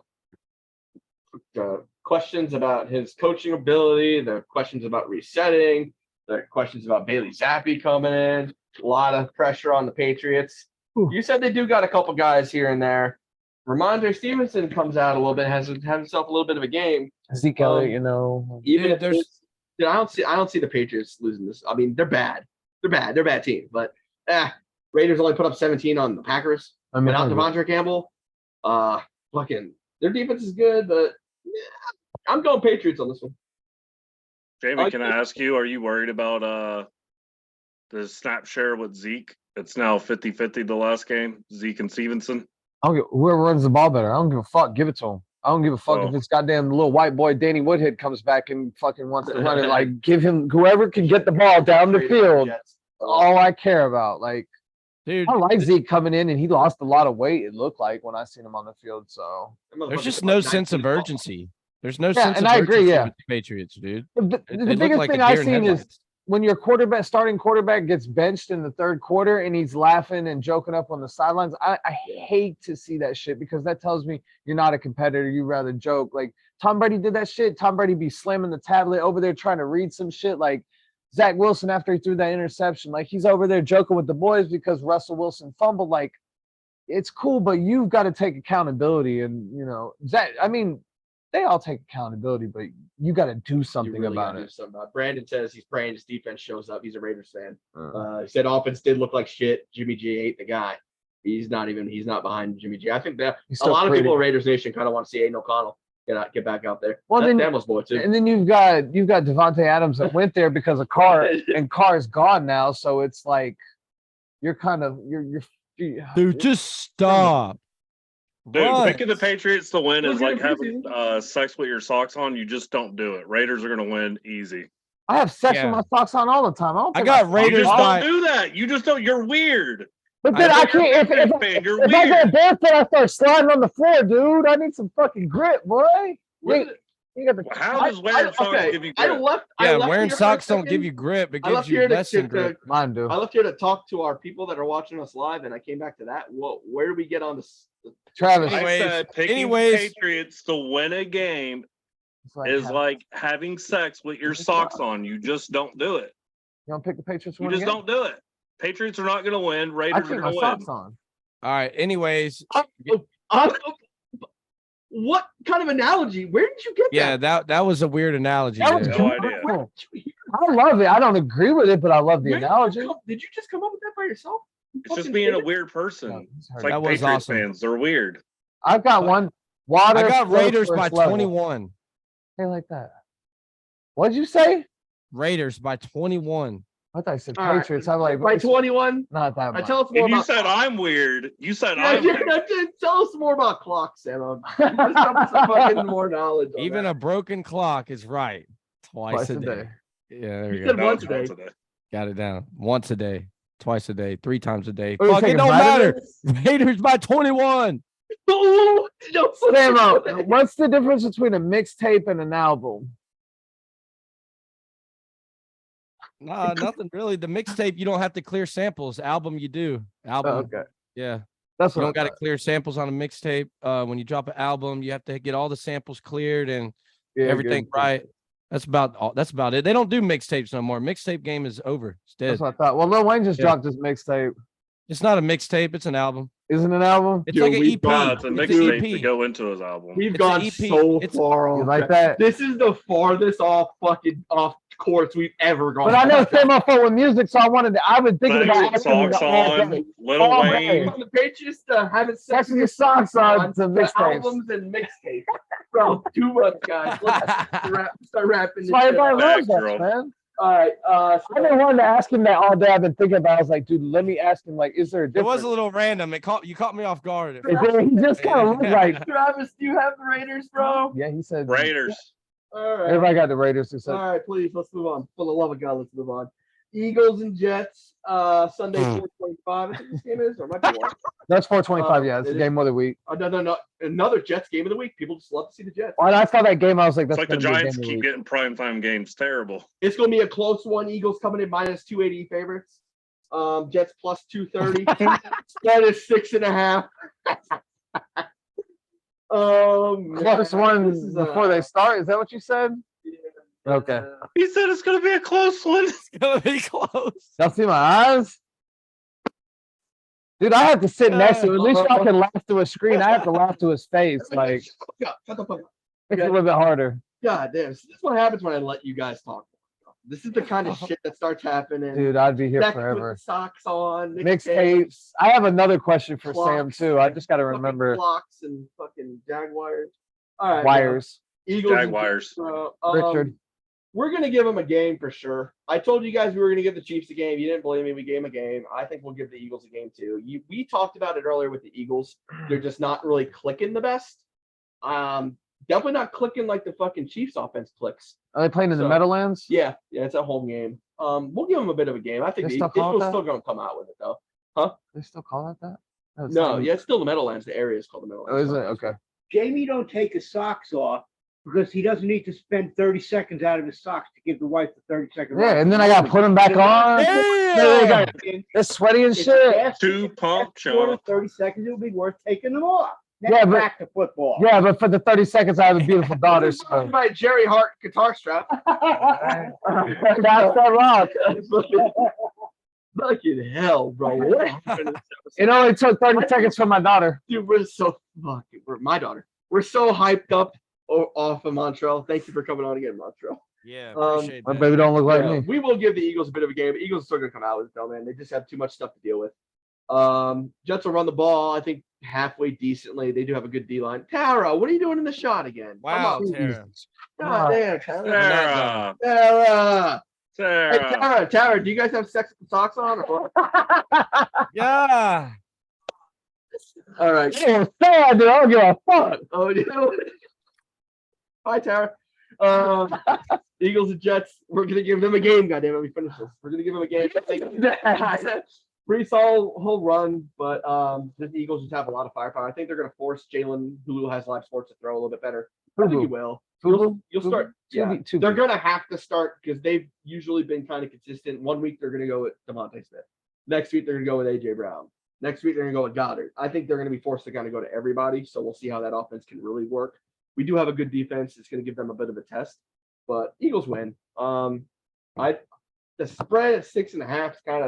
Questions about his coaching ability, the questions about resetting, the questions about Bailey Zappi coming in. A lot of pressure on the Patriots. Ooh. You said they do got a couple guys here and there. Ramondre Stevenson comes out a little bit, has himself a little bit of a game. Zeke Elliott, you know. Even Dude, if there's, I don't see the Patriots losing this. I mean, they're bad. They're a bad team, but Raiders only put up 17 on the Packers I mean, without Devondre Campbell. Fucking their defense is good, but I'm going Patriots on this one. Jamie, can I ask you, are you worried about the snap share with Zeke? It's now 50-50 the last game, Zeke and Stevenson. I don't give, whoever runs the ball better. I don't give a fuck. Give it to him. I don't give a fuck Oh. if it's goddamn little white boy Danny Woodhead comes back and fucking wants to run it. Like, give him whoever can get the ball down the field. All I care about. Like, Dude, I like Zeke coming in, and he lost a lot of weight. It looked like when I seen him on the field. So there's just no sense of urgency. There's no Yeah, sense and of I agree, urgency yeah. with the Patriots, dude. the They look biggest like a thing I've deer in seen is headlights. when your starting quarterback gets benched in the third quarter and he's laughing and joking up on the sidelines. I hate to see that shit because that tells me you're not a competitor. You rather joke. Like Tom Brady did that shit. Tom Brady be slamming the tablet over there trying to read some shit. Like Zach Wilson after he threw that interception, like he's over there joking with the boys because Russell Wilson fumbled. Like it's cool, but you've got to take accountability. And you know, Zach. I mean, they all take accountability, but you got to do something about it. Brandon says he's praying his defense shows up. He's a Raiders fan. He said offense did look like shit. Jimmy G ain't the guy. He's not behind Jimmy G. I think that a lot of people in Raiders Nation kind of want to see Aiden O'Connell get back out there. Well, That's then, Damo's boy too. and then you've got Devontae Adams that went there because of Carr, and Carr's gone now. So it's like you're kind of you're Dude, just stop. Dude, Run. picking the Patriots to win is Look like at having sex with your socks on. You just don't do it. Raiders are going to win easy. I have sex Yeah. with my socks on all the time. I got You Raiders just by don't do that. You just don't. You're weird. But then I can't. You're If I weird. go barefoot, I start sliding on the floor, dude. I need some fucking grip, boy. You got the. How does wearing socks give you I grip? left. Yeah, I left wearing here for a socks don't second. give you grip. It I gives left you here less than grip. Mine do. I left here to talk to our people that are watching us live, and I came back to that. Where do we get on this? Travis. I Anyways- said picking anyways- the Patriots to win a game It's like, is like having sex with your socks on. You just don't do it. you don't pick the Patriots. You just don't do it. Patriots are not going to win. I Raiders are keep going my to socks win. on. All right. Anyways, What kind of analogy? Where did you get yeah, that? that was a weird analogy. That was there. No idea. cool. I love it. I don't agree with it, but I love the analogy. Did you just come up with that by yourself? It's just being a weird person. It's like That was Patriots awesome. fans. They're weird. I've got one. Water. I got flows Raiders by first level. 21. Hey, like that. What'd you say? Raiders by 21. I thought I said All right. Patriots. I'm like, By it's 21. not that I much. tell us more And you about. said I'm weird. You said Yeah, I'm weird. tell us more about clocks, Sam. Just some fucking more knowledge. On Even that. a broken clock is right twice a day. Yeah, there You you said go. No, once it's a day. once a day. Got it down. Once a day, twice a day, 3 times a day. Are you Fuck, it taking don't matter. vitamins? Raiders by 21. Oh, no, Samo, what's the difference between a mixtape and an album? Nah, nothing really. The mixtape, you don't have to clear samples. Album, you do. Album, Oh, okay. yeah. That's You what don't got to clear samples on a mixtape. When you drop an album, you have to get all the samples cleared and everything right. That's about it. They don't do mixtapes no more. Mixtape game is over. It's dead. That's what I thought. Well, Lil Wayne just Yeah. dropped his mixtape. It's not a mixtape. It's an album. Isn't it an album? It's Yo, like an we've EP. gone- It's a It's an mixtape to EP. go into his album. We've It's gone an EP. so It's- far You off. like that? This is the farthest off course we've ever gone. But I know Samo fuck with music, so I was thinking Sex about with asking him socks the all on, day. Lil All Wayne. day. From the Patriots to having Sex sex with your socks on to to mixtapes. albums and mixtapes. Bro, too much, guys. Let's start rapping. That's why everybody Back, loves that, girl. man. All right. I've been wanting to ask him that all day. I've been thinking about it. I was like, dude, let me ask him, like, is there a It difference? was a little random. You caught me off guard. Is there- he just kind of looked like, Travis, do you have the Raiders, bro? yeah, he said. Raiders. All right. Everybody got the Raiders except All right, please, let's move on. For the love of God, let's move on. Eagles and Jets, Sunday 4:25. I think this game is, or it might be more. That's 425. Yeah, it's it the is. game of the week. No, another Jets game of the week. People just love to see the Jets. When I saw that game, I was like, It's that's like the gonna be a Giants game of the keep week. getting primetime games. Terrible. It's going to be a close one. Eagles coming in minus 280 favorites. Jets plus 230. Spread is 6.5. Close one before they start. Is that what you said? Okay. He said it's gonna be a close one. It's gonna be close. Y'all see my eyes? Dude, I have to sit next to him. At least y'all can laugh through a screen. I have to laugh to his face. Like, Shut the fuck up. makes it a little bit harder. God damn. This is what happens when I let you guys talk. This is the kind of shit that starts happening. Dude, I'd be here Zach with forever. the socks on. Mixtapes. I have another question for Sam Clocks. too. I just got to fucking remember Clocks and fucking Jaguars. All right. wires. Eagles. and Jaguars. Jets, bro. Richard. We're gonna give them a game for sure. I told you guys we were gonna give the Chiefs a game. You didn't believe me. We gave them a game. I think we'll give the Eagles a game too. We talked about it earlier with the Eagles. They're just not really clicking the best. Definitely not clicking like the fucking Chiefs offense clicks. Are they playing in the So- Meadowlands? Yeah, it's a home game. We'll give them a bit of a game. I think They the still call it Eagles that? still gonna come out with it though. They still call it that? it's No, not- yeah, it's still the Meadowlands. The area is called the Oh, Meadowlands. is it? Okay. Jamie don't take his socks off because he doesn't need to spend 30 seconds out of his socks to give the wife the 30-second. Yeah, and then I got to put them back on. Damn! They're sweaty and shit. Two pump chump. 30 seconds, it'll be worth taking them off. Now Yeah, but- back to football. Yeah, but for the 30 seconds, I have a beautiful daughter. So. My Jerry Hart guitar strap. That's that rock. Fucking hell, bro. What happened to this It only took 30 seconds for my daughter. Dude, we're so fucking. My daughter. We're so hyped up off of Montreal. Thank you for coming on again, Montreal. Yeah, appreciate My baby don't look like me. We will give the Eagles a bit of a game. The Eagles are still gonna come out with it though, man. They just have too much stuff to deal with. Jets will run the ball, I think, halfway decently. They do have a good D line. Tara, what are you doing in the shot again? Wow, Come on. Tara. God damn, Tara. Sarah. Tara. Hey, Sarah. Tara, do you guys have sex with socks on? Or? Yeah. All right. Yeah, sad, dude. I don't give a fuck. Oh, yeah. Hi, Tara. Eagles and Jets. We're gonna give them a game. Goddamn it, we finished this. We're gonna give them a game. Pretty solid whole run, but the Eagles just have a lot of firepower. I think they're gonna force Jalen, who has live sports, to throw a little bit better. I think he will. You'll start. Yeah, they're gonna have to start because they've usually been kind of consistent. 1 week they're gonna go with Devontae Smith. Next week they're gonna go with AJ Brown. Next week they're gonna go with Goddard. I think they're gonna be forced to kind of go to everybody. So we'll see how that offense can really work. We do have a good defense. It's gonna give them a bit of a test, but Eagles win. The spread at 6.5 is kind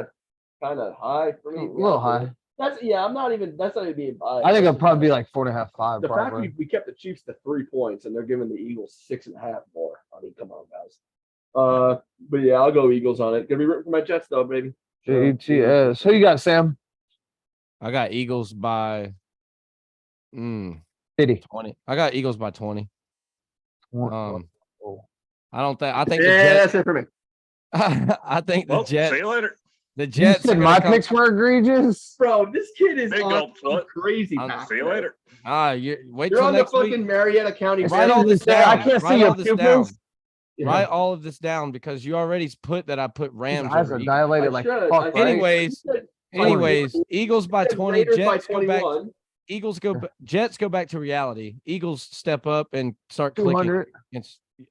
of high for me. A little high. That's I'm not even. That's not even being biased. I think it'll probably be like 4.5, 5. The fact Probably. we kept the Chiefs to 3 points and they're giving the Eagles 6.5 more. I mean, come on, guys. But yeah, I'll go Eagles on it. Gonna be rooting for my Jets though, baby. JETS. Who you got, Sam? I got Eagles by 50. 20. I got Eagles by 20. I don't think. I think Yeah, the Jets. that's it for me. I think the Well, Jets. see you later. The You Jets. said are my gonna come- picks were egregious. Bro, this kid is Big on gulp, some what? crazy. I'll path, See you man. later. You wait You're till on the next fucking week. Marietta County. Write all this Yeah, I down. can't see Write your all this down. pupils. Yeah. Write all of this down because you already put that I put His Rams eyes over are Eagles. dilated I like should. fuck, I right? Anyways, said- Eagles by said 20. Raiders by Jets go back. 21. Eagles Jets go back to reality. Eagles step up and start clicking 200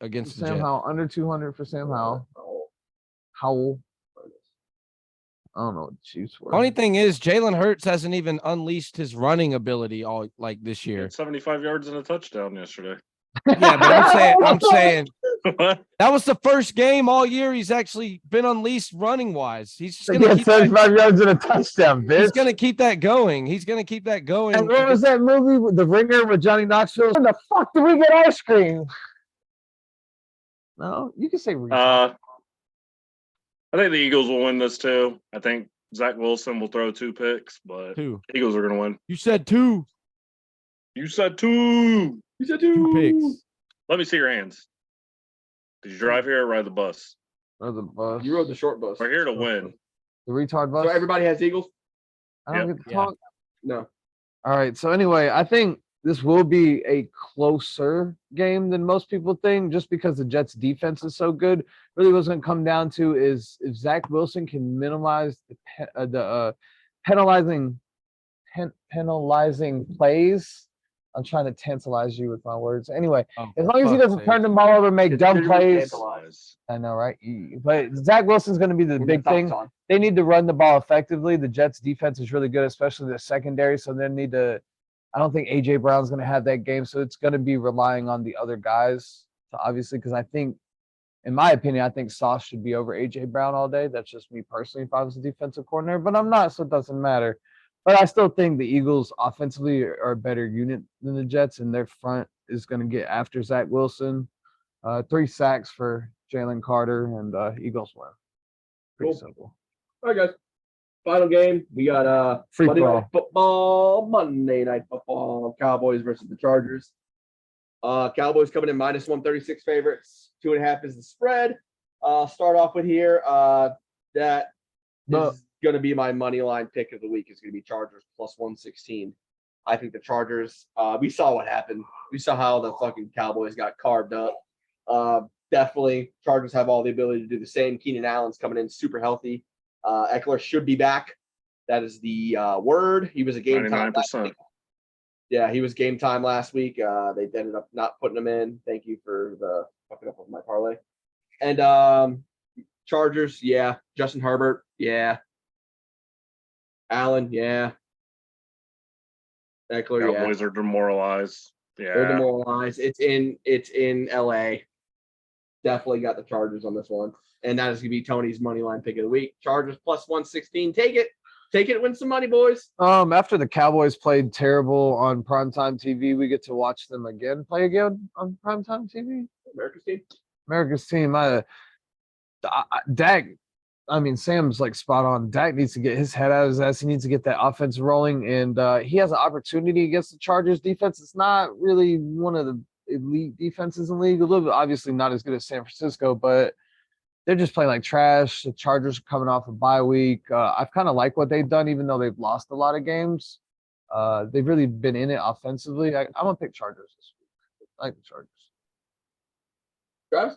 against the Sam Jets. Howell. Under 200 for Sam Howell. Howell. I don't know what the Chiefs were. Only thing is, Jalen Hurts hasn't even unleashed his running ability all like this He year. had 75 yards and a touchdown yesterday. Yeah, but I'm saying What? that was the first game all year he's actually been unleashed running wise. He's just They gonna get keep that, 75 yards and a touchdown, bitch. he's gonna keep that going. He's gonna keep that going. And what was that movie with The Ringer with Johnny Knoxville? When the fuck did we get ice cream? No, you can say retard. I think the Eagles will win this too. I think Zach Wilson will throw 2 picks, but Two. Eagles are going to win. You said two. You said 2. You said Two picks. Let me see your hands. Did you drive here or ride the bus? Or the bus. You rode the short bus. We're here to win. The retard bus. So everybody has Eagles? I don't Yep. get to Yeah. talk. No. All right. So anyway, I think this will be a closer game than most people think, just because the Jets defense is so good. Really what's going to come down to is if Zach Wilson can minimize the penalizing plays. I'm trying to tantalize you with my words. Anyway, Oh, as long as he fuck's doesn't sake. turn the ball over, make It's dumb literally plays. tantalized. I know, right? But Zach Wilson's going to be the We're big gonna thing. socks on. They need to run the ball effectively. The Jets defense is really good, especially the secondary. So they need to, I don't think AJ Brown's going to have that game. So it's going to be relying on the other guys to obviously, because I think, in my opinion, I think Sauce should be over AJ Brown all day. That's just me personally if I was a defensive coordinator, but I'm not, so it doesn't matter. But I still think the Eagles offensively are a better unit than the Jets, and their front is going to get after Zach Wilson. 3 sacks for Jalen Carter, and Eagles win. Pretty Cool. simple. All right, guys. Final game. We got Free Monday for Night Football. Monday Night Football. Cowboys versus the Chargers. Cowboys coming in minus 136 favorites. 2.5 is the spread. Start off with here. That But- is going to be my money line pick of the week. Is going to be Chargers plus 116. I think the Chargers. We saw what happened. We saw how the fucking Cowboys got carved up. Definitely, Chargers have all the ability to do the same. Keenan Allen's coming in super healthy. Eckler should be back. That is the word. He was a game time. 99%. Yeah, he was game time last week. They ended up not putting him in. Thank you for the fucking up of my parlay. And Chargers, yeah. Justin Herbert, yeah. Allen, yeah. Eckler, yeah. Cowboys are demoralized. They're Yeah. demoralized. It's in LA. Definitely got the Chargers on this one. And that is gonna be Tony's money line pick of the week. Chargers plus 116. Take it. Take it, win some money, boys. After the Cowboys played terrible on primetime TV, we get to watch them play again on primetime TV. America's team. America's team. Dak. I mean, Sam's like spot on. Dak needs to get his head out of his ass. He needs to get that offense rolling, and he has an opportunity against the Chargers defense. It's not really one of the elite defenses in the league. A little bit, obviously, not as good as San Francisco, but they're just playing like trash. The Chargers are coming off a bye week. I've kind of liked what they've done, even though they've lost a lot of games. They've really been in it offensively. I'm gonna pick Chargers this week. I like the Chargers. Travis?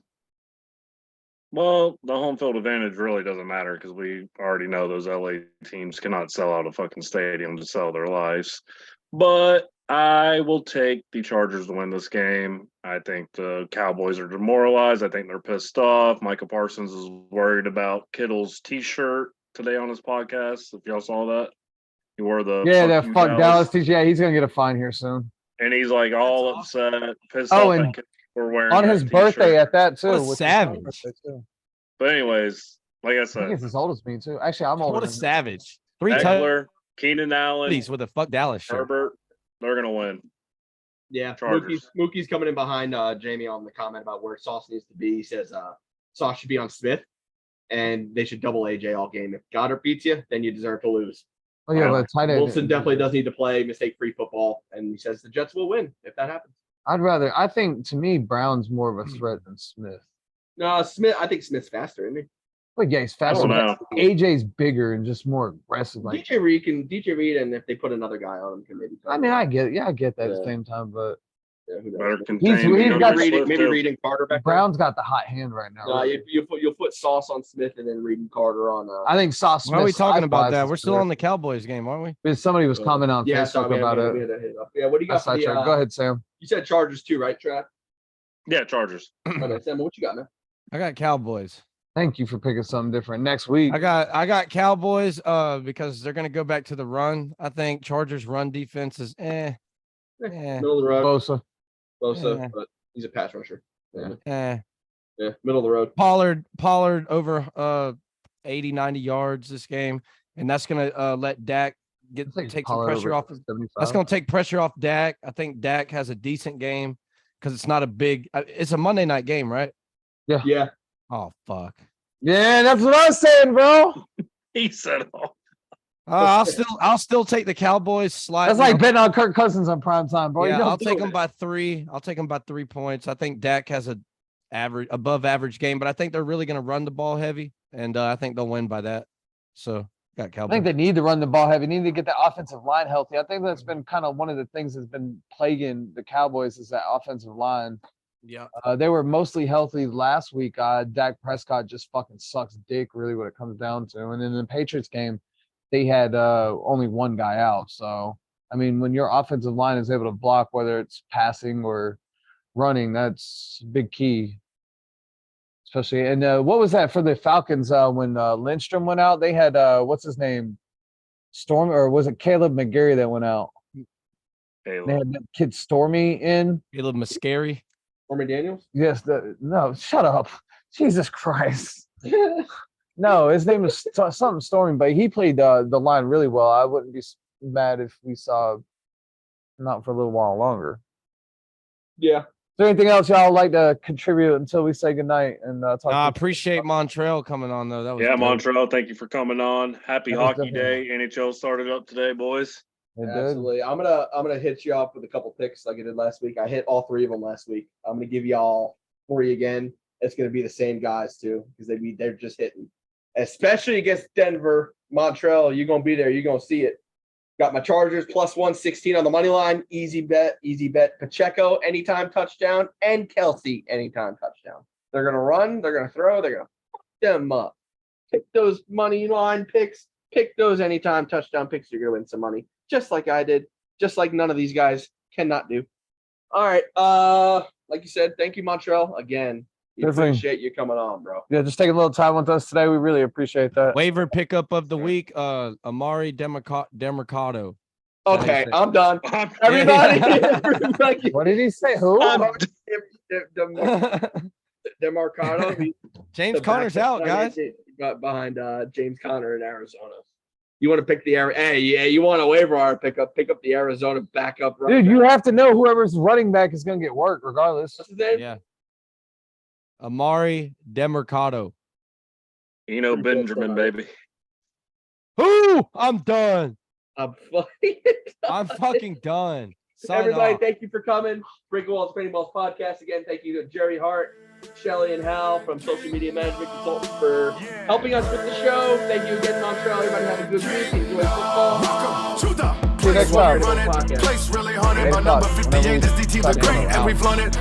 Well, the home field advantage really doesn't matter because we already know those LA teams cannot sell out a fucking stadium to sell their lives. But I will take the Chargers to win this game. I think the Cowboys are demoralized. I think they're pissed off. Micah Parsons is worried about Kittle's T-shirt today on his podcast. If y'all saw that, he wore the Yeah, you, fuck Dallas team. Yeah, he's gonna get a fine here soon. and he's like all That's upset, pissed Oh, off and at Kittle for wearing On that his birthday T-shirt. at that too. What a which is savage. my birthday, too. But anyways, like I I think said, he's as old as me too. Actually, I'm older. What a than him. savage. 3 Eckler, Keenan Allen, touchdowns with a fuck Dallas shirt. Herbert, they're gonna win. Yeah, Chargers. Mookie's coming in behind Jamie on the comment about where Sauce needs to be. He says Sauce should be on Smith, and they should double AJ all game. If Goddard beats you, then you deserve to lose. Oh yeah, but tight end. Wilson definitely does need to play mistake-free football, and he says the Jets will win if that happens. I think to me, Brown's more of a threat than Smith. No, Smith. I think Smith's faster, isn't he? But yeah, he's I faster. don't but know. AJ's bigger and just more aggressive. Like, DJ Reed, and if they put another guy on him, can maybe. I mean, I get it. Yeah, I get that at the Yeah. same time, but yeah, who knows? Better Maybe contain. he's the got younger Reed, maybe Swift, Reed and Carter back there. Brown's got the hot hand right now. No, really. you'll put Sauce on Smith and then Reed and Carter on. I think Sauce Why are we Smith's talking about size-wise that? is We're still better. on the Cowboys game, aren't we? Because somebody was commenting on yeah, Facebook so about we it. had to hit up. Yeah, what do you I got for the? sidetracked. Go ahead, Sam. You said Chargers too, right, Trav? Yeah, Chargers. Okay, Sam, what you got, man? I got Cowboys. Thank you for picking something different. Next week, I got Cowboys because they're gonna go back to the run. I think Chargers run defense is Middle of the road. Bosa. Bosa, Yeah. but he's a pass rusher. Yeah, eh. yeah, middle of the road. Pollard over 80, 90 yards this game, and that's gonna let Dak I think take some Pollard pressure over off. 75. That's gonna take pressure off Dak. I think Dak has a decent game because it's not a big. It's a Monday night game, right? Yeah, Oh fuck. Yeah, that's what I was saying, bro. He said, "Oh, I'll still take the Cowboys slightly. That's like betting on Kirk Cousins on prime time, bro. You Yeah, don't I'll do take it. them by 3. I'll take them by 3 points. I think Dak has a above average game, but I think they're really going to run the ball heavy, and I think they'll win by that. So Got I Cowboys. think they need to run the ball heavy. Need to get the offensive line healthy. I think that's been kind of one of the things that's been plaguing the Cowboys is that offensive line. Yeah. They were mostly healthy last week. Dak Prescott just fucking sucks dick, really, what it comes down to. And in the Patriots game, they had only one guy out. So, I mean, when your offensive line is able to block, whether it's passing or running, that's a big key. Especially, and what was that for the Falcons when Lindstrom went out? They had what's his name, Storm, or was it Caleb McGarry that went out? They Caleb. had that kid Stormy in. Caleb Mascari. Stormy Daniels. Yes, no, shut up, Jesus Christ. No, his name was something Stormy, but he played the line really well. I wouldn't be mad if we saw him out for a little while longer. Yeah. Is there anything else y'all like to contribute until we say goodnight and talk? I to appreciate Montreal coming on though. That was Yeah, dope. Montreal, thank you for coming on. Happy That was Hockey Day. NHL started up today, boys. It did. Absolutely. I'm gonna hit you off with a couple picks like I did last week. I hit all three of them last week. I'm gonna give y'all three again. It's gonna be the same guys too because they're just hitting, especially against Denver, Montreal. You're gonna be there. You're gonna see it. Got my Chargers plus 116 on the money line. Easy bet. Pacheco anytime touchdown and Kelsey anytime touchdown. They're gonna run. They're gonna throw. They're gonna fuck them up. Pick those money line picks. Pick those anytime touchdown picks. You're gonna win some money, just like I did. Just like none of these guys cannot do. All right. Like you said, thank you, Montreal. Again, we Definitely. appreciate you coming on, bro. Yeah, just taking a little time with us today. We really appreciate that. Waiver pickup of the week. Amari Demercado. Okay, say? I'm done. Everybody, everybody. What did he say? Who? Demarcado. James Conner's out, guys. Behind James Conner in Arizona. You want to pick the Hey, yeah, you want a waiver wire pickup? Pick up the Arizona backup. Dude, you have to know whoever's running back is going to get work regardless. What's his name? Yeah. Amari Demercado. Benjamin, baby. Who? I'm done. I'm fucking. I'm fucking done. Sign Everybody, off. thank you for coming. Breaking Walls, Training Balls podcast. Again, thank you to Jerry Hart, Shelly, and Hal from Social Media Management Consultants for helping us with the show. Thank you again, Montreal. Everybody have a good week. Enjoy football. Welcome to the See you next place where we time. run it. Place really haunted. My Thanks, number Doc. 58 is DT the Whenever Great, you- and we've run it.